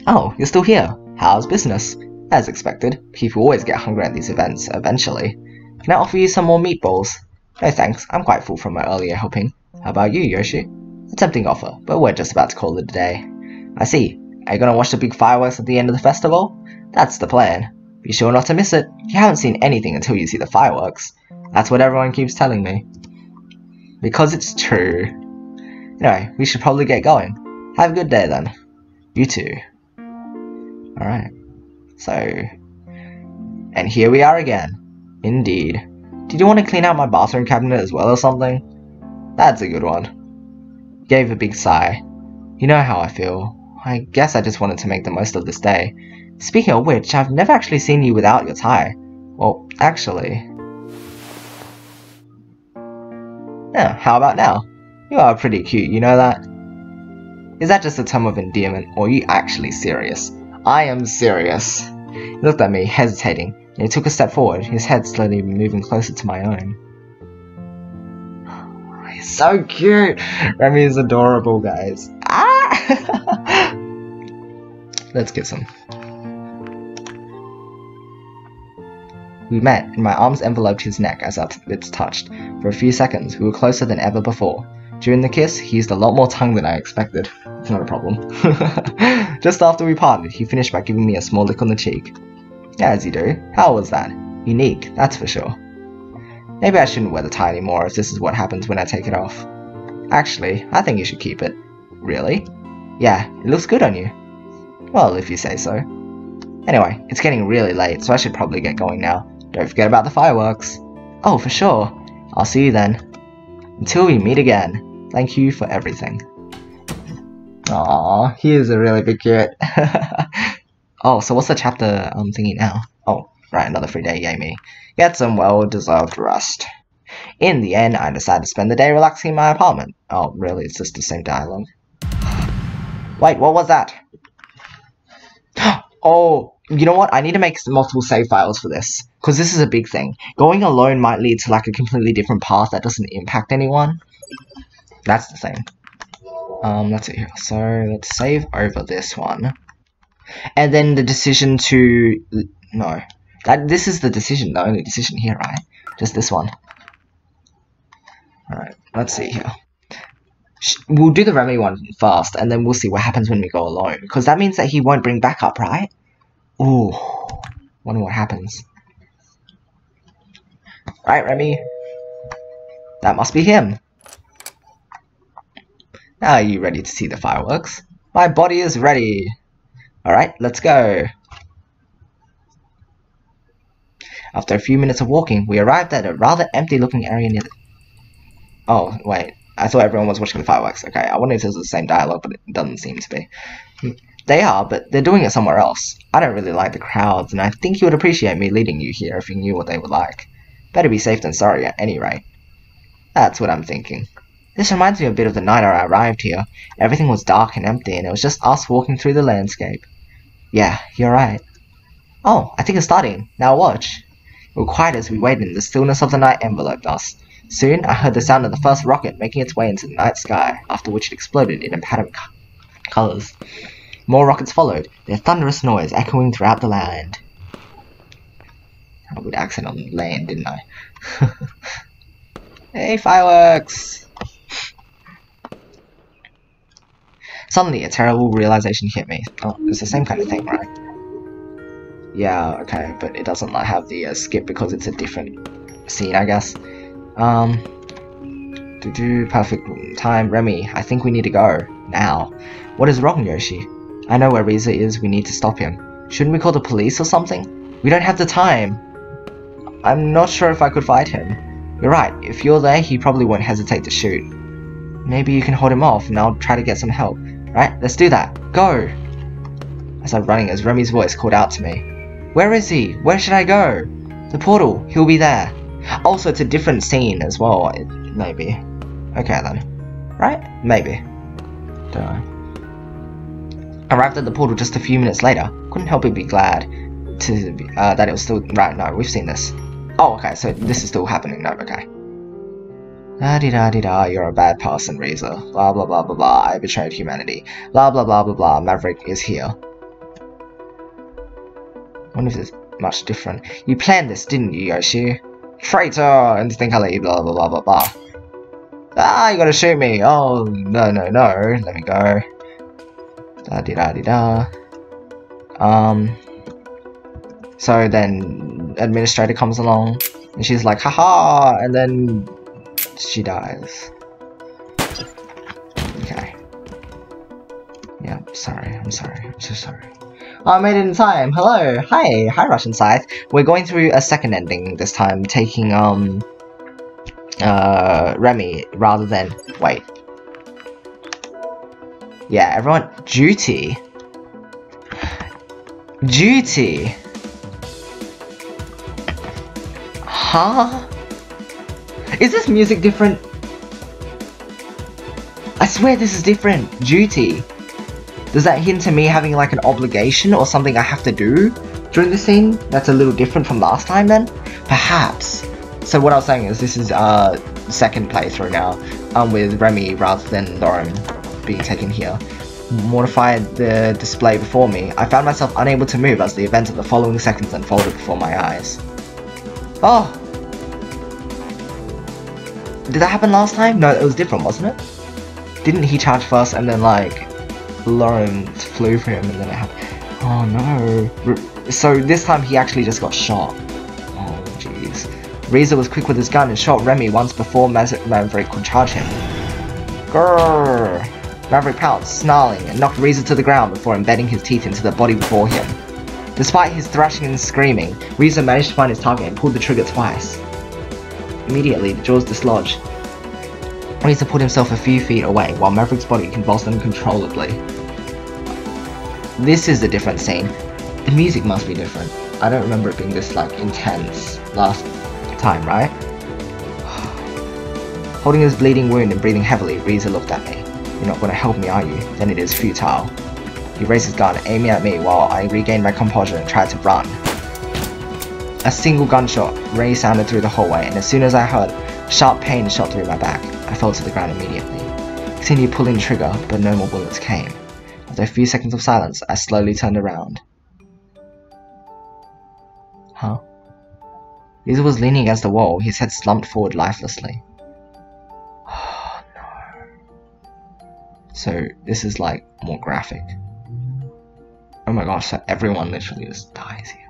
Oh, you're still here. How's business? As expected, people always get hungry at these events eventually. Can I offer you some more meatballs? No thanks, I'm quite full from my earlier helping. How about you, Yoshi? A tempting offer, but we're just about to call it a day. I see. Are you gonna watch the big fireworks at the end of the festival? That's the plan. Be sure not to miss it. You haven't seen anything until you see the fireworks. That's what everyone keeps telling me. Because it's true. Anyway, we should probably get going. Have a good day then. You too. Alright. So... and here we are again. Indeed. Did you want to clean out my bathroom cabinet as well or something? That's a good one. Gave a big sigh. You know how I feel. I guess I just wanted to make the most of this day. Speaking of which, I've never actually seen you without your tie. Well, actually... yeah, how about now? You are pretty cute, you know that? Is that just a term of endearment, or are you actually serious? I am serious. He looked at me, hesitating, and he took a step forward, his head slowly moving closer to my own. He's so cute! Remy is adorable, guys. Ah! Let's get some. We met, and my arms enveloped his neck as our lips touched. For a few seconds, we were closer than ever before. During the kiss, he used a lot more tongue than I expected. It's not a problem. Just after we parted, he finished by giving me a small lick on the cheek. Yeah, as you do. How was that? Unique, that's for sure. Maybe I shouldn't wear the tie anymore if this is what happens when I take it off. Actually, I think you should keep it. Really? Yeah, it looks good on you. Well, if you say so. Anyway, it's getting really late, so I should probably get going now. Don't forget about the fireworks. Oh, for sure. I'll see you then. Until we meet again. Thank you for everything. Aww, he is a really big cute. Oh, so what's the chapter thingy now? Oh, right, another free day, yay me. Get some well-deserved rest. In the end, I decided to spend the day relaxing in my apartment. Oh, really, it's just the same dialogue. Wait, what was that? Oh, you know what? I need to make multiple save files for this. Because this is a big thing. Going alone might lead to like a completely different path that doesn't impact anyone. That's the thing. Let's see here. So, let's save over this one. And then the decision to... no. This is the decision, the only decision here, right? Just this one. Alright, let's see here. We'll do the Remy one first, and then we'll see what happens when we go alone. Because that means that he won't bring backup, right? Ooh. Wonder what happens. Right, Remy. That must be him. Are you ready to see the fireworks? My body is ready. Alright, let's go. After a few minutes of walking, we arrived at a rather empty-looking area near the... Oh, wait. I thought everyone was watching the fireworks. Okay, I wondered if it was the same dialogue, but it doesn't seem to be. They are, but they're doing it somewhere else. I don't really like the crowds, and I think you would appreciate me leading you here if you knew what they were like. Better be safe than sorry at any rate. That's what I'm thinking. This reminds me a bit of the night I arrived here. Everything was dark and empty, and it was just us walking through the landscape. Yeah, you're right. Oh, I think it's starting. Now watch. We were quiet as we waited, and the stillness of the night enveloped us. Soon, I heard the sound of the first rocket making its way into the night sky, after which it exploded in a pattern of colors. More rockets followed, their thunderous noise echoing throughout the land. Had a good accent on land, didn't I? Hey, fireworks! Suddenly, a terrible realization hit me. Oh, it's the same kind of thing, right? Yeah, okay, but it doesn't like have the skip because it's a different scene, I guess. Perfect time. Remy, I think we need to go. Now. What is wrong, Yoshi? I know where Riza is. We need to stop him. Shouldn't we call the police or something? We don't have the time. I'm not sure if I could fight him. You're right. If you're there, he probably won't hesitate to shoot. Maybe you can hold him off and I'll try to get some help. Right? Let's do that. Go! I started running as Remy's voice called out to me. Where is he? Where should I go? The portal. He'll be there. Also, it's a different scene as well. Maybe. Okay then. Right? Maybe. Don't know. Arrived at the portal just a few minutes later. Couldn't help but be glad to that it was still... Right, no, we've seen this. Oh, okay, so this is still happening. No, okay. Da-di-da-di-da, you're a bad person, Riza. Blah, blah, blah, blah, blah, I betrayed humanity. Blah, blah, blah, blah, blah, Maverick is here. I wonder if it's much different. You planned this, didn't you, Yoshi? Traitor! And think I'll let you blah, blah, blah, blah, blah. Ah, you gotta shoot me! Oh, no, no, no. Let me go. Da-di-da-di-da. So then, administrator comes along, and she's like, haha! And then she dies. Okay. Yeah, sorry, I'm sorry, I'm so sorry. Oh, I made it in time! Hello! Hi! Hi, Russian Scythe! We're going through a second ending this time, taking, Remy, rather than... Wait. Yeah, everyone... Duty? Duty? Huh? Is this music different? I swear this is different. Duty. Does that hint to me having like an obligation or something I have to do during the scene? That's a little different from last time then? Perhaps. So what I was saying is this is second playthrough now with Remy rather than Lauren being taken here. Mortified the display before me, I found myself unable to move as the events of the following seconds unfolded before my eyes. Oh! Did that happen last time? No, it was different, wasn't it? Didn't he charge first and then like Lauren flew for him and then it happened? Oh no. So this time he actually just got shot. Oh jeez. Riza was quick with his gun and shot Remy once before Maverick could charge him. Grrr! Maverick pounced, snarling, and knocked Riza to the ground before embedding his teeth into the body before him. Despite his thrashing and screaming, Riza managed to find his target and pulled the trigger twice. Immediately, the jaws dislodged. Riza pulled himself a few feet away, while Maverick's body convulsed uncontrollably. This is a different scene. The music must be different. I don't remember it being this, like, intense last time, right? Holding his bleeding wound and breathing heavily, Riza looked at me. You're not going to help me, are you? Then it is futile. He raised his gun, aiming at me while I regained my composure and tried to run. A single gunshot sounded through the hallway, and as soon as I heard, sharp pain shot through my back. I fell to the ground immediately. Continued pulling the trigger, but no more bullets came. After a few seconds of silence, I slowly turned around. Huh? Riza was leaning against the wall, his head slumped forward lifelessly. Oh no. So this is like more graphic. Oh my gosh, so everyone literally just dies here.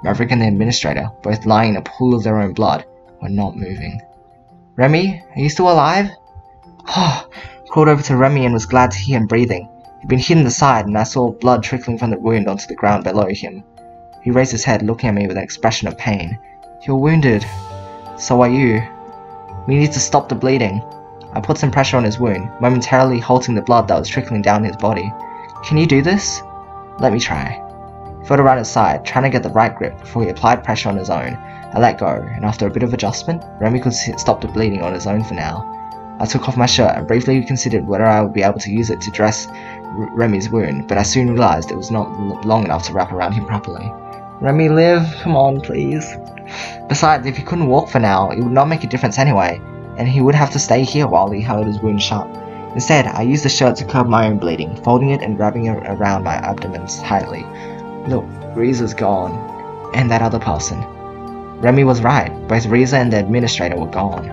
Maverick and the administrator, both lying in a pool of their own blood, were not moving. Remy, are you still alive? Oh, I crawled over to Remy and was glad to hear him breathing. He'd been hit in the side, and I saw blood trickling from the wound onto the ground below him. He raised his head, looking at me with an expression of pain. You're wounded. So are you. We need to stop the bleeding. I put some pressure on his wound, momentarily halting the blood that was trickling down his body. Can you do this? Let me try. He felt around his side, trying to get the right grip before he applied pressure on his own. I let go, and after a bit of adjustment, Remy could stop the bleeding on his own for now. I took off my shirt and briefly considered whether I would be able to use it to dress Remy's wound, but I soon realized it was not long enough to wrap around him properly. Remy, live, come on, please. Besides, if he couldn't walk for now, it would not make a difference anyway, and he would have to stay here while he held his wound shut. Instead, I used the shirt to curb my own bleeding, folding it and wrapping it around my abdomen tightly. Look, Riza's gone. And that other person. Remy was right, both Riza and the administrator were gone.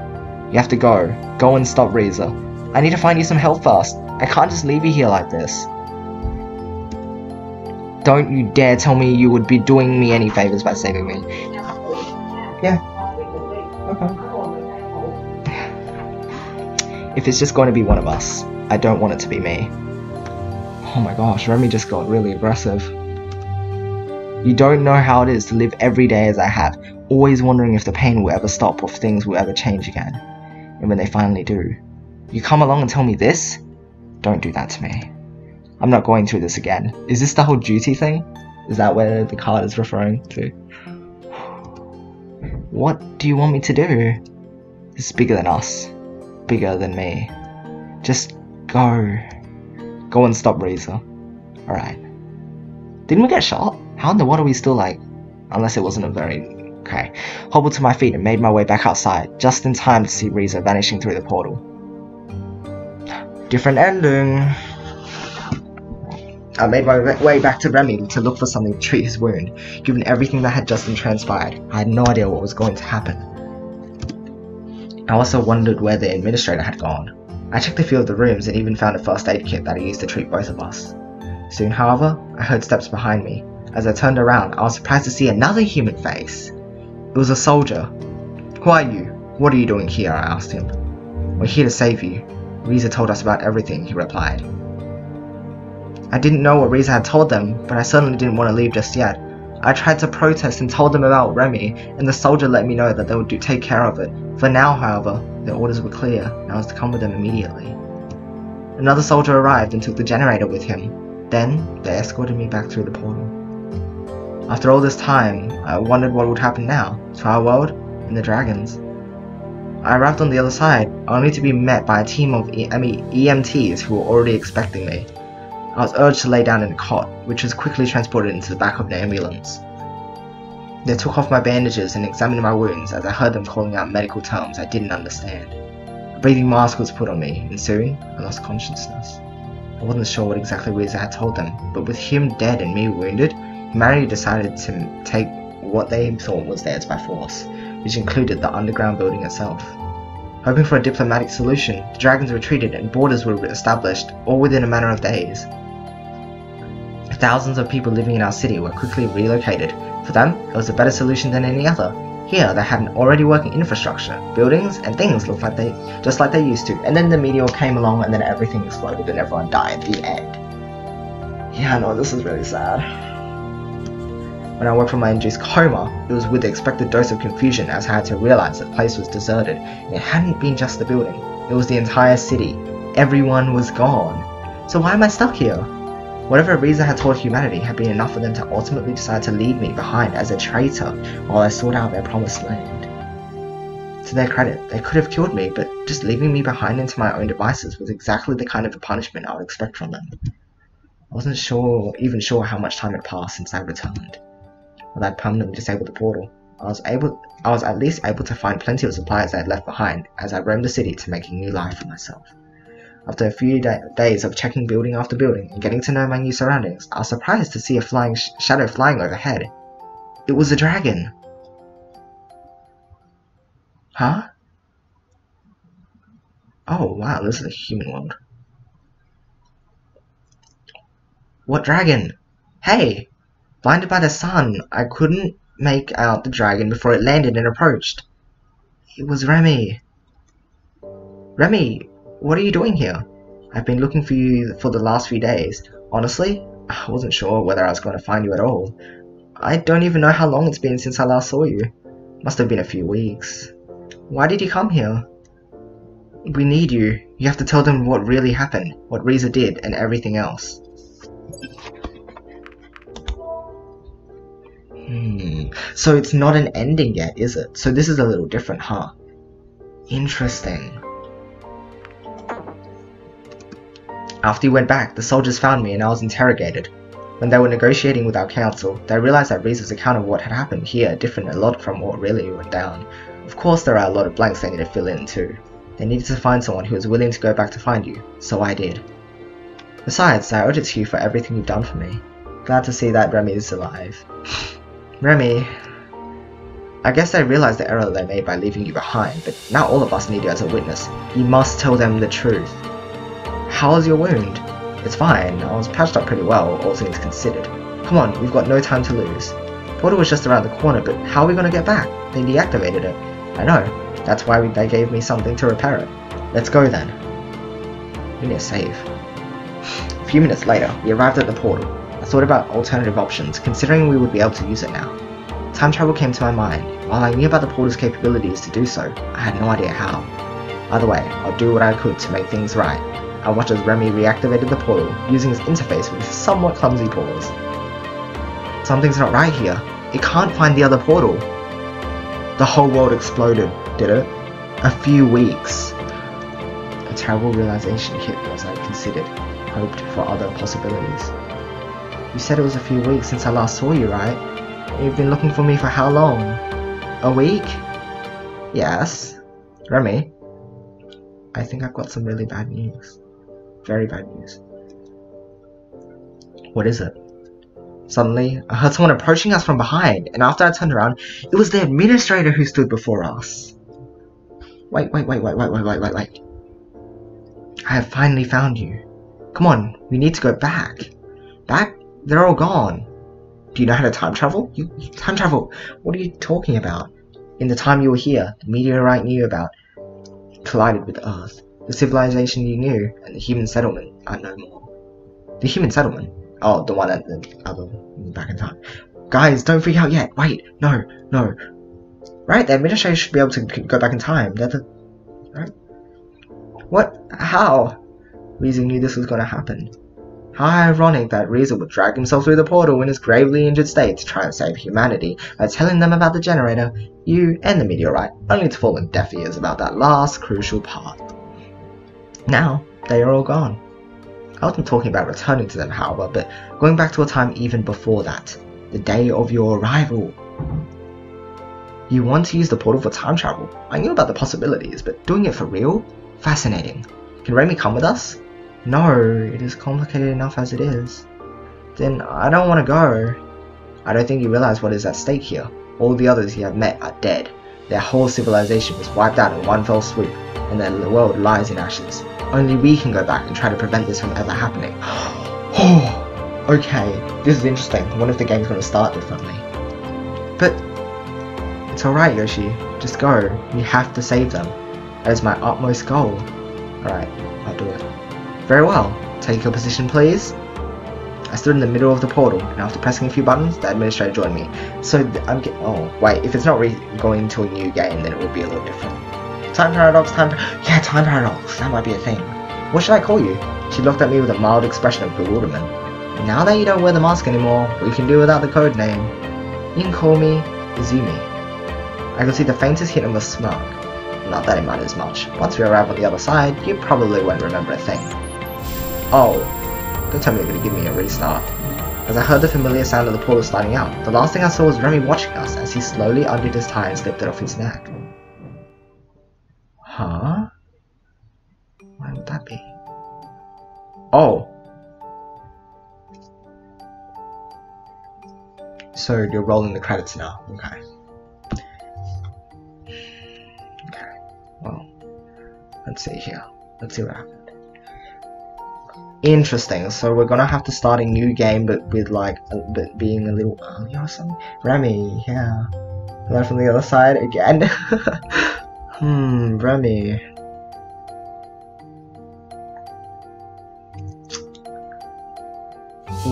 You have to go. Go and stop Riza. I need to find you some help first. I can't just leave you here like this. Don't you dare tell me you would be doing me any favors by saving me. Yeah. Okay. If it's just going to be one of us, I don't want it to be me. Oh my gosh, Remy just got really aggressive. You don't know how it is to live every day as I have, always wondering if the pain will ever stop or if things will ever change again. And when they finally do, you come along and tell me this? Don't do that to me. I'm not going through this again. Is this the whole duty thing? Is that where the card is referring to? What do you want me to do? This is bigger than us. Bigger than me. Just go. Go and stop Riza. Alright. Didn't we get shot? How in the world are we still like... Unless it wasn't a very... Okay. Hobbled to my feet and made my way back outside, just in time to see Riza vanishing through the portal. Different ending. I made my way back to Remy to look for something to treat his wound. Given everything that had just transpired, I had no idea what was going to happen. I also wondered where the administrator had gone. I checked a few of the rooms and even found a first aid kit that I used to treat both of us. Soon, however, I heard steps behind me. As I turned around, I was surprised to see another human face. It was a soldier. Who are you? What are you doing here? I asked him. We're here to save you. Riza told us about everything, he replied. I didn't know what Riza had told them, but I certainly didn't want to leave just yet. I tried to protest and told them about Remy, and the soldier let me know that they would take care of it. For now, however, their orders were clear, and I was to come with them immediately. Another soldier arrived and took the generator with him. Then, they escorted me back through the portal. After all this time, I wondered what would happen now, to our world and the dragons. I arrived on the other side, only to be met by a team of EMTs who were already expecting me. I was urged to lay down in a cot, which was quickly transported into the back of an ambulance. They took off my bandages and examined my wounds as I heard them calling out medical terms I didn't understand. A breathing mask was put on me, and soon I lost consciousness. I wasn't sure what exactly Riza had told them, but with him dead and me wounded, humanity decided to take what they thought was theirs by force, which included the underground building itself. Hoping for a diplomatic solution, the dragons retreated and borders were established, all within a matter of days. Thousands of people living in our city were quickly relocated. For them, it was a better solution than any other. Here, they had an already working infrastructure, buildings, and things looked like just like they used to, and then the meteor came along and then everything exploded and everyone died. The end. Yeah, no, this is really sad. When I woke from my induced coma, it was with the expected dose of confusion as I had to realize that the place was deserted. It hadn't been just the building, it was the entire city. Everyone was gone. So why am I stuck here? Whatever Riza had taught humanity had been enough for them to ultimately decide to leave me behind as a traitor while I sought out their promised land. To their credit, they could have killed me, but just leaving me behind into my own devices was exactly the kind of a punishment I would expect from them. I wasn't even sure how much time had passed since I returned. When I permanently disabled the portal, I was at least able to find plenty of supplies I had left behind as I roamed the city to make a new life for myself. After a few days of checking building after building and getting to know my new surroundings, I was surprised to see a flying shadow flying overhead. It was a dragon. Huh? Oh wow, this is a human world. What dragon? Hey! Blinded by the sun, I couldn't make out the dragon before it landed and approached. It was Remy. Remy, what are you doing here? I've been looking for you for the last few days. Honestly, I wasn't sure whether I was going to find you at all. I don't even know how long it's been since I last saw you. Must have been a few weeks. Why did you come here? We need you. You have to tell them what really happened, what Riza did, and everything else. So it's not an ending yet, is it? So this is a little different, huh? Interesting. After you went back, the soldiers found me and I was interrogated. When they were negotiating with our council, they realized that Riza's account of what had happened here differed a lot from what really went down. Of course there are a lot of blanks they need to fill in too. They needed to find someone who was willing to go back to find you, so I did. Besides, I owed it to you for everything you've done for me. Glad to see that Remy is alive. Remy, I guess they realized the error they made by leaving you behind, but now all of us need you as a witness. You must tell them the truth. How is your wound? It's fine, I was patched up pretty well, all things considered. Come on, we've got no time to lose. Portal was just around the corner, but how are we gonna get back? They deactivated it. I know, that's why they gave me something to repair it. Let's go then. We need a save. A few minutes later, we arrived at the portal. I thought about alternative options, considering we would be able to use it now. Time travel came to my mind. While I knew about the portal's capabilities to do so, I had no idea how. Either way, I'll do what I could to make things right. I watched as Remy reactivated the portal, using his interface with somewhat clumsy paws. Something's not right here. It can't find the other portal. The whole world exploded, did it? A few weeks. A terrible realization hit me as I considered, hoped for other possibilities. You said it was a few weeks since I last saw you, right? You've been looking for me for how long? A week? Yes. Remy, I think I've got some really bad news. Very bad news. What is it? Suddenly, I heard someone approaching us from behind, and after I turned around, it was the administrator who stood before us. Wait. I have finally found you. Come on, we need to go back. Back? They're all gone. Do you know how to time travel? Time travel? What are you talking about? In the time you were here, the meteorite you knew about collided with Earth. The civilization you knew and the human settlement are no more. The human settlement? Oh, the one at the other back in time. Guys, don't freak out yet. Wait, no. Right, the administrator should be able to go back in time. Right? What? How? Riza knew this was going to happen. How ironic that Riza would drag himself through the portal in his gravely injured state to try and save humanity by telling them about the generator, you, and the meteorite, only to fall on deaf ears about that last crucial part. Now, they are all gone. I wasn't talking about returning to them, however, but going back to a time even before that, the day of your arrival. You want to use the portal for time travel? I knew about the possibilities, but doing it for real? Fascinating. Can Remy come with us? No, it is complicated enough as it is. Then I don't want to go. I don't think you realize what is at stake here. All the others you have met are dead. Their whole civilization was wiped out in one fell swoop, and their world lies in ashes. Only we can go back and try to prevent this from ever happening. Oh, okay, this is interesting. I wonder if the game's going to start differently. But it's alright, Yoshi. Just go. You have to save them. That is my utmost goal. Alright, I'll do it. Very well. Take your position, please. I stood in the middle of the portal, and after pressing a few buttons, the administrator joined me. So I'm getting. Oh, wait. If it's not going into a new game, then it would be a little different. Time paradox. Time paradox. That might be a thing. What should I call you? She looked at me with a mild expression of bewilderment. Now that you don't wear the mask anymore, we can do without the code name. You can call me Izumi. I could see the faintest hint of a smirk. Not that it matters much. Once we arrive on the other side, you probably won't remember a thing. Oh, don't tell me you're going to give me a restart. As I heard the familiar sound of the portal starting out, the last thing I saw was Remy watching us as he slowly undid his tie and slipped it off his neck. Huh? Why would that be? Oh. So you're rolling the credits now. Okay. Well, let's see here. Let's see what happened. Interesting. So we're gonna have to start a new game, but with like, being a little early or something. Remy, yeah. Hello from the other side again. Remy.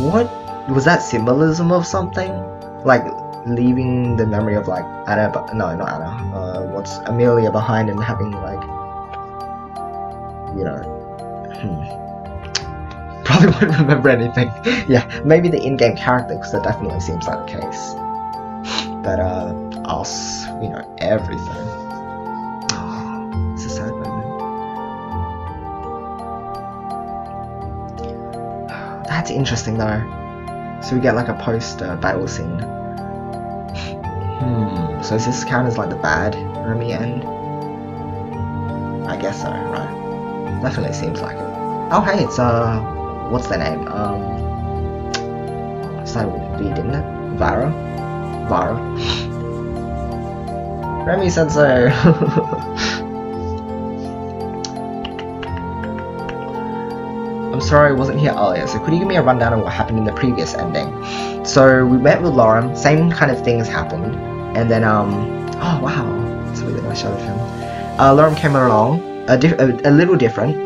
What was that symbolism of something? Like leaving the memory of like Anna, but no, not Anna. What's Amelia behind and having like, you know, probably won't remember anything. Yeah, maybe the in-game character, because that definitely seems like the case. But us, we know everything. Oh, it's a sad moment. That's interesting though. So we get like a post battle scene. So does this count as like the bad Remy end? I guess so, right? Definitely seems like it. Oh hey, it's what's their name? Started with V, didn't it? Vara? Remy said so. I'm sorry I wasn't here earlier, so could you give me a rundown of what happened in the previous ending? So we met with Lauren, same kind of things happened, and then oh wow, that's a really nice shot of him. Lauren came along, a little different.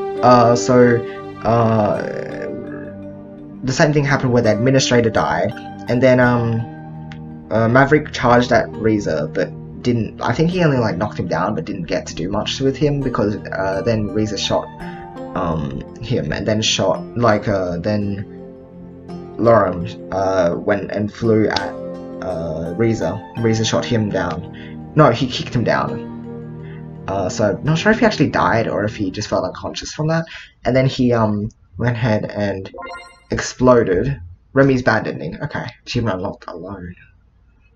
The same thing happened where the administrator died, and then Maverick charged at Reza, but didn't. I think he only like knocked him down, but didn't get to do much with him because then Reza shot him, and then shot like then Lauren went and flew at Reza. Reza shot him down. No, he kicked him down. So not sure if he actually died or if he just felt unconscious from that. And then he went ahead and exploded. Remy's bad ending. Okay, achievement unlocked alone.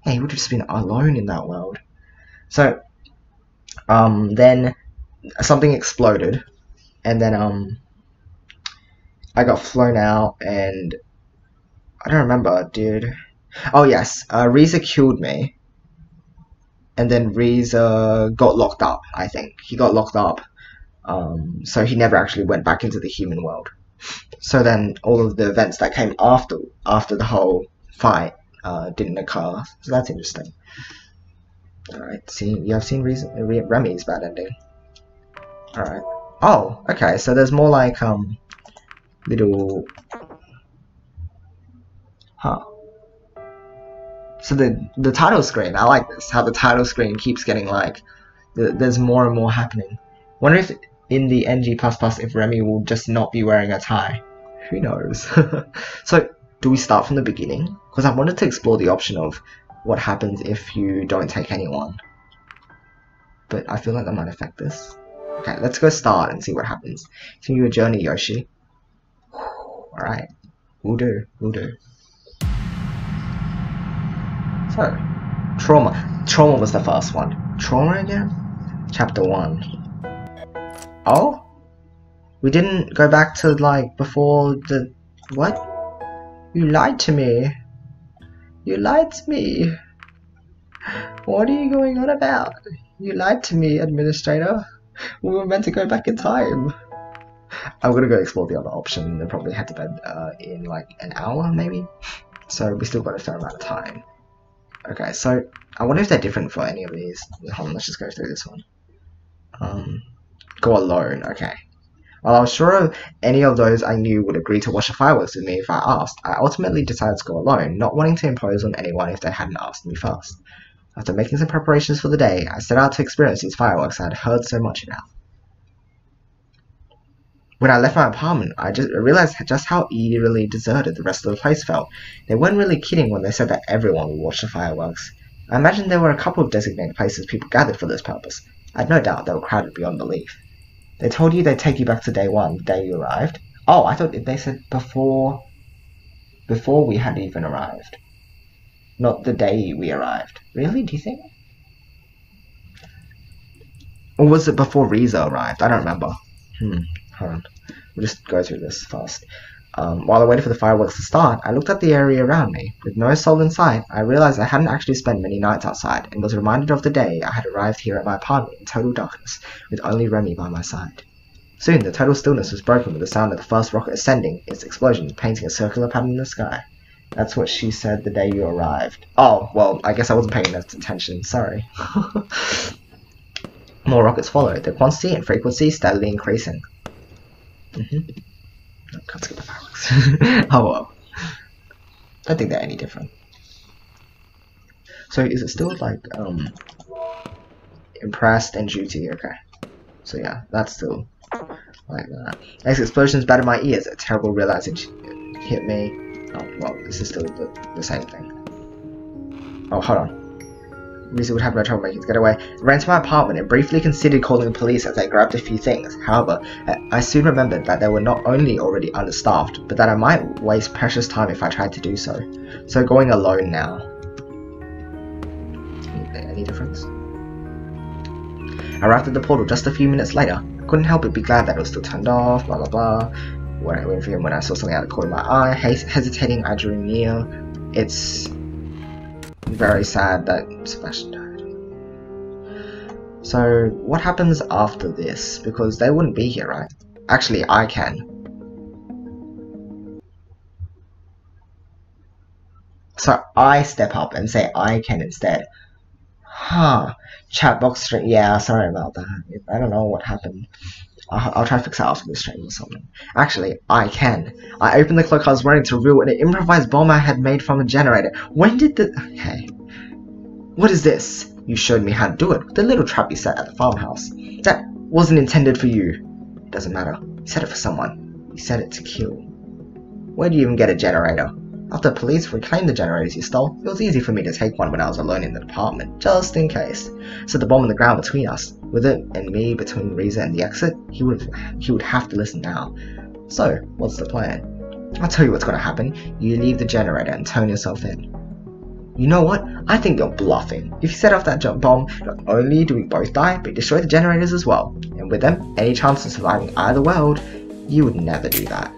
Yeah, he would have just been alone in that world. So then something exploded, and then I got flown out, and I don't remember, dude. Oh yes, Reza killed me, and then Reza got locked up. I think he got locked up, so he never actually went back into the human world. So then all of the events that came after the whole fight didn't occur. So that's interesting. All right, see, you have seen Remy's bad ending. All right. Oh, okay. So there's more like little. So the title screen, I like this. How the title screen keeps getting like, there's more and more happening. Wonder if in the NG++ if Remy will just not be wearing a tie. Who knows? So do we start from the beginning? Because I wanted to explore the option of what happens if you don't take anyone. But I feel like that might affect this. Okay, let's go start and see what happens. Continue your journey, Yoshi. Alright, we'll do. So, trauma. Trauma was the first one. Trauma again? Chapter 1. Oh? We didn't go back to, like, before the... What? You lied to me. You lied to me. What are you going on about? You lied to me, Administrator. We were meant to go back in time. I'm gonna go explore the other option and probably head to bed in, like, an hour, maybe? So, we still got a fair amount of time. Okay, so I wonder if they're different for any of these. Hold on, let's just go through this one. Go alone, okay. While I was sure any of those I knew would agree to watch the fireworks with me if I asked, I ultimately decided to go alone, not wanting to impose on anyone if they hadn't asked me first. After making some preparations for the day, I set out to experience these fireworks I had heard so much about. When I left my apartment, I realized just how eerily deserted the rest of the place felt. They weren't really kidding when they said that everyone would watch the fireworks. I imagined there were a couple of designated places people gathered for this purpose. I had no doubt they were crowded beyond belief. They told you they'd take you back to day one, the day you arrived? Oh, I thought they said before we had even arrived. Not the day we arrived. Really, do you think? Or was it before Reza arrived? I don't remember. Hold on. We'll just go through this fast. While I waited for the fireworks to start, I looked at the area around me. With no soul in sight, I realized I hadn't actually spent many nights outside, and was reminded of the day I had arrived here at my apartment in total darkness, with only Remy by my side. Soon, the total stillness was broken with the sound of the first rocket ascending, its explosion painting a circular pattern in the sky. That's what she said the day you arrived. Oh, well, I guess I wasn't paying enough attention, sorry. More rockets followed, their quantity and frequency steadily increasing. No, can't skip the fireworks. Oh well. don't think they're any different. So is it still like impressed and duty? Okay. So yeah, that's still like that. Next explosions battered my ears. A terrible realization hit me. Oh well, this is still the same thing. Oh, hold on. Lisa would have no trouble making it get away. I ran to my apartment and briefly considered calling the police as I grabbed a few things. However, I soon remembered that they were not only already understaffed, but that I might waste precious time if I tried to do so. So going alone now. Any difference? I arrived at the portal just a few minutes later. I couldn't help but be glad that it was still turned off, blah blah blah. When I went for him when I saw something out of the corner of my eye, hesitating, I drew near. It's very sad that Sebastian died. So, what happens after this? Because they wouldn't be here, right? Actually, I can. So, I step up and say I can instead. Huh. Chat box stream. Yeah, sorry about that. I don't know what happened. I'll try to fix it after the stream or something. Actually, I can. I opened the cloak I was wearing to reveal an improvised bomb I had made from a generator. When did the... Okay. What is this? You showed me how to do it with the little trap you set at the farmhouse. That wasn't intended for you. It doesn't matter. You set it for someone. You set it to kill. Where do you even get a generator? After the police reclaimed the generators you stole, it was easy for me to take one when I was alone in the department, just in case. Set the bomb on the ground between us. With it and me between Reza and the exit, he would have to listen now. So, what's the plan? I'll tell you what's going to happen. You leave the generator and turn yourself in. You know what? I think you're bluffing. If you set off that bomb, not only do we both die, but destroy the generators as well. And with them, any chance of surviving either world, you would never do that.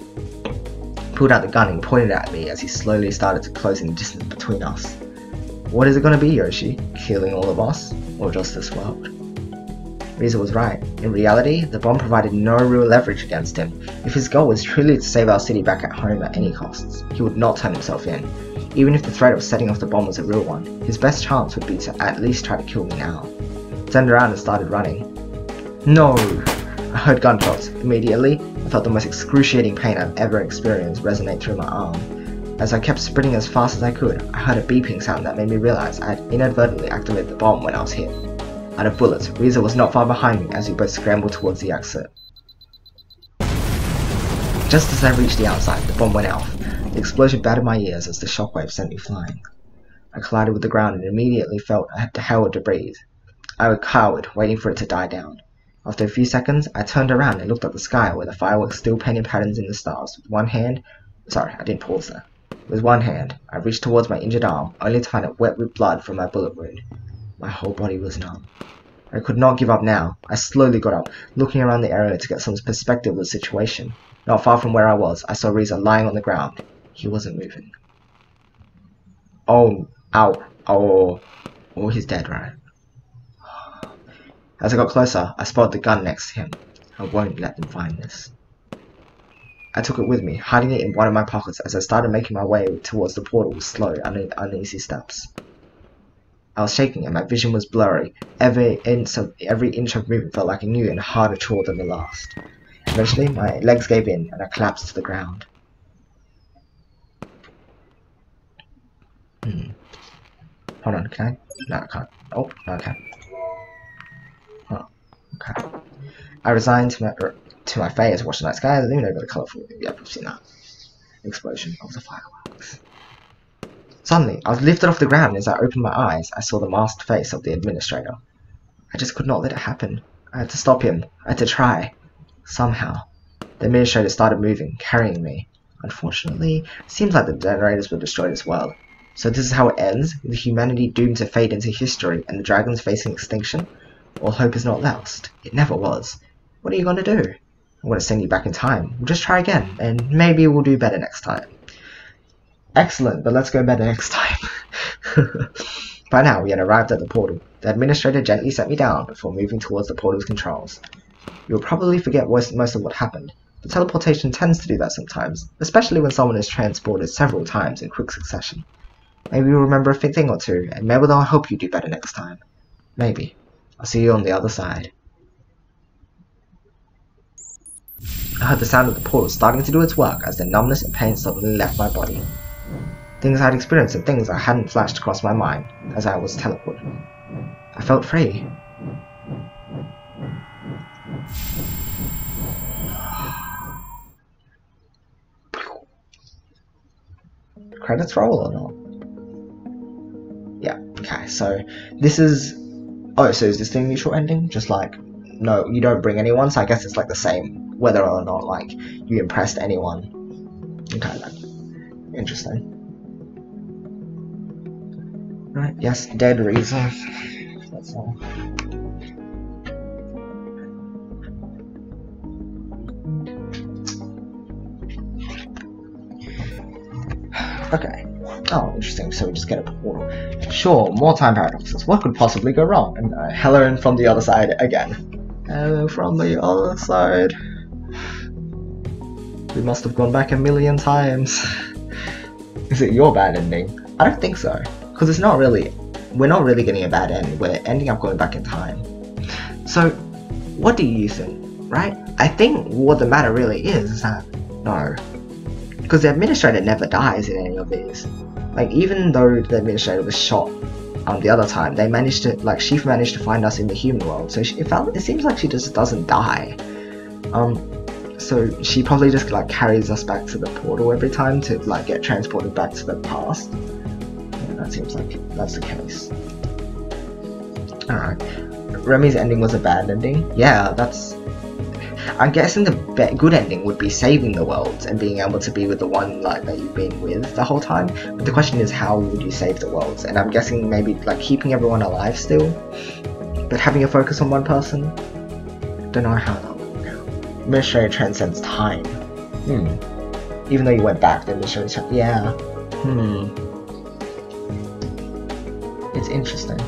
He pulled out the gun and pointed at me as he slowly started to close in the distance between us. What is it going to be, Yoshi? Killing all of us? Or just this world? Reza was right. In reality, the bomb provided no real leverage against him. If his goal was truly to save our city back at home at any costs, he would not turn himself in. Even if the threat of setting off the bomb was a real one, his best chance would be to at least try to kill me now. I turned around and started running. No! I heard gunshots. Immediately, I felt the most excruciating pain I've ever experienced resonate through my arm. As I kept sprinting as fast as I could, I heard a beeping sound that made me realize I had inadvertently activated the bomb when I was hit. Out of bullets, Reza was not far behind me as we both scrambled towards the exit. Just as I reached the outside, the bomb went off. The explosion battered my ears as the shockwave sent me flying. I collided with the ground and immediately felt I had to hell to breathe. I cowered, waiting for it to die down. After a few seconds, I turned around and looked at the sky where the fireworks still painted patterns in the stars. With one hand... Sorry, I didn't pause there. With one hand, I reached towards my injured arm, only to find it wet with blood from my bullet wound. My whole body was numb. I could not give up now. I slowly got up, looking around the area to get some perspective of the situation. Not far from where I was, I saw Reza lying on the ground. He wasn't moving. Oh, ow, oh, he's dead, right? As I got closer, I spotted the gun next to him. I won't let them find this. I took it with me, hiding it in one of my pockets as I started making my way towards the portal with slow, uneasy steps. I was shaking and my vision was blurry. Every inch of movement felt like a new and harder chore than the last. Eventually, my legs gave in and I collapsed to the ground. Hold on, can I? No, I can't. Oh, no, I can. Oh, okay. I resigned to my fate as I watched the night sky, leaning over the colourful... Yep, I've seen that. Explosion of the fireworks. Suddenly, I was lifted off the ground and as I opened my eyes, I saw the masked face of the administrator. I just could not let it happen. I had to stop him. I had to try. Somehow. The administrator started moving, carrying me. Unfortunately, it seems like the generators were destroyed as well. So this is how it ends, with humanity doomed to fade into history and the dragons facing extinction? All hope is not lost. It never was. What are you going to do? I'm going to send you back in time. We'll just try again, and maybe we'll do better next time. Excellent, but let's go better next time. By now, we had arrived at the portal. The administrator gently set me down before moving towards the portal's controls. You'll probably forget most of what happened, but teleportation tends to do that sometimes, especially when someone is transported several times in quick succession. Maybe you'll remember a thing or two, and maybe they'll help you do better next time. Maybe. I'll see you on the other side. I heard the sound of the portal starting to do its work as the numbness and pain suddenly left my body. things I'd experienced and things that hadn't flashed across my mind as I was teleported. I felt free. Credits roll or not? Yeah, okay, so this is... Oh, so is this the neutral ending? Just like, no, you don't bring anyone, so I guess it's like the same, whether or not, like, you impressed anyone. Okay, then. Interesting. Right, yes, dead reason. That's all. Okay. Oh, interesting. So we just get a portal. Sure, more time paradoxes. What could possibly go wrong? And hello from the other side again. Hello from the other side. We must have gone back a million times. Is it your bad ending? I don't think so. Because it's not really... We're not really getting a bad end. We're ending up going back in time. So, what do you think? Right? I think what the matter really is that... No. Because the administrator never dies in any of these. Like, even though the administrator was shot the other time, they managed to, like, she managed to find us in the human world, so it seems like she just doesn't die. So she probably just, like, carries us back to the portal every time to, like, get transported back to the past. Yeah, that seems like that's the case. Alright. Remy's ending was a bad ending? Yeah, that's... I'm guessing the good ending would be saving the worlds and being able to be with the one like that you've been with the whole time. But the question is, how would you save the worlds? And I'm guessing maybe like keeping everyone alive still, but having a focus on one person. Don't know how that would work. Administrator transcends time. Even though you went back, the administrator. Yeah. It's interesting.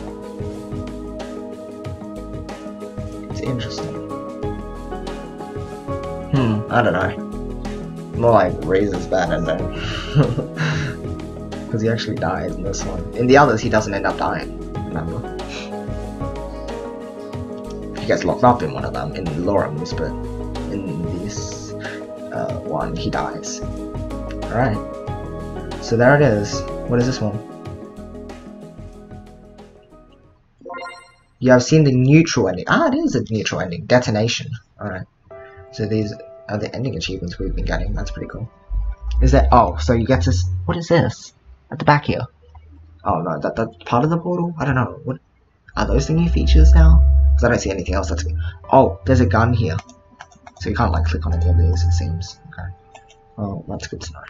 It's interesting. I don't know. More like Razor's bad ending. Because he actually dies in this one. In the others, he doesn't end up dying, remember? He gets locked up in one of them, in Lorem's, but in this one, he dies. Alright. So there it is. What is this one? You have seen the neutral ending. Ah, it is a neutral ending. Detonation. Alright. So these are the ending achievements we've been getting. That's pretty cool. Is that... Oh, so you get to... What is this? At the back here? Oh, no, that's part of the portal? I don't know. What are those the new features now? Because I don't see anything else. That's... Oh, there's a gun here. So you can't, like, click on any of these, it seems. Okay. Well, that's good to know.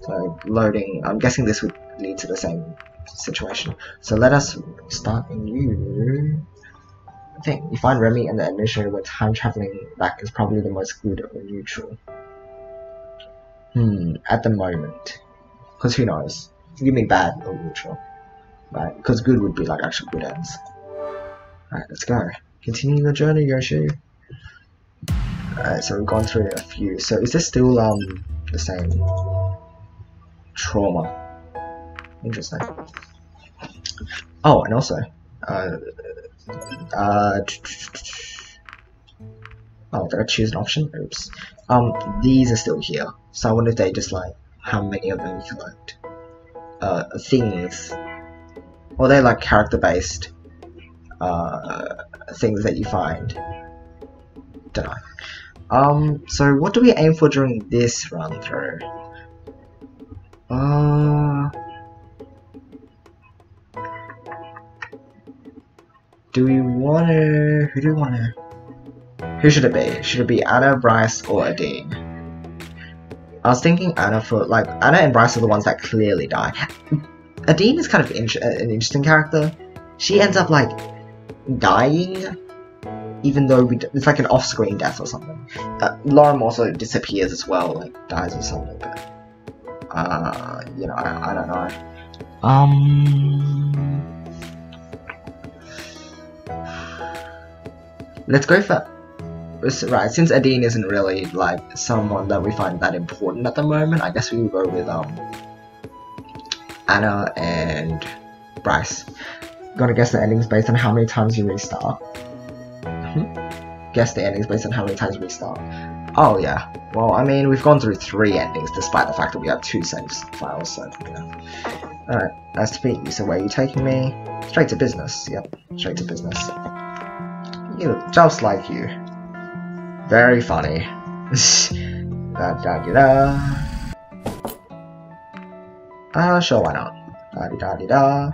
So, loading... I'm guessing this would lead to the same situation. So let us start a new... thing. You find Remy and the administrator where time traveling back is probably the most good or neutral. At the moment. Because who knows? Give me bad or neutral. Right? Because good would be like actual good ends. Alright, let's go. Continue your journey, Yoshi. Alright, so we've gone through a few. So is this still the same? Trauma. Interesting. Oh, and also oh, did I choose an option? Oops. These are still here. So I wonder if they just like how many of them you collect. Things. Or they're like character based things that you find. Don't know. So what do we aim for during this run through? Do we want to... Who do we want to... Who should it be? Should it be Anna, Bryce, or Adine? I was thinking Anna for... Like, Anna and Bryce are the ones that clearly die. Adine is kind of an interesting character. She ends up, like, dying, even though it's like an off-screen death or something. Lorem also disappears as well, like, dies or something, but... you know, I don't know. Let's go for... Right, since Adine isn't really, like, someone that we find that important at the moment, I guess we will go with, Anna and Bryce. Gotta guess the endings based on how many times you restart. Guess the endings based on how many times you restart. Oh yeah. Well, I mean, we've gone through 3 endings, despite the fact that we have 2 saves files. So yeah. All right. Nice to meet you. So where are you taking me? Straight to business. Yep. Straight to business. You look just like you. Very funny. Da da da da. Sure, why not? Da da da da.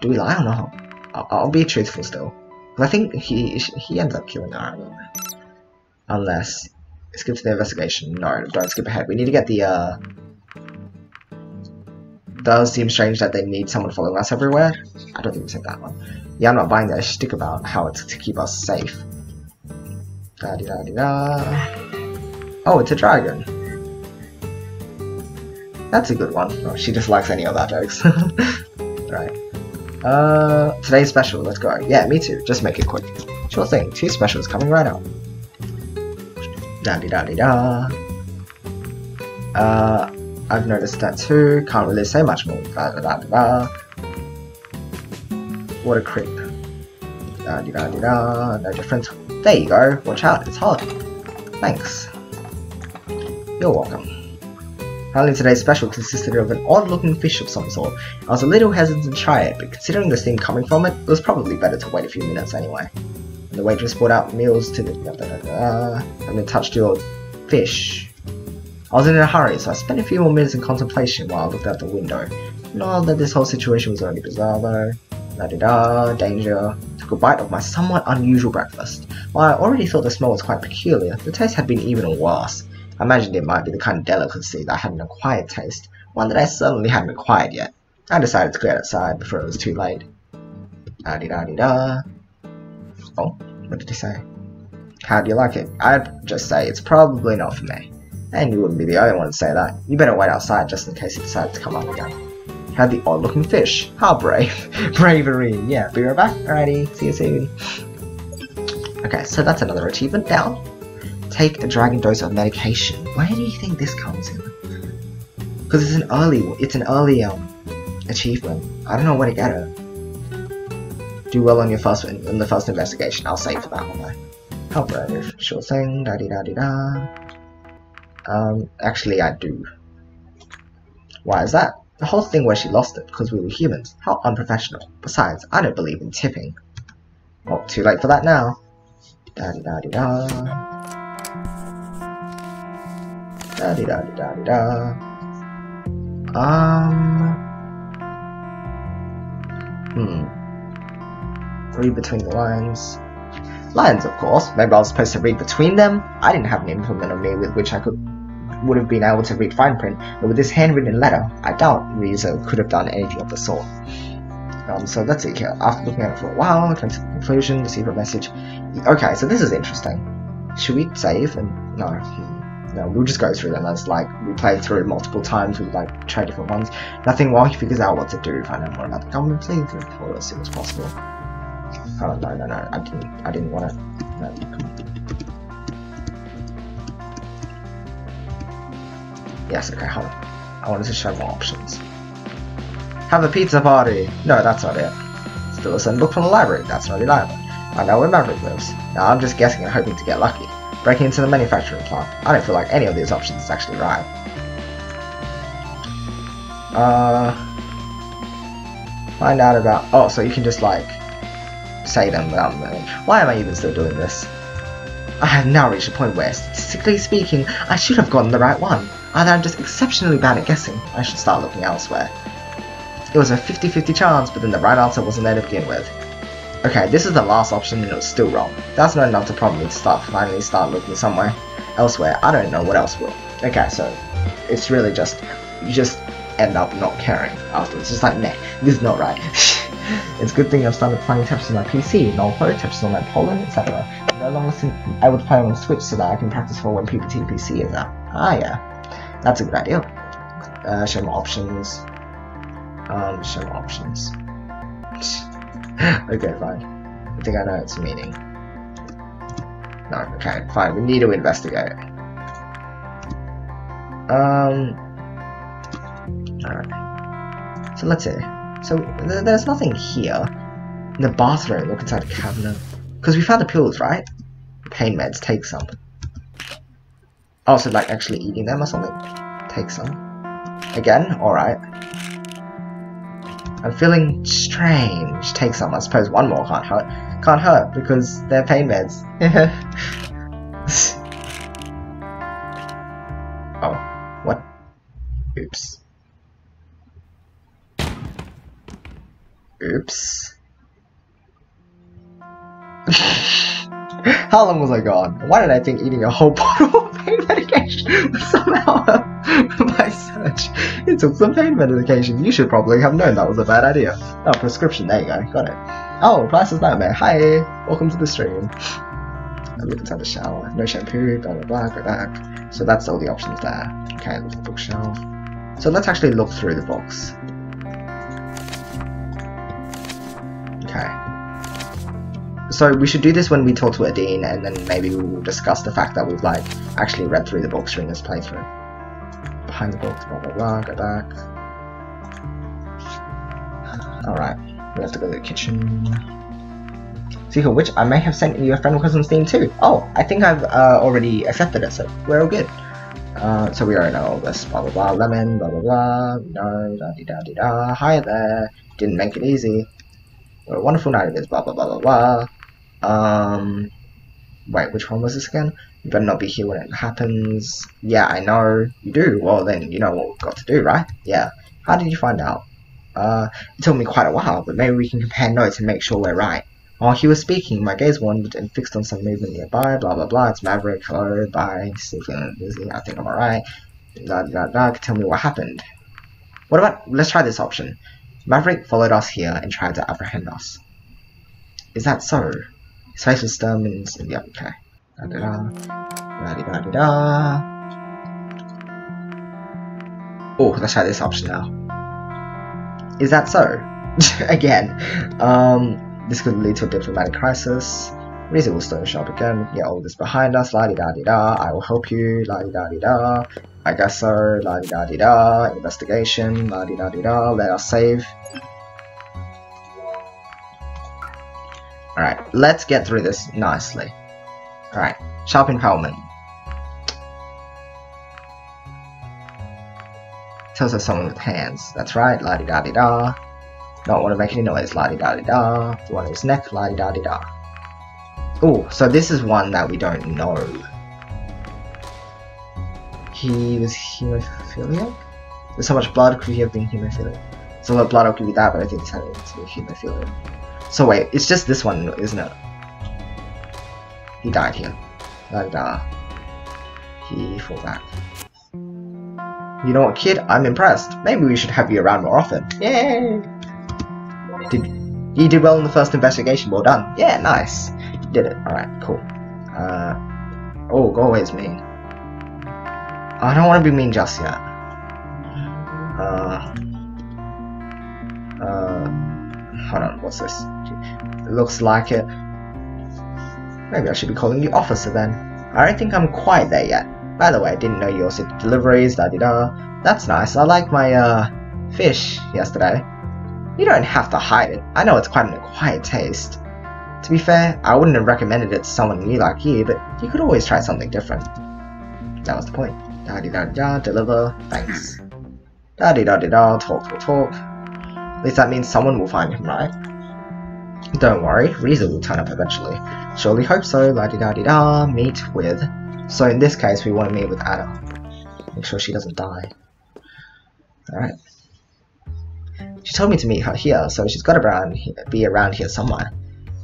Do we lie or not? I'll be truthful still. I think he ends up killing her. Unless skip to the investigation. No, don't skip ahead. We need to get the Does seem strange that they need someone following us everywhere. I don't think we said that one. Yeah, I'm not buying that shtick about how it's to keep us safe. Da -de -da -de -da. Oh, it's a dragon. That's a good one. Oh, she just likes any of our jokes. Right. Today's special, let's go. Yeah, me too. Just make it quick. Sure thing. 2 specials coming right up. Da-de-da-de-da. I've noticed that too. Can't really say much more. Da-da-da-da-da. What a creep. Da-de-da-de-da. No difference. There you go. Watch out, it's hot. Thanks. You're welcome. Apparently today's special consisted of an odd-looking fish of some sort. I was a little hesitant to try it, but considering the steam coming from it, it was probably better to wait a few minutes anyway. And the waitress brought out meals to the... I've been touched your fish. I was in a hurry, so I spent a few more minutes in contemplation while I looked out the window. Not that this whole situation was already bizarre though. Da-da-da, danger. Took a bite of my somewhat unusual breakfast. While I already thought the smell was quite peculiar, the taste had been even worse. I imagined it might be the kind of delicacy that had an acquired taste, one that I certainly hadn't acquired yet. I decided to clear it outside before it was too late. Da-de-da-de-da. Oh, what did he say? How do you like it? I'd just say it's probably not for me. And you wouldn't be the only one to say that. You better wait outside just in case it decides to come up again. Had the odd looking fish. How brave. Bravery. Yeah, be right back. Alrighty, see you soon. Okay, so that's another achievement down. Take a dragon dose of medication. Where do you think this comes in? Because it's an early achievement. I don't know where to get it. Do well on your in the first investigation. I'll save for that one though. How brave. Sure thing. Da -de -da -de -da. Actually I do. Why is that? The whole thing where she lost it because we were humans. How unprofessional. Besides, I don't believe in tipping. Well, too late for that now. Da-de-da-de-da. Da-de-da-de-da-de-da. Read between the lines. Lines, of course. Maybe I was supposed to read between them. I didn't have an implement on me with which I would have been able to read fine print, but with this handwritten letter, I doubt Riza could have done anything of the sort. So let's see here. After looking at it for a while, I came to the conclusion, receive a message. Okay, so this is interesting. Should we save? And no, we'll just go through them as like we played through multiple times. We like try different ones. Nothing while he figures out what to do. Find out more about the government. Please report as soon as possible. Oh no, I didn't want to. No, yes, okay, hold on. I wanted to show more options. Have a pizza party! No, that's not it. Steal a certain book from the library. That's not it either. I know where Maverick lives. Now I'm just guessing and hoping to get lucky. Breaking into the manufacturing plant. I don't feel like any of these options is actually right. Find out about... Oh, so you can just like... say them without me. Why am I even still doing this? I have now reached a point where, statistically speaking, I should have gotten the right one. Either I'm just exceptionally bad at guessing, I should start looking elsewhere. It was a 50-50 chance, but then the right answer wasn't there to begin with. Okay, this is the last option and it was still wrong. That's not enough to prompt me to finally start looking somewhere elsewhere. I don't know what else will. Okay, so it's really just, you just end up not caring afterwards. It's just like, nah, this is not right. It's a good thing I've started playing Tetris on my PC, Nolpo, Tetris on my Poland, etc. I'm no longer able to play on Switch so that I can practice for when PPTPC is out. Ah yeah, that's a good idea. Show more options. Show more options. Okay, fine. I think I know its meaning. No, okay, fine. We need to investigate. Alright. So let's see. So there's nothing here. In the bathroom, look inside the cabinet. Because we found the pills, right? Pain meds, take some. Oh, so like actually eating them or something? Take some. Again? Alright. I'm feeling strange. Take some. I suppose one more can't hurt. Can't hurt because they're pain meds. Oh. What? Oops. Oops. How long was I gone? Why did I think eating a whole bottle of pain medication would somehow help my search? It took some pain medication. You should probably have known that was a bad idea. Oh, prescription. There you go. Got it. Oh, Price's Nightmare. Hi. Welcome to the stream. I'm looking inside the shower. No shampoo. Blah blah blah. Go back. So that's all the options there. Okay, look at the bookshelf. So let's actually look through the books. Okay. So we should do this when we talk to Adine, and then maybe we will discuss the fact that we've like actually read through the books during this playthrough. Behind the books, blah blah blah, go back. Alright, we have to go to the kitchen. Speaking of which, I may have sent you a friend request on Steam too. Oh, I think I've already accepted it, so we're all good. So we already know all this, blah blah blah, lemon, blah blah blah, no, da di da di da, hi there, didn't make it easy. What a wonderful night it is, blah blah blah blah blah. Wait, which one was this again? You better not be here when it happens. Yeah, I know. You do? Well, then you know what we've got to do, right? Yeah. How did you find out? It took me quite a while, but maybe we can compare notes and make sure we're right. While he was speaking, my gaze wandered and fixed on some movement nearby, blah blah blah, it's Maverick, hello, bye, still feeling busy, I think I'm alright. Da da da, tell me what happened. What about, let's try this option. Maverick followed us here and tried to apprehend us. Is that so? His face was stern and yep, okay. Da da da. Da da da da. Oh, let's try this option now. Is that so? Again. This could lead to a diplomatic crisis. Reza will stone shop again. Yeah, all this behind us. La di da di da. I will help you. La di da di da. I guess so. La di da di da. Investigation. La di da di da. Let us save. Alright, let's get through this nicely. Alright, sharp empowerment. Tells us someone with hands. That's right, la di da di da. Don't want to make any noise, la di da di da. The one whose neck, la di da di da. Oh, so this is one that we don't know. He was hemophiliac? There's so much blood, could he have been hemophiliac? So a lot of blood, could be that, but I think it's having to be hemophiliac. So wait, it's just this one, isn't it? He died here. La da. He fell back. You know what, kid? I'm impressed. Maybe we should have you around more often. Yay! You did well in the first investigation. Well done. Yeah, nice. You did it. Alright, cool. Oh, go away is mean. I don't want to be mean just yet. Hold on, what's this? It looks like it. Maybe I should be calling you officer then. I don't think I'm quite there yet. By the way, I didn't know you also did deliveries, da-di-da. That's nice. I like my, fish yesterday. You don't have to hide it. I know it's quite an acquired taste. To be fair, I wouldn't have recommended it to someone new like you, but you could always try something different. That was the point. Da-di-da-di-da, deliver, thanks. Da-di-da-di-da, talk. At least that means someone will find him, right? Don't worry, Reza will turn up eventually. Surely hope so, la-di-da-di-da, meet with. So in this case, we want to meet with Anna. Make sure she doesn't die. Alright. She told me to meet her here, so she's got to be around here somewhere.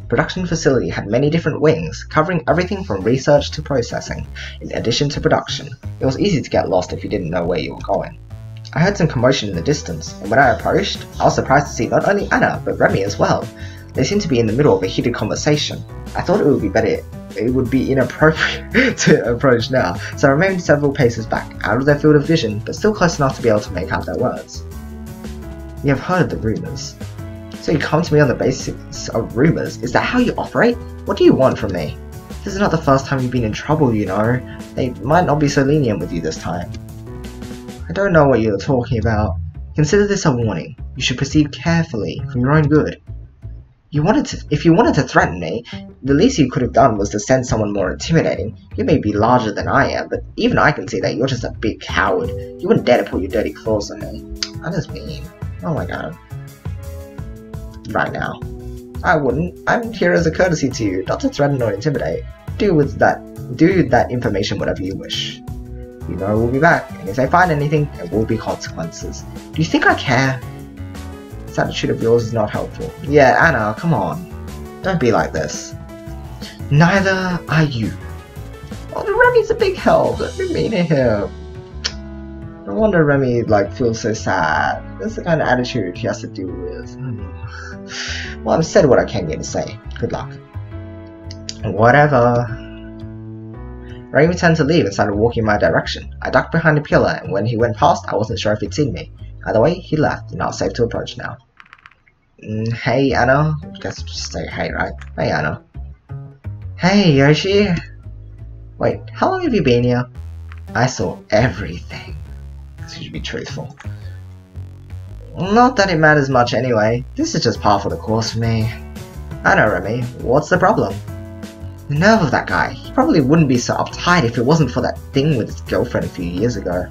Production facility had many different wings, covering everything from research to processing, in addition to production. It was easy to get lost if you didn't know where you were going. I heard some commotion in the distance, and when I approached, I was surprised to see not only Anna, but Remy as well. They seemed to be in the middle of a heated conversation. I thought it would be inappropriate to approach now, so I remained several paces back, out of their field of vision, but still close enough to be able to make out their words. You have heard the rumours. So you come to me on the basis of rumours? Is that how you operate? What do you want from me? This is not the first time you've been in trouble, you know. They might not be so lenient with you this time. I don't know what you're talking about. Consider this a warning. You should proceed carefully, for your own good. If you wanted to threaten me, the least you could have done was to send someone more intimidating. You may be larger than I am, but even I can see that you're just a big coward. You wouldn't dare to put your dirty claws on me. That is mean. Oh my god. Right now. I wouldn't. I'm here as a courtesy to you, not to threaten or intimidate. Do with that information whatever you wish. You know we'll be back, and if I find anything, there will be consequences. Do you think I care? This attitude of yours is not helpful. Yeah, Anna, come on. Don't be like this. Neither are you. Oh, Remy's a big help. Don't be mean to him. No wonder Remy, feels so sad. That's the kind of attitude he has to deal with. Well, I've said what I came here to say. Good luck. Whatever. Remy turned to leave and started walking in my direction. I ducked behind a pillar, and when he went past, I wasn't sure if he'd seen me. Either way, he left, and I was safe to approach now. Hey, Anna. I guess just say hey, right? Hey, Anna. Hey, Yoshi. Wait, how long have you been here? I saw everything. So you should be truthful. Not that it matters much anyway. This is just par for the course for me. I know, Remy. What's the problem? The nerve of that guy. He probably wouldn't be so uptight if it wasn't for that thing with his girlfriend a few years ago.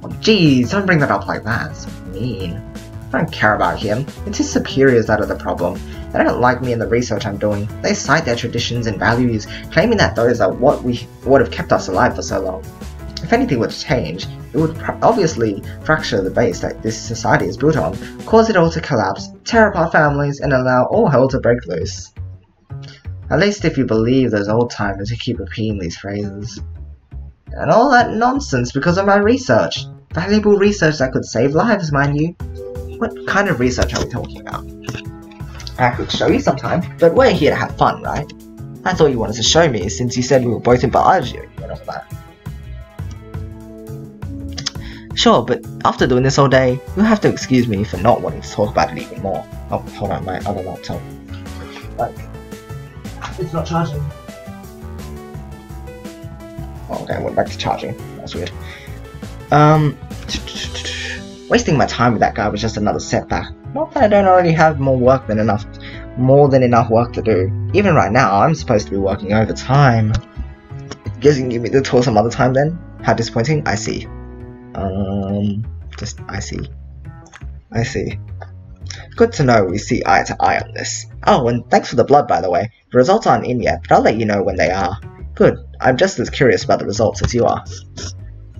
Oh, jeez, don't bring that up like that. It's mean. I don't care about him. It's his superiors that are the problem. They don't like me and the research I'm doing. They cite their traditions and values, claiming that those are what have kept us alive for so long. If anything were to change, it would obviously fracture the base that this society is built on, cause it all to collapse, tear apart families, and allow all hell to break loose. At least if you believe those old-timers who keep repeating these phrases. And all that nonsense because of my research. Valuable research that could save lives, mind you. What kind of research are we talking about? I could show you sometime, but we're here to have fun, right? I thought you wanted to show me since you said we were both in biology and all that. Sure, but after doing this all day, you'll have to excuse me for not wanting to talk about it even more. Oh, hold on, my other laptop. It's not charging. Oh, okay, I went back to charging. That's weird. Wasting my time with that guy was just another setback. Not that I don't already have more than enough work to do. Even right now, I'm supposed to be working overtime. Guess you can give me the tour some other time then? How disappointing? I see. I see. Good to know we see eye to eye on this. Oh, and thanks for the blood, by the way. The results aren't in yet, but I'll let you know when they are. Good. I'm just as curious about the results as you are.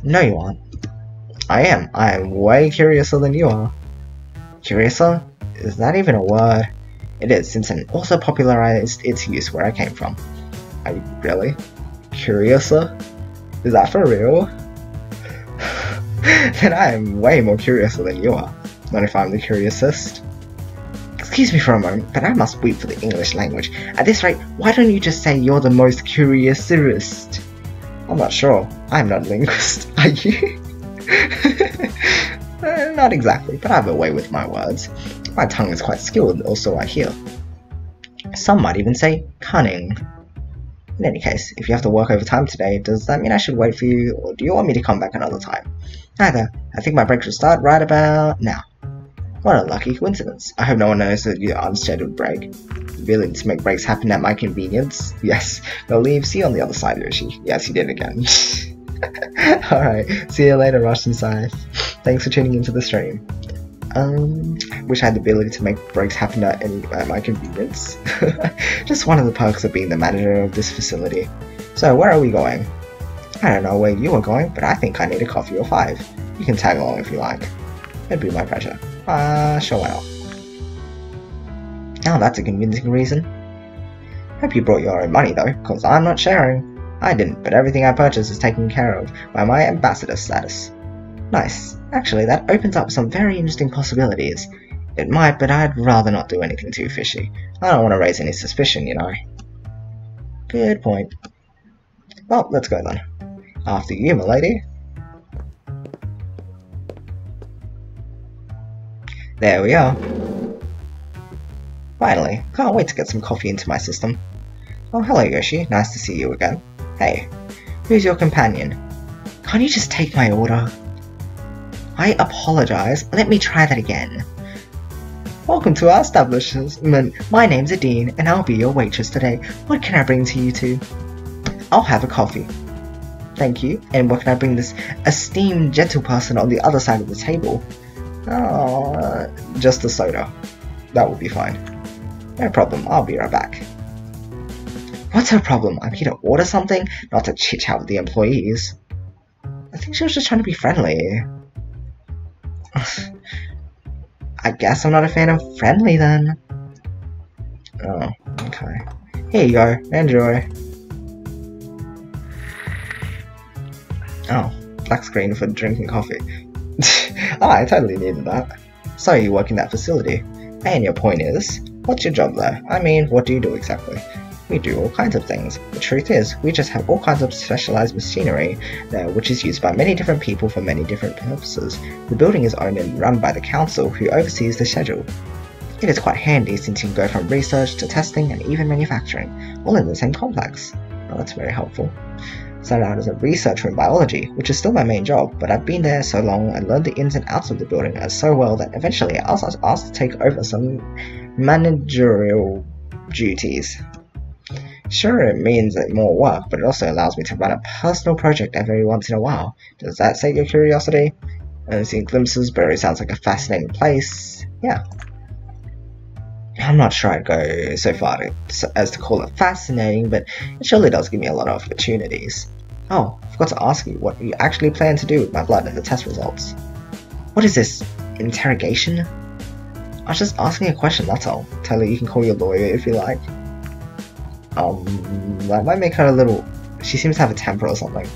No, you aren't. I am. I am way curiouser than you are. Curiouser? Is that even a word? It is, since an author popularized its use where I came from. Are you really? Curiouser? Is that for real? Then I am way more curiouser than you are. Not if I'm the curiousest. Excuse me for a moment, but I must weep for the English language. At this rate, why don't you just say you're the most curiousest? I'm not sure. I'm not a linguist. Are you? Not exactly, but I have a way with my words. My tongue is quite skilled, or so I hear. Some might even say cunning. In any case, if you have to work overtime today, does that mean I should wait for you, or do you want me to come back another time? Neither. I think my break should start right about now. What a lucky coincidence. I hope no one knows that you're unscheduled break. The ability to make breaks happen at my convenience. Yes, no leave. See you on the other side, Yoshi. Yes, he did again. Alright, see you later, Rush inside. Thanks for tuning into the stream. I wish I had the ability to make breaks happen at my convenience. Just one of the perks of being the manager of this facility. So, where are we going? I don't know where you are going, but I think I need a coffee or 5. You can tag along if you like. It'd be my pleasure. Sure, why not? Now that's a convincing reason. Hope you brought your own money though, cause I'm not sharing. I didn't, but everything I purchased is taken care of by my ambassador status. Nice. Actually, that opens up some very interesting possibilities. It might, but I'd rather not do anything too fishy. I don't want to raise any suspicion, you know. Good point. Well, let's go then. After you, milady. There we are. Finally, can't wait to get some coffee into my system. Oh, hello Yoshi, nice to see you again. Hey, who's your companion? Can't you just take my order? I apologize, let me try that again. Welcome to our establishment. My name's Adine, and I'll be your waitress today. What can I bring to you two? I'll have a coffee. Thank you. And what can I bring this esteemed gentle person on the other side of the table? Just a soda. That will be fine. No problem, I'll be right back. What's her problem? I'm here to order something, not to chit-chat with the employees. I think she was just trying to be friendly. I guess I'm not a fan of friendly then. Oh, okay. Here you go, enjoy. Oh, black screen for drinking coffee. I totally needed that. So you work in that facility. And your point is, what's your job there? I mean, what do you do exactly? We do all kinds of things. The truth is, we just have all kinds of specialized machinery there, which is used by many different people for many different purposes. The building is owned and run by the council, who oversees the schedule. It is quite handy since you can go from research to testing and even manufacturing, all in the same complex. Well, that's very helpful. Started out as a researcher in biology, which is still my main job, but I've been there so long and learned the ins and outs of the building so well that eventually I was asked to take over some managerial duties. Sure, it means more work, but it also allows me to run a personal project every once in a while. Does that sate your curiosity? I've seen glimpses, but it sounds like a fascinating place. Yeah. I'm not sure I'd go so far as to call it fascinating, but it surely does give me a lot of opportunities. Oh, I forgot to ask you what you actually plan to do with my blood and the test results. What is this? Interrogation? I was just asking a question, that's all. Taylor, you can call your lawyer if you like. That might make her a little... She seems to have a temper or something.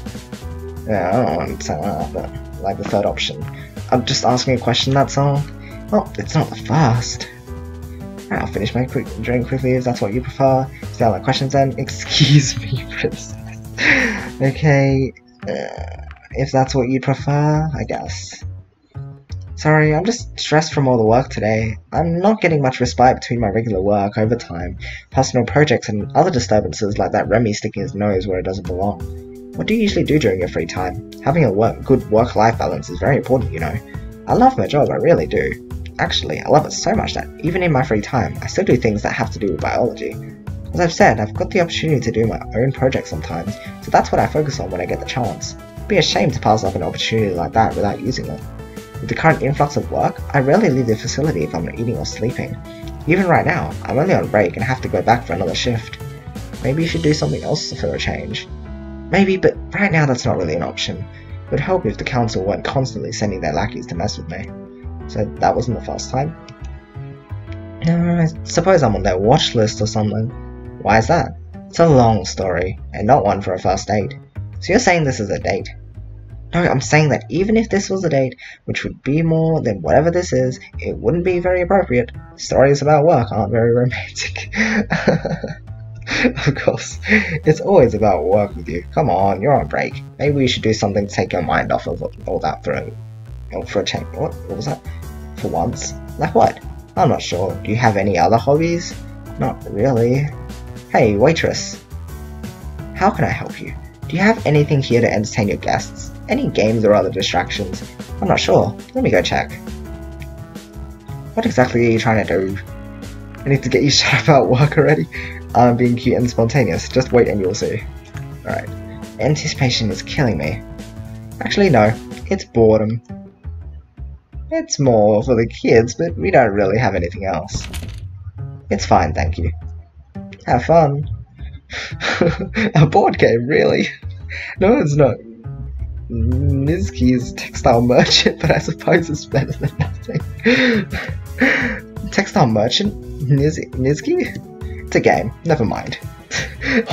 Yeah, I don't want to say that, but like the third option. I'm just asking a question, that's all. Well, it's not the first. Right, I'll finish my quick drink quickly if that's what you prefer. Is there other questions then? Excuse me, princess. Okay, if that's what you prefer, I guess. Sorry, I'm just stressed from all the work today. I'm not getting much respite between my regular work, overtime, personal projects, and other disturbances like that Remy sticking his nose where it doesn't belong. What do you usually do during your free time? Having a good work-life balance is very important, you know. I love my job, I really do. Actually, I love it so much that even in my free time, I still do things that have to do with biology. As I've said, I've got the opportunity to do my own projects sometimes, so that's what I focus on when I get the chance. It'd be a shame to pass up an opportunity like that without using it. With the current influx of work, I rarely leave the facility if I'm not eating or sleeping. Even right now, I'm only on break and have to go back for another shift. Maybe you should do something else for a change. Maybe, but right now that's not really an option. It would help if the council weren't constantly sending their lackeys to mess with me. So that wasn't the first time. I suppose I'm on their watch list or something. Why is that? It's a long story, and not one for a first date. So you're saying this is a date? No, I'm saying that even if this was a date, which would be more than whatever this is, it wouldn't be very appropriate. Stories about work aren't very romantic. Of course, it's always about work with you. Come on, you're on break. Maybe we should do something to take your mind off of all that for a change. What was that? For once? Like what? I'm not sure. Do you have any other hobbies? Not really. Hey, waitress. How can I help you? Do you have anything here to entertain your guests? Any games or other distractions? I'm not sure. Let me go check. What exactly are you trying to do? I need to get you shut up about work already. I'm being cute and spontaneous. Just wait and you'll see. Alright. Anticipation is killing me. Actually, no. It's boredom. It's more for the kids, but we don't really have anything else. It's fine, thank you. Have fun. A board game, really? No, it's not. Nizki's textile merchant, but I suppose it's better than nothing. Textile merchant? Nizki? It's a game, never mind.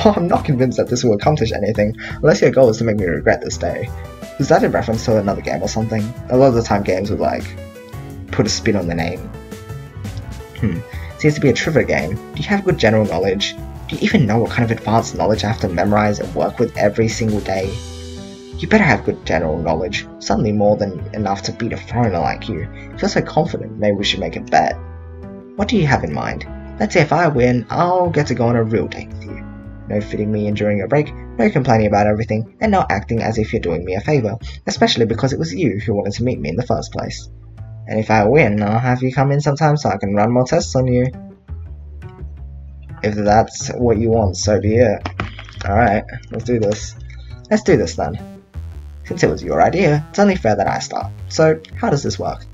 Oh, I'm not convinced that this will accomplish anything, unless your goal is to make me regret this day. Is that in reference to another game or something? A lot of the time games would like, put a spin on the name. Seems to be a trivia game. Do you have good general knowledge? Do you even know what kind of advanced knowledge I have to memorize and work with every single day? You better have good general knowledge, certainly more than enough to beat a foreigner like you. If you're so confident, maybe we should make a bet. What do you have in mind? Let's say if I win, I'll get to go on a real date with you. No fitting me in during your break, no complaining about everything, and not acting as if you're doing me a favour, especially because it was you who wanted to meet me in the first place. And if I win, I'll have you come in sometime so I can run more tests on you. If that's what you want, so be it. Alright, let's do this. Let's do this then. Since it was your idea, it's only fair that I start. So, how does this work?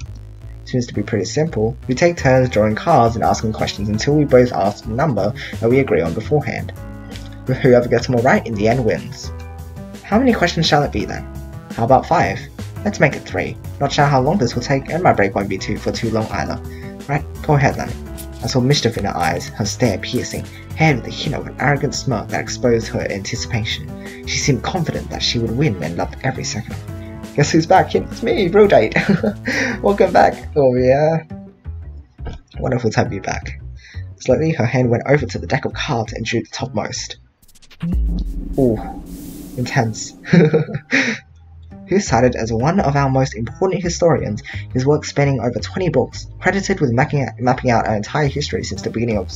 Seems to be pretty simple. We take turns drawing cards and asking questions until we both ask a number that we agree on beforehand. Whoever gets more right in the end wins. How many questions shall it be then? How about 5? Let's make it 3. Not sure how long this will take, and my break won't be for too long either. Right, go ahead then. I saw mischief in her eyes, her stare piercing, haired with a hint of an arrogant smirk that exposed her anticipation. She seemed confident that she would win and loved every second. Guess who's back? It's me, Bro Date. Welcome back. Oh yeah. Wonderful to have you back. Slowly, her hand went over to the deck of cards and drew the topmost. Ooh, intense. Who's cited as one of our most important historians, his work spanning over 20 books, credited with mapping out our entire history since the beginning of...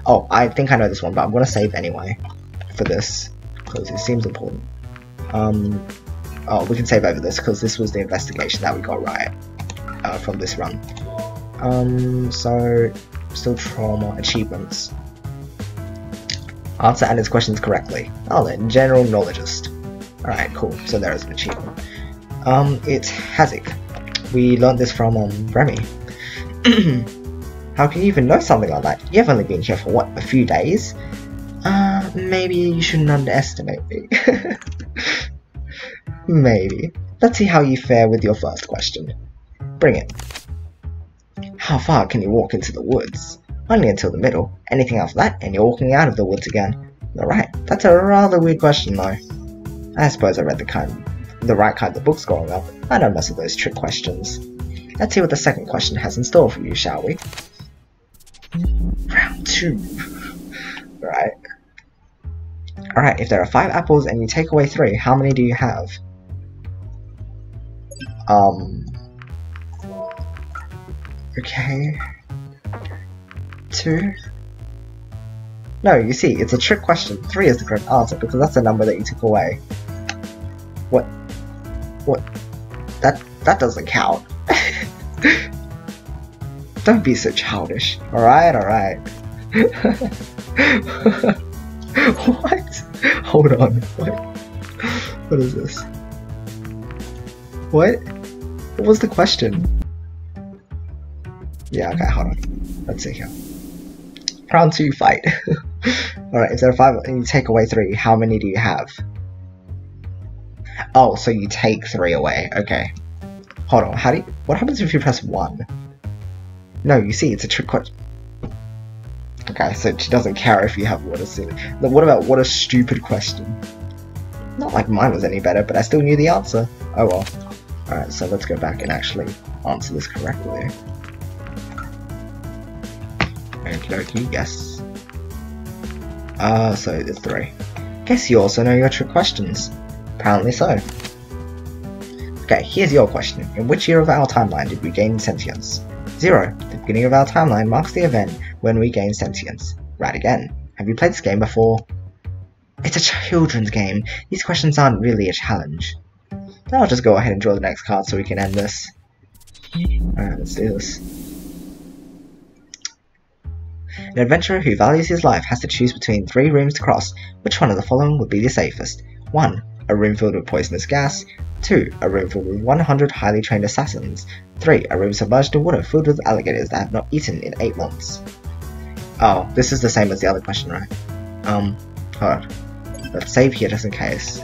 Oh, I think I know this one, but I'm going to save anyway for this, because it seems important. Oh, we can save over this, because this was the investigation that we got right from this run. So, still trauma, achievements. Answer Anna's questions correctly. Oh, then, general knowledgeist. Alright, cool. So there is an achievement. It's Hazik. We learned this from, Remy. How can you even know something like that? You've only been here for, what, a few days? Maybe you shouldn't underestimate me. Maybe. Let's see how you fare with your first question. Bring it. How far can you walk into the woods? Only until the middle. Anything after that, and you're walking out of the woods again. Alright, that's a rather weird question though. I suppose I read the right kind of books growing up. I know most of those trick questions. Let's see what the second question has in store for you, shall we? Round 2. Right. Alright, if there are 5 apples and you take away 3, how many do you have? Okay. 2? No, you see, it's a trick question. 3 is the correct answer because that's the number that you took away. What? That doesn't count. Don't be so childish. Alright. What? Hold on. What is this? What? What was the question? Yeah, okay, hold on. Let's see here. Round 2 fight. Alright, if there are 5 and you take away 3, how many do you have? Oh, so you take 3 away. Okay. Hold on, what happens if you press 1? No, you see, it's a trick question. Okay, so she doesn't care if you have what a stupid question. Not like mine was any better, but I still knew the answer. Oh well. Alright, so let's go back and actually answer this correctly. Okie, yes. So it's 3. Guess you also know your trick questions. Apparently so. Okay, here's your question. In which year of our timeline did we gain sentience? 0. The beginning of our timeline marks the event when we gain sentience. Right again. Have you played this game before? It's a children's game. These questions aren't really a challenge. Then I'll just go ahead and draw the next card so we can end this. Alright, let's do this. An adventurer who values his life has to choose between 3 rooms to cross. Which one of the following would be the safest? 1. A room filled with poisonous gas. 2. A room filled with 100 highly trained assassins. 3. A room submerged in water filled with alligators that have not eaten in 8 months. Oh, this is the same as the other question, right? Hold on. Let's save here just in case.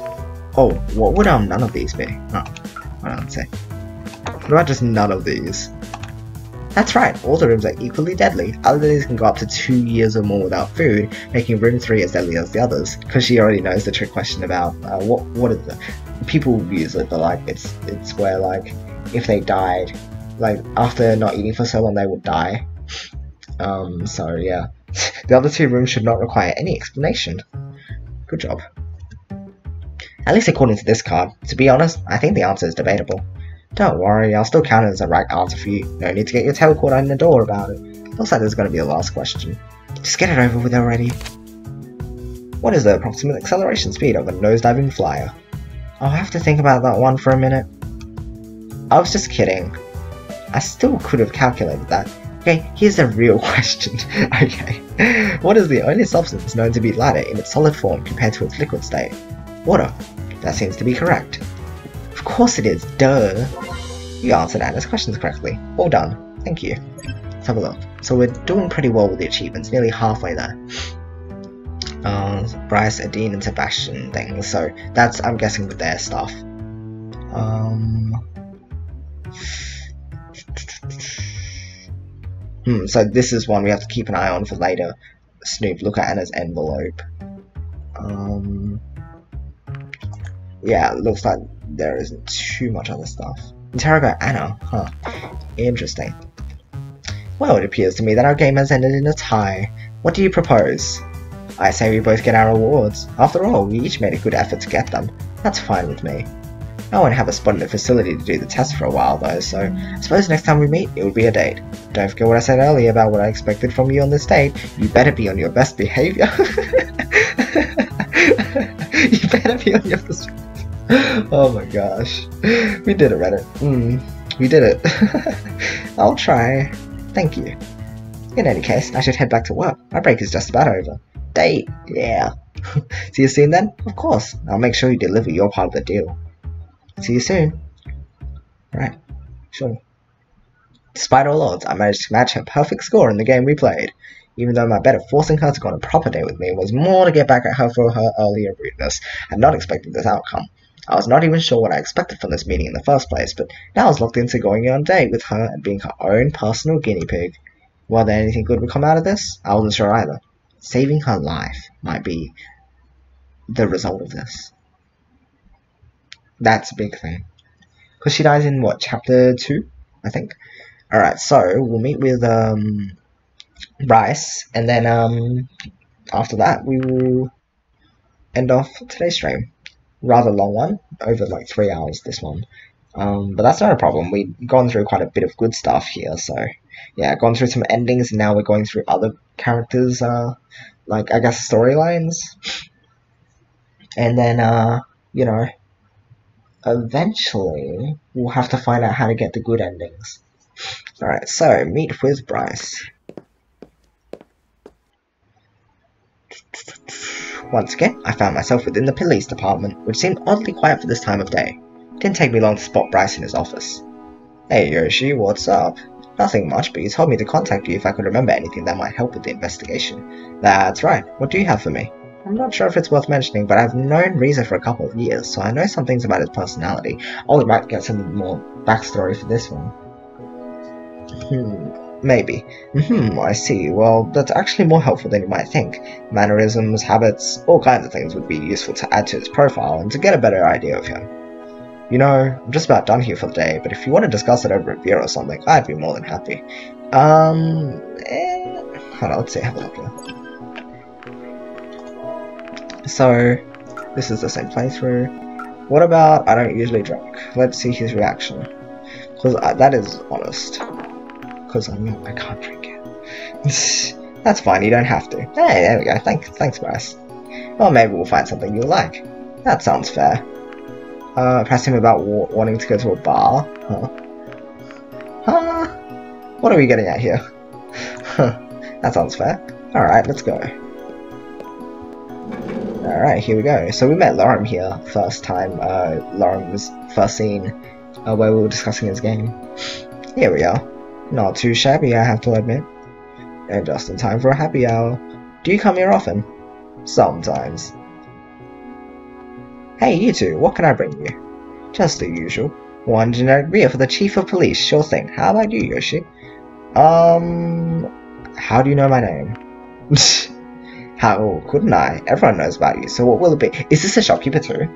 Oh, what would none of these be? Oh, hold on, let's see. What about just none of these? That's right, all the rooms are equally deadly. Alligators can go up to 2 years or more without food, making room 3 as deadly as the others. Because she already knows the trick question about what is the people use it, but like it's where like if they died, like after not eating for so long they would die. So yeah, the other 2 rooms should not require any explanation. Good job. At least according to this card. To be honest, I think the answer is debatable. Don't worry, I'll still count it as a right answer for you. No need to get your tail caught in the door about it. Looks like there's going to be the last question. Just get it over with already. What is the approximate acceleration speed of a nosediving flyer? I'll have to think about that one for a minute. I was just kidding. I still could have calculated that. Okay, here's a real question. Okay. What is the only substance known to be lighter in its solid form compared to its liquid state? Water. That seems to be correct. Of course it is, duh! You answered Anna's questions correctly. Well done. Thank you. Let's have a look. So we're doing pretty well with the achievements, nearly halfway there. Bryce, Adine, and Sebastian things, so that's, I'm guessing, with their stuff. So this is one we have to keep an eye on for later. Snoop, look at Anna's envelope. Yeah, it looks like there isn't too much other stuff. Interrogate Anna, huh. Interesting. Well, it appears to me that our game has ended in a tie. What do you propose? I say we both get our rewards. After all, we each made a good effort to get them. That's fine with me. I won't have a spot in the facility to do the test for a while though, so I suppose next time we meet, it will be a date. Don't forget what I said earlier about what I expected from you on this date. You better be on your best behavior. You better be on your best behavior. Oh my gosh. We did it, Reddit. We did it. I'll try. Thank you. In any case, I should head back to work. My break is just about over. Date, yeah. See you soon then? Of course. I'll make sure you deliver your part of the deal. See you soon. Right, sure. Despite all odds, I managed to match her perfect score in the game we played. Even though my bet of forcing her to go on a proper date with me was more to get back at her for her earlier rudeness, I had not expected this outcome. I was not even sure what I expected from this meeting in the first place, but now I was locked into going on a date with her and being her own personal guinea pig. Whether anything good would come out of this, I wasn't sure either. Saving her life might be the result of this. That's a big thing. Because she dies in, what, chapter 2, I think? Alright, so we'll meet with Bryce, and then after that we will end off today's stream. Rather long one, over like 3 hours this one. But that's not a problem. We've gone through quite a bit of good stuff here, so yeah, gone through some endings, and now we're going through other characters, like, I guess, storylines. And then, you know, eventually we'll have to find out how to get the good endings. Alright, so, meet with Bryce. Once again, I found myself within the police department, which seemed oddly quiet for this time of day. It didn't take me long to spot Bryce in his office. Hey Yoshi, what's up? Nothing much, but you told me to contact you if I could remember anything that might help with the investigation. That's right, what do you have for me? I'm not sure if it's worth mentioning, but I've known Reza for a couple of years, so I know some things about his personality. I might get some more backstory for this one. Maybe. I see. Well, that's actually more helpful than you might think. Mannerisms, habits, all kinds of things would be useful to add to his profile and to get a better idea of him. You know, I'm just about done here for the day, but if you want to discuss it over a beer or something, I'd be more than happy. Hold on, let's see, have a look here. So, this is the same playthrough. What about I don't usually drink? Let's see his reaction. Because that is honest. Because I can't drink it. That's fine, you don't have to. Hey, there we go. Thanks, Bryce. Well, maybe we'll find something you'll like. That sounds fair. Press him about wanting to go to a bar. Huh? What are we getting at here? That sounds fair. Alright, let's go. Alright, here we go. So we met Lorem here first time. Lorem was first seen where we were discussing his game. Here we are. Not too shabby, I have to admit. And just in time for a happy hour. Do you come here often? Sometimes. Hey, you two, what can I bring you? Just the usual. One generic beer for the chief of police, sure thing. How about you, Yoshi? How do you know my name? How couldn't I? Everyone knows about you, so what will it be? Is this a shopkeeper too?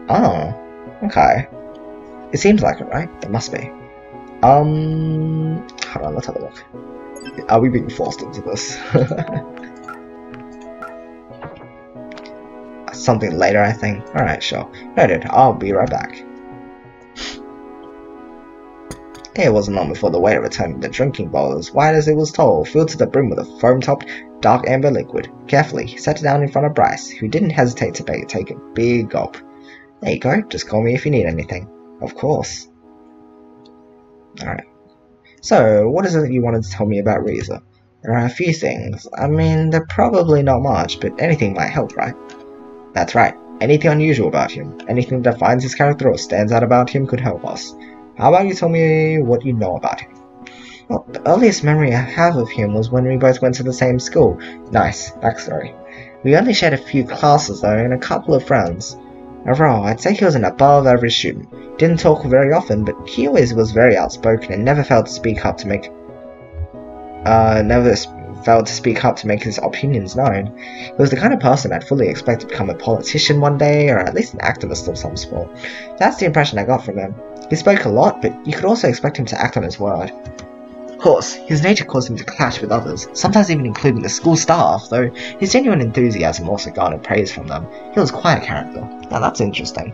Oh, okay. It seems like it, right? It must be. Hold on, let's have a look. Are we being forced into this? Something later, I think. Alright, sure. Noted, I'll be right back. It wasn't long before the waiter returned with the drinking bowl as wide as it was tall, filled to the brim with a foam-topped, dark amber liquid. Carefully, he set it down in front of Bryce, who didn't hesitate to take a big gulp. There you go, just call me if you need anything. Of course. Alright. So, what is it you wanted to tell me about Reza? There are a few things. I mean, they're probably not much, but anything might help, right? That's right. Anything unusual about him, anything that defines his character or stands out about him could help us. How about you tell me what you know about him? Well, the earliest memory I have of him was when we both went to the same school. Nice, backstory. We only shared a few classes though, and a couple of friends. Overall, I'd say he was an above-average student. Didn't talk very often, but he always was very outspoken and never failed to speak up to make his opinions known. He was the kind of person I'd fully expect to become a politician one day, or at least an activist of some sort. That's the impression I got from him. He spoke a lot, but you could also expect him to act on his word. Of course, his nature caused him to clash with others, sometimes even including the school staff, though his genuine enthusiasm also garnered praise from them. He was quite a character. Now that's interesting.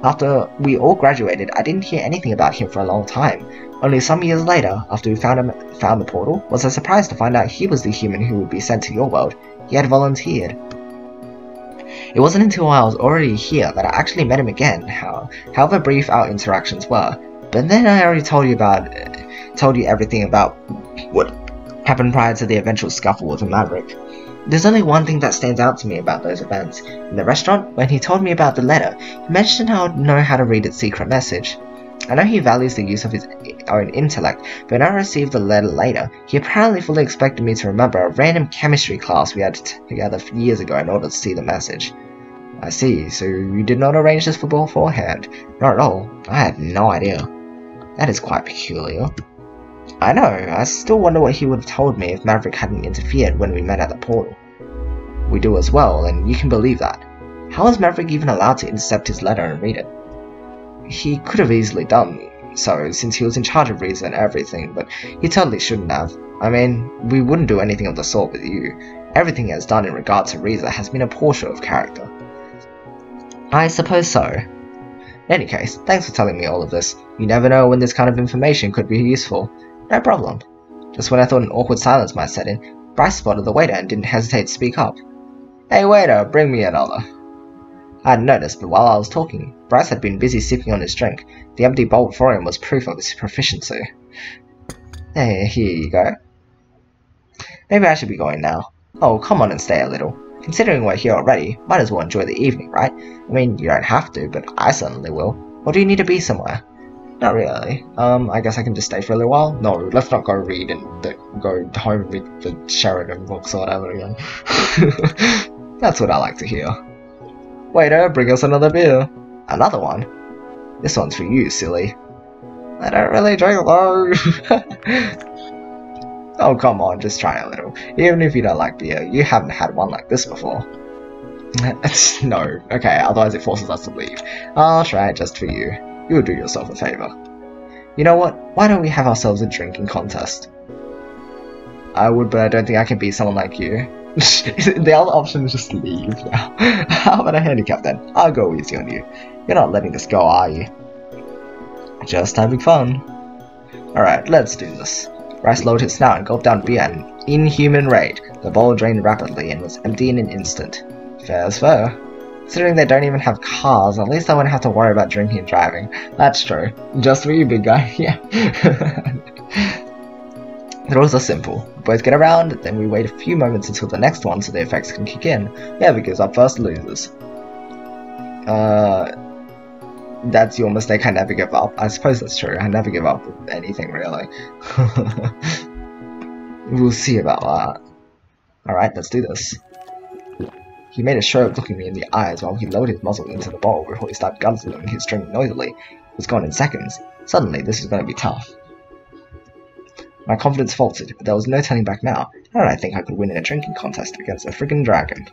After we all graduated, I didn't hear anything about him for a long time. Only some years later, after we found the portal, was I surprised to find out he was the human who would be sent to your world. He had volunteered. It wasn't until I was already here that I actually met him again, however brief our interactions were. But then I already told you everything about what happened prior to the eventual scuffle with the Maverick. There's only one thing that stands out to me about those events. In the restaurant, when he told me about the letter, he mentioned how I'd know how to read its secret message. I know he values the use of his own intellect, but when I received the letter later, he apparently fully expected me to remember a random chemistry class we had together years ago in order to see the message. I see, so you did not arrange this for beforehand? Not at all. I had no idea. That is quite peculiar. I know, I still wonder what he would have told me if Maverick hadn't interfered when we met at the portal. We do as well, and you can believe that. How was Maverick even allowed to intercept his letter and read it? He could have easily done so, since he was in charge of Reza and everything, but he totally shouldn't have. I mean, we wouldn't do anything of the sort with you. Everything he has done in regard to Reza has been a poor show of character. I suppose so. In any case, thanks for telling me all of this. You never know when this kind of information could be useful. No problem. Just when I thought an awkward silence might set in, Bryce spotted the waiter and didn't hesitate to speak up. Hey waiter, bring me another. I hadn't noticed, but while I was talking, Bryce had been busy sipping on his drink. The empty bowl before him was proof of his proficiency. Hey, here you go. Maybe I should be going now. Oh, come on and stay a little. Considering we're here already, might as well enjoy the evening, right? I mean, you don't have to, but I certainly will. Or do you need to be somewhere? Not really. I guess I can just stay for a little while? No, let's not go read and go home and read the Sheridan books or whatever again. That's what I like to hear. Waiter, bring us another beer. Another one? This one's for you, silly. I don't really drink though. Oh, come on, just try a little. Even if you don't like beer, you haven't had one like this before. No, okay, otherwise it forces us to leave. I'll try it just for you. You'll do yourself a favor. You know what? Why don't we have ourselves a drinking contest? I would, but I don't think I can beat someone like you. The other option is just leave now. How about a handicap then? I'll go easy on you. You're not letting this go, are you? Just having fun. Alright, let's do this. Bryce lowered his snout and gulped down beer at an inhuman rate. The bowl drained rapidly and was empty in an instant. Fair's fair. Considering they don't even have cars, at least I wouldn't have to worry about drinking and driving. That's true. Just for you, big guy. Yeah. The rules are simple. We both get around, then we wait a few moments until the next one so the effects can kick in. Whoever gives up first loses. That's your mistake, I never give up. I suppose that's true, I never give up with anything, really. We'll see about that. Alright, let's do this. He made a show of looking me in the eyes while he lowered his muzzle into the bowl before he started guzzling his drink noisily. It was gone in seconds. Suddenly, this was going to be tough. My confidence faltered, but there was no turning back now. How did I think I could win in a drinking contest against a friggin' dragon?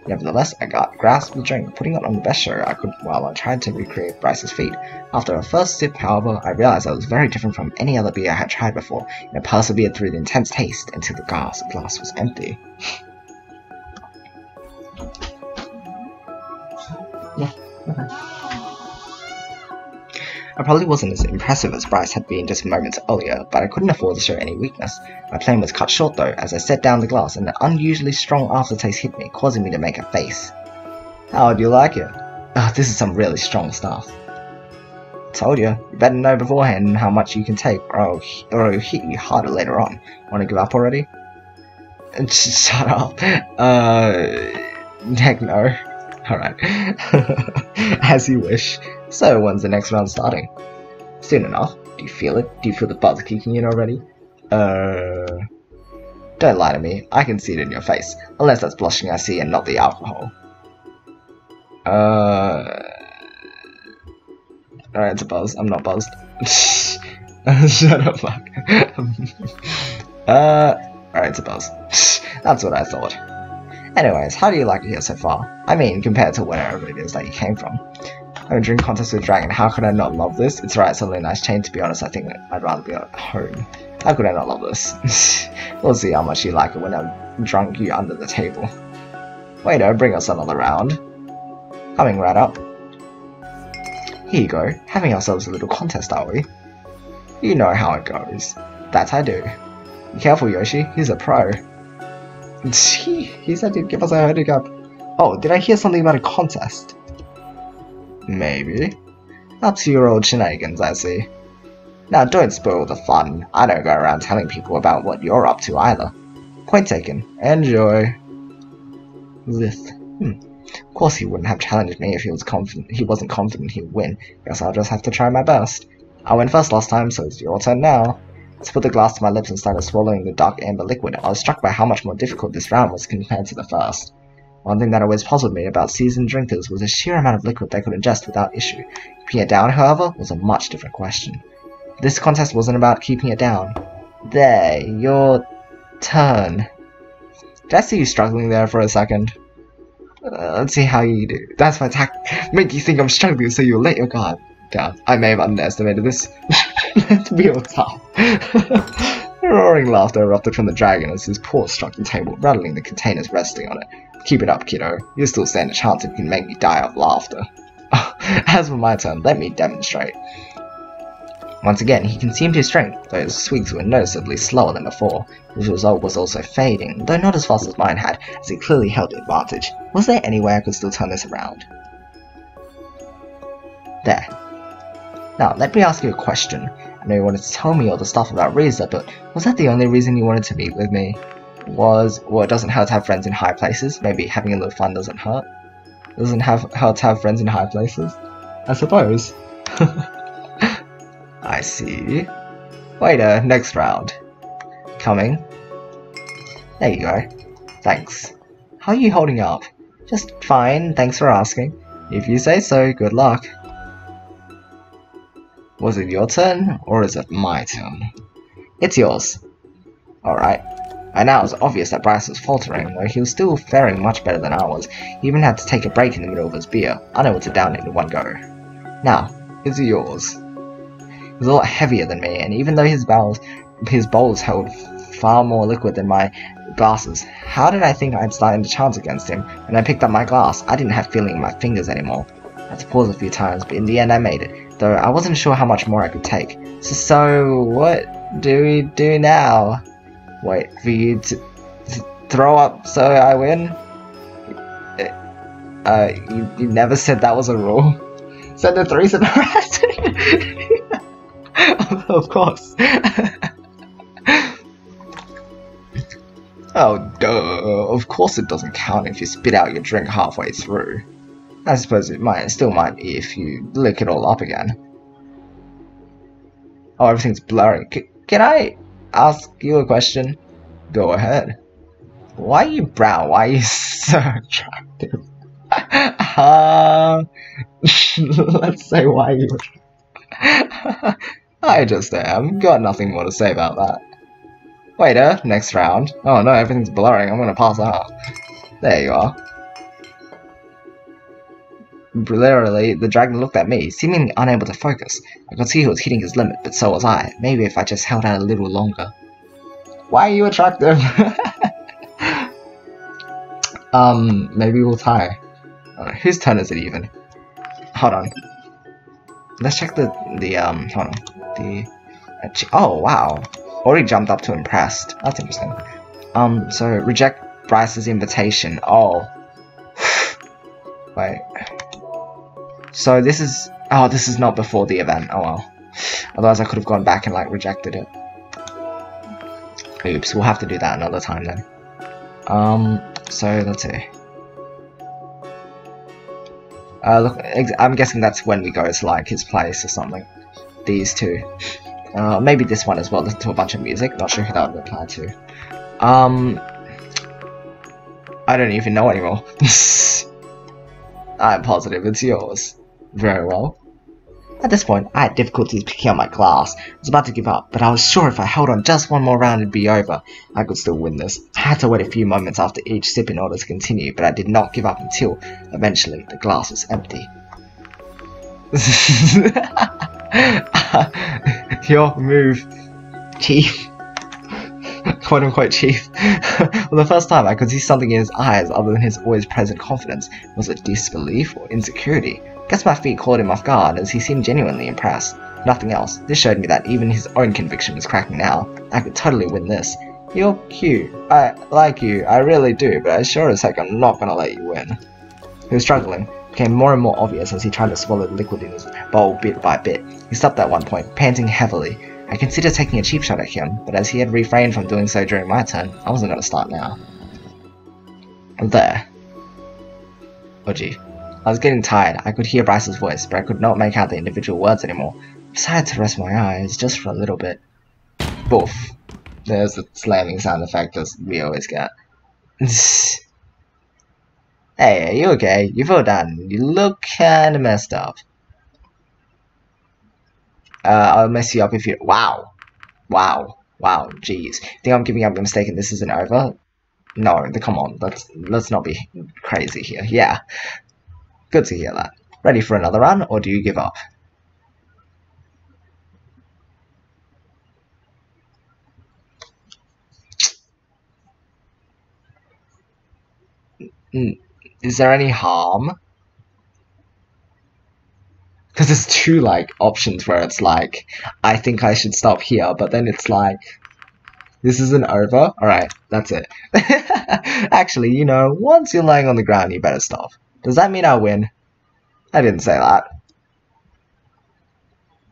Nevertheless, I grasped the drink, putting it on the best show I could while I tried to recreate Bryce's feat. After a first sip, however, I realized I was very different from any other beer I had tried before, and I persevered through the intense taste until the glass was empty. Yeah, okay. I probably wasn't as impressive as Bryce had been just moments earlier, but I couldn't afford to show any weakness. My plan was cut short though, as I set down the glass and an unusually strong aftertaste hit me, causing me to make a face. How do you like it? Oh, this is some really strong stuff. Told you. You better know beforehand how much you can take, or it'll hit you harder later on. Wanna give up already? Shut up. Heck no. Alright. As you wish. So, when's the next round starting? Soon enough. Do you feel it? Do you feel the buzz kicking in already? Don't lie to me. I can see it in your face. Unless that's blushing I see and not the alcohol. Alright, it's a buzz. I'm not buzzed. Shut up, fuck. Alright, it's a buzz. That's what I thought. Anyways, how do you like it here so far? I mean, compared to wherever it is that you came from. I'm a drink contest with a dragon. How could I not love this? It's right, it's only a nice chain. To be honest, I think I'd rather be at home. How could I not love this? We'll see how much you like it when I've drunk you under the table. Waiter, bring us another round. Coming right up. Here you go. Having ourselves a little contest, are we? You know how it goes. That I do. Be careful, Yoshi. He's a pro. He said he'd give us a handicap. Oh, did I hear something about a contest? Maybe. Up to your old shenanigans, I see. Now don't spoil the fun. I don't go around telling people about what you're up to either. Point taken. Enjoy. This. Of course he wouldn't have challenged me if he wasn't confident he would win. Guess I'll just have to try my best. I went first last time, so it's your turn now. I put the glass to my lips and started swallowing the dark amber liquid. I was struck by how much more difficult this round was compared to the first. One thing that always puzzled me about seasoned drinkers was the sheer amount of liquid they could ingest without issue. Keeping it down, however, was a much different question. This contest wasn't about keeping it down. There, your turn. Did I see you struggling there for a second? Let's see how you do. That's my attack. Make you think I'm struggling so you'll let your guard down. I may have underestimated this. Let's be all tough. Roaring laughter erupted from the dragon as his paw struck the table, rattling the containers resting on it. Keep it up, kiddo. You still stand a chance if you can make me die of laughter. As for my turn, let me demonstrate. Once again, he consumed his strength, though his swigs were noticeably slower than before. His result was also fading, though not as fast as mine had, as he clearly held the advantage. Was there any way I could still turn this around? There. Now, let me ask you a question. I know you wanted to tell me all the stuff about Riza, but was that the only reason you wanted to meet with me? Well, it doesn't hurt to have friends in high places. Maybe having a little fun doesn't hurt. Doesn't hurt to have friends in high places? I suppose. I see. Waiter, next round. Coming. There you go. Thanks. How are you holding up? Just fine, thanks for asking. If you say so, good luck. Was it your turn, or is it my turn? It's yours. Alright. By now it was obvious that Bryce was faltering, though he was still faring much better than I was. He even had to take a break in the middle of his beer, unable to down it in one go. Now, it's yours. He was a lot heavier than me, and even though his bowls held far more liquid than my glasses, how did I think I'd stand a chance against him? When I picked up my glass, I didn't have feeling in my fingers anymore. I had to pause a few times, but in the end I made it, though I wasn't sure how much more I could take. So what do we do now? Wait for you to throw up so I win? You never said that was a rule. Said the threes and the rest. Of course. Oh, duh. Of course it doesn't count if you spit out your drink halfway through. I suppose it still might be if you lick it all up again. Oh, everything's blurry. Can I ask you a question? Go ahead. Why are you brown? Why are you so attractive? Let's say why you. I just am. Got nothing more to say about that. Waiter, next round. Oh no, everything's blurring. I'm gonna pass out. There you are. Literally, the dragon looked at me, seemingly unable to focus. I could see he was hitting his limit, but so was I. Maybe if I just held out a little longer. Why are you attractive? Maybe we'll tie. Whose turn is it even? Hold on. Let's check hold on. Oh, wow. Already jumped up to impressed. That's interesting. So reject Bryce's invitation. Oh. Wait. So this is Oh, this is not before the event. Oh well. Otherwise I could have gone back and like rejected it. Oops, we'll have to do that another time then. So let's see. Look, I'm guessing that's when we go to like his place or something. These two. Maybe this one as well, listen to a bunch of music. Not sure who that would apply to. I don't even know anymore. I'm positive it's yours. Very well. At this point, I had difficulties picking up my glass. I was about to give up, but I was sure if I held on just one more round it'd be over. I could still win this. I had to wait a few moments after each sip in order to continue, but I did not give up until, eventually, the glass was empty. Your move, Chief. Quote unquote Chief. For the first time, I could see something in his eyes other than his always present confidence. Was it disbelief or insecurity? Guess my feet caught him off guard, as he seemed genuinely impressed. Nothing else. This showed me that even his own conviction was cracking now. I could totally win this. You're cute. I like you. I really do, but I sure as heck I'm not gonna let you win. He was struggling. It became more and more obvious as he tried to swallow the liquid in his bowl bit by bit. He stopped at one point, panting heavily. I considered taking a cheap shot at him, but as he had refrained from doing so during my turn, I wasn't gonna start now. There. Oh gee. I was getting tired. I could hear Bryce's voice, but I could not make out the individual words anymore. I decided to rest my eyes, just for a little bit. Boof. There's the slamming sound effect as we always get. Hey, are you okay? You feel done. You look kinda messed up. I'll mess you up if you— Wow. Wow. Wow. Jeez. Think I'm giving up the mistake and this isn't over? No, come on. Let's not be crazy here. Yeah. Good to hear that. Ready for another run, or do you give up? Is there any harm? Because there's two, like, options where it's like, I think I should stop here, but then it's like, this isn't over? Alright, that's it. Actually, you know, once you're laying on the ground, you better stop. Does that mean I win? I didn't say that.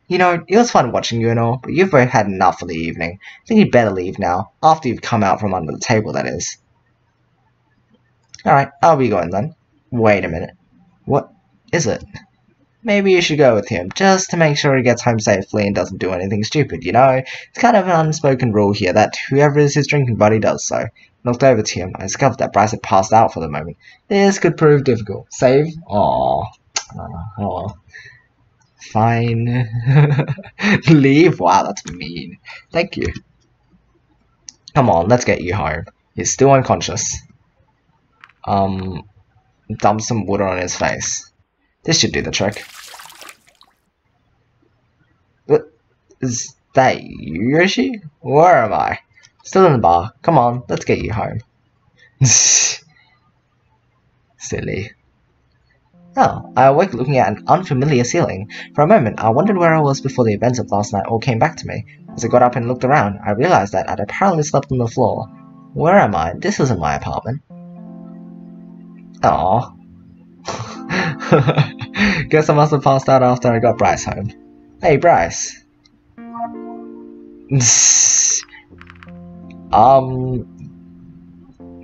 You know, it was fun watching you and all, but you've both had enough for the evening. I think you'd better leave now, after you've come out from under the table, that is. Alright, I'll be going then. Wait a minute. What is it? Maybe you should go with him, just to make sure he gets home safely and doesn't do anything stupid, you know? It's kind of an unspoken rule here that whoever is his drinking buddy does so. I looked over to him. I discovered that Bryce had passed out for the moment. This could prove difficult. Save? Aww. Oh. Fine. Leave? Wow, that's mean. Thank you. Come on, let's get you home. He's still unconscious. Dump some water on his face. This should do the trick. What? Is that you, Yoshi? Where am I? Still in the bar. Come on, let's get you home. Silly. Oh, I awoke looking at an unfamiliar ceiling. For a moment, I wondered where I was before the events of last night all came back to me. As I got up and looked around, I realized that I'd apparently slept on the floor. Where am I? This isn't my apartment. Aww. Guess I must have passed out after I got Bryce home. Hey, Bryce. Here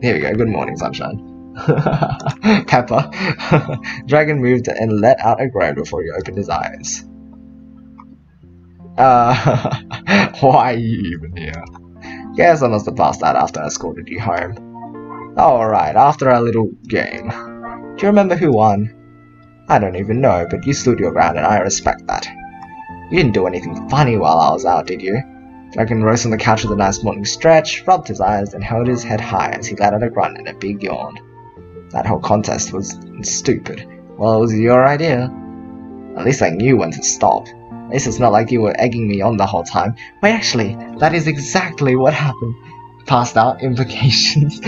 we go. Good morning, sunshine. Pepper. Dragon moved and let out a groan before he opened his eyes. Why are you even here? Guess I must have passed out after I escorted you home. Alright, after our little game. Do you remember who won? I don't even know, but you stood your ground and I respect that. You didn't do anything funny while I was out, did you? Dragon rose on the couch with a nice morning stretch, rubbed his eyes, and held his head high as he let out a grunt and a big yawn. That whole contest was stupid. Well, it was your idea. At least I knew when to stop. At least it's not like you were egging me on the whole time. Wait, actually, that is exactly what happened. Passed out implications.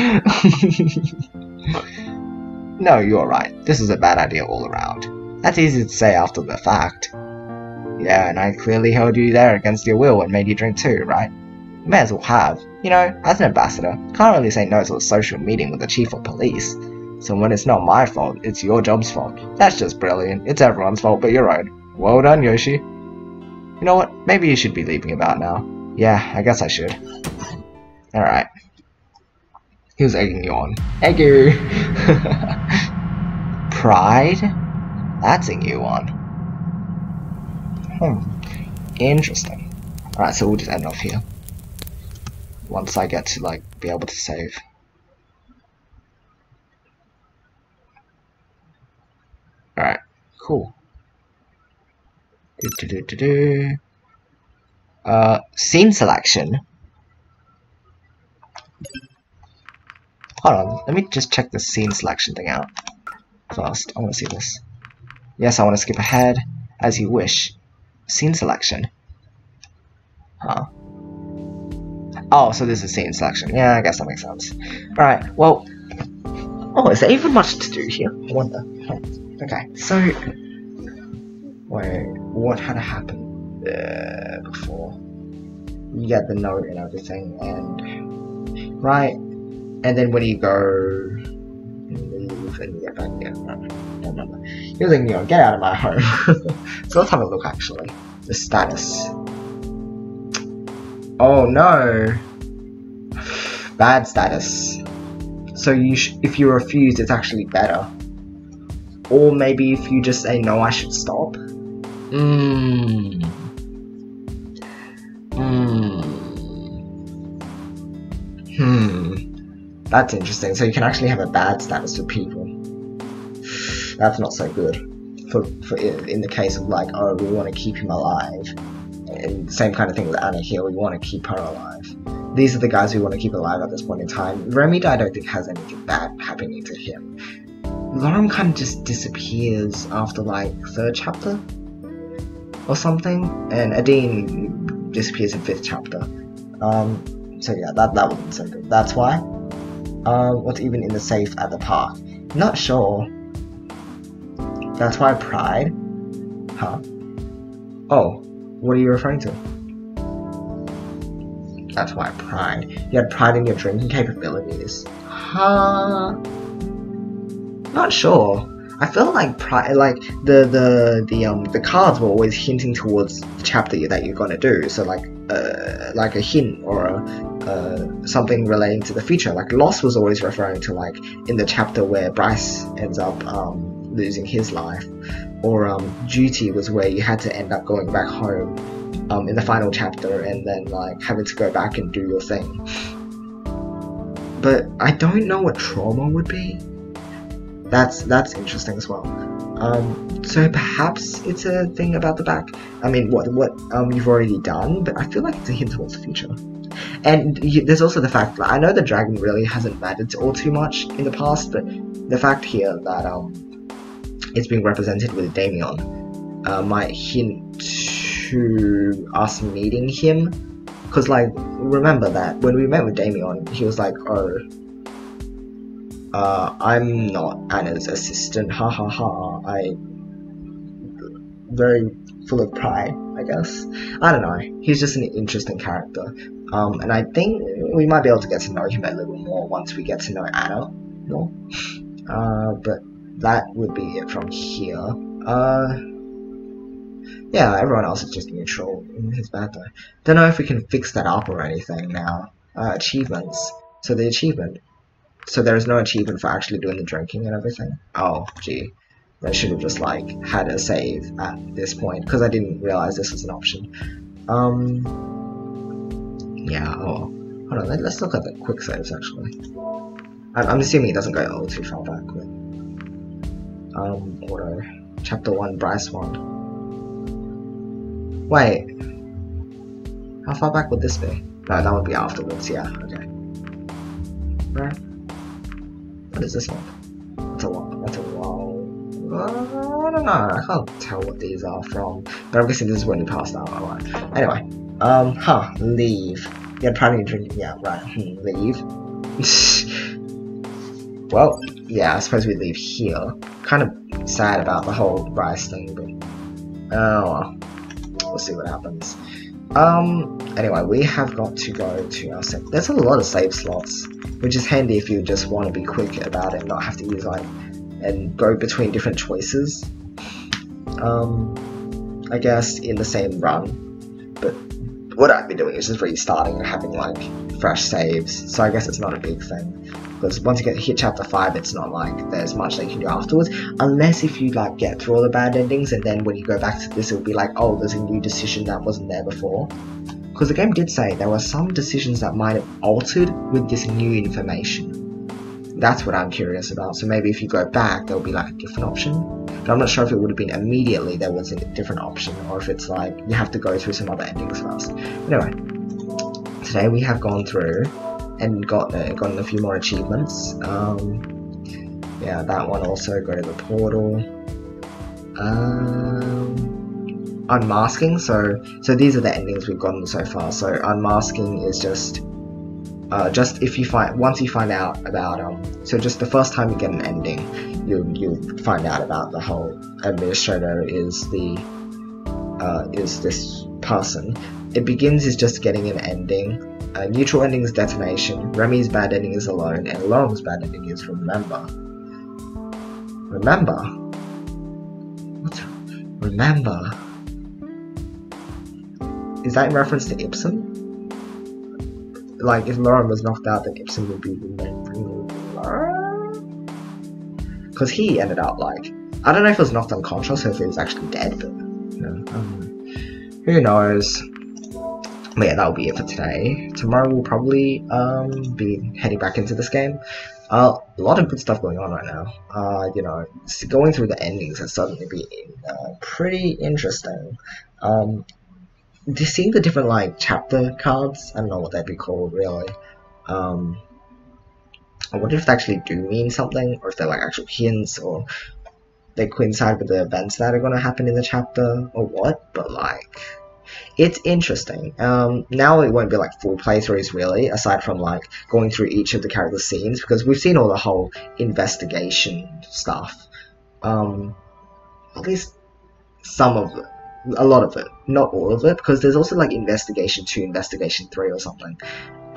No, you're right. This is a bad idea all around. That's easy to say after the fact. Yeah, and I clearly held you there against your will and made you drink too, right? May as well have. You know, as an ambassador, can't really say no to a social meeting with the chief of police. So when it's not my fault, it's your job's fault. That's just brilliant. It's everyone's fault but your own. Well done, Yoshi. You know what? Maybe you should be leaving about now. Yeah, I guess I should. Alright. He was egging you on. Egg you! Pride? That's a new one. Interesting. Alright, so we'll just end off here. Once I get to, like, be able to save. Alright, cool. Scene selection. Hold on, let me just check the scene selection thing out first. I want to see this. Yes, I want to skip ahead, as you wish. Scene selection. Huh. Oh, so this is scene selection. Yeah, I guess that makes sense. Alright, well... Oh, is there even much to do here? I wonder. Okay, so... Wait, what had happened before? You get the note and everything, and... Right, and then when you go... Leave and you get back here. I don't remember. You're thinking, get out of my home. So let's have a look, actually. The status. Oh no! Bad status. So if you refuse, it's actually better. Or maybe if you just say no, I should stop. That's interesting. So you can actually have a bad status with people. That's not so good. For in the case of like, oh, we want to keep him alive. And same kind of thing with Anna here, we want to keep her alive. These are the guys we want to keep alive at this point in time. Remida, I don't think has anything bad happening to him. Lauren kind of just disappears after like 3rd chapter or something, and Adine disappears in 5th chapter. So yeah, that wasn't so good. That's why. What's even in the safe at the park? Not sure. That's why Pride? Huh? Oh. What are you referring to? That's why Pride. You had pride in your drinking capabilities. Huh? Not sure. I feel like Pride, like the cards were always hinting towards the chapter that you're gonna do. So like a hint or something relating to the future. Like Loss was always referring to like in the chapter where Bryce ends up losing his life. Or Duty was where you had to end up going back home in the final chapter and then like having to go back and do your thing. But I don't know what trauma would be. That's interesting as well. So perhaps it's a thing about the back. I mean, what you've already done, but I feel like it's a hint towards the future. And there's also the fact that I know the dragon really hasn't mattered all too much in the past, but the fact here that it's being represented with Damien might hint to us meeting him. Because, like, remember that when we met with Damien, he was like, oh, I'm not Anna's assistant, ha ha ha. Very full of pride, I guess. I don't know. He's just an interesting character. And I think we might be able to get to know him a little more once we get to know Anna more. But that would be it from here. Yeah, everyone else is just neutral. It's bad though. Don't know if we can fix that up or anything now. Achievements. So the achievement. So there is no achievement for actually doing the drinking and everything. Oh, gee. I should have just like had a save at this point because I didn't realize this was an option. Yeah. Oh, hold on. Let's look at the quick saves actually. I'm assuming it doesn't go too far back. But, auto. Chapter 1, Bryce 1. Wait. How far back would this be? No, that would be afterwards. Yeah. Okay. Right. What is this one? That's a while. That's a while. I don't know. I can't tell what these are from. But I'm guessing this is when you passed out. Alright. Anyway. Leave. Yeah, probably drinking. Yeah, right. Leave. Well, yeah, I suppose we leave here. Kind of sad about the whole Bryce thing, but oh well. We'll see what happens. Anyway, we have got to go to our save. There's a lot of save slots, which is handy if you just want to be quick about it and not have to use like and go between different choices. I guess, in the same run. But what I'd be doing is just restarting and having like fresh saves. So I guess it's not a big thing. Because once you hit chapter 5, it's not like there's much that you can do afterwards. Unless if you like get through all the bad endings and then when you go back to this it'll be like, oh, there's a new decision that wasn't there before. Because the game did say there were some decisions that might have altered with this new information. That's what I'm curious about. So maybe if you go back, there'll be like a different option. But I'm not sure if it would have been immediately there was a different option, or if it's like you have to go through some other endings first. Anyway, today we have gone through and gotten a few more achievements. Yeah, that one also. Go to the portal. Unmasking. So these are the endings we've gotten so far. So unmasking is just if you once you find out about so just the first time you get an ending, you'll find out about the whole administrator is this person. It begins is just getting an ending. Neutral ending is detonation. Remy's bad ending is alone, and Laurel's bad ending is remember. Remember? What's remember? Is that in reference to Ibsen? Like, if Lauren was knocked out, then Ibsen would be remembering Lauren? Because he ended up, like, I don't know if he was knocked unconscious or if he was actually dead, but, you know, who knows. But yeah, that'll be it for today. Tomorrow we'll probably, be heading back into this game. A lot of good stuff going on right now. You know, going through the endings has suddenly been, pretty interesting. Seeing the different like chapter cards, I don't know what they'd be called really. I wonder if they actually do mean something, or if they're like actual hints, or they coincide with the events that are going to happen in the chapter, or what. But like, it's interesting. Now it won't be like full playthroughs really, aside from like going through each of the character scenes, because we've seen all the whole investigation stuff. At least some of it. A lot of it, not all of it, because there's also like investigation 2, investigation 3 or something.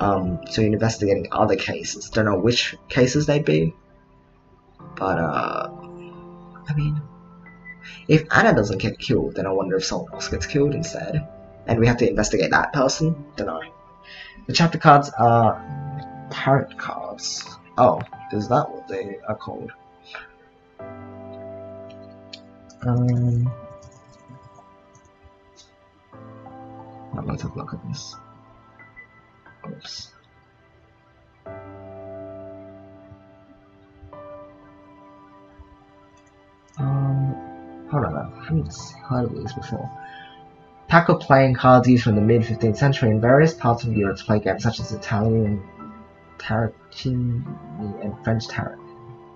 So you're investigating other cases. Don't know which cases they'd be, but I mean, if Anna doesn't get killed, then I wonder if someone else gets killed instead, and we have to investigate that person. Don't know. The chapter cards are tarot cards. Oh, is that what they are called? Let's have a look at this. Oops. Hold on, I haven't heard of these before. Pack of playing cards used from the mid-15th century in various parts of Europe to play games such as Italian tarotini and French tarot.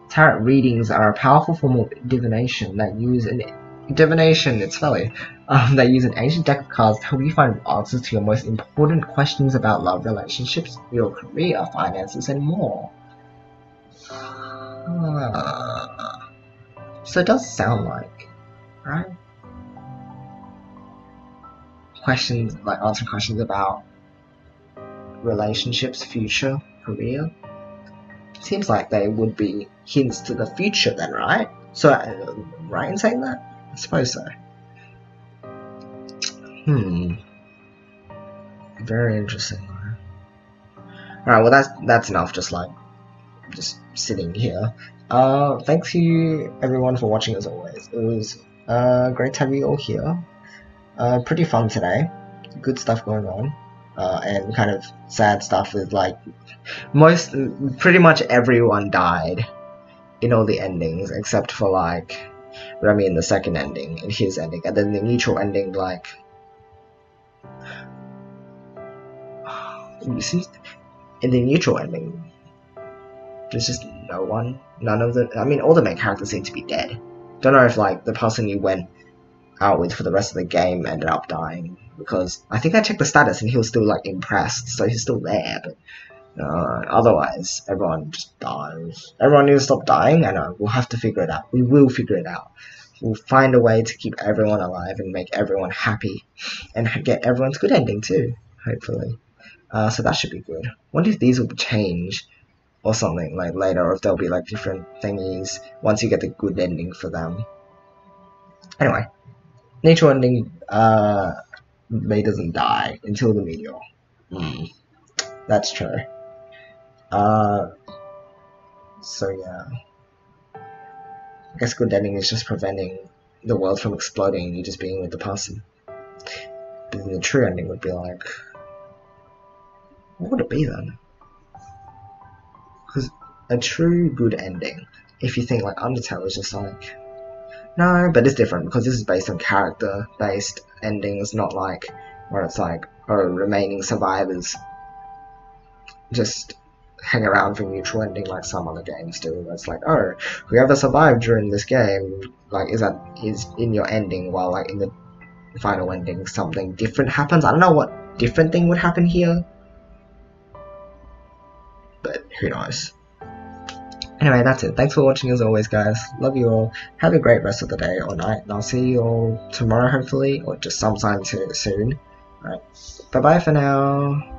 Tarot readings are a powerful form of divination that use an it's funny. They use an ancient deck of cards to help you find answers to your most important questions about love, relationships, your career, finances, and more. So it does sound like, right? Questions, like answering questions about relationships, future, career. Seems like they would be hints to the future then, right? So, right in saying that? I suppose so. Very interesting. Alright, well that's enough just sitting here. Thanks you everyone for watching as always. It was great to have you all here. Pretty fun today. Good stuff going on. And kind of sad stuff with like pretty much everyone died in all the endings except for like Remy in the second ending and his ending, and then the neutral ending, like you see in the neutral ending there's just none of the, I mean all the main characters seem to be dead. Don't know if like the person you went out with for the rest of the game ended up dying, because I think I checked the status and he was still like impressed, so he's still there, but otherwise everyone just dies. Everyone needs to stop dying, and we'll have to figure it out. We will figure it out. We'll find a way to keep everyone alive and make everyone happy, and get everyone's good ending too, hopefully. So that should be good. Wonder if these will change or something like later, or if there'll be like different thingies once you get the good ending for them. Anyway, Nature ending, May doesn't die until the meteor. That's true. So yeah. I guess good ending is just preventing the world from exploding and you just being with the person. But then the true ending would be like, what would it be then? Because a true good ending, if you think like Undertale is just like, no, but it's different because this is based on character-based endings, not like where it's like, oh, remaining survivors just hang around for mutual ending like some other games do. It's like, oh, whoever survived during this game, like, is in your ending, while like in the final ending something different happens. I don't know what different thing would happen here, but who knows. Anyway, that's it. Thanks for watching as always, guys. Love you all. Have a great rest of the day or night, and I'll see you all tomorrow hopefully, or just sometime soon. Alright, bye bye for now.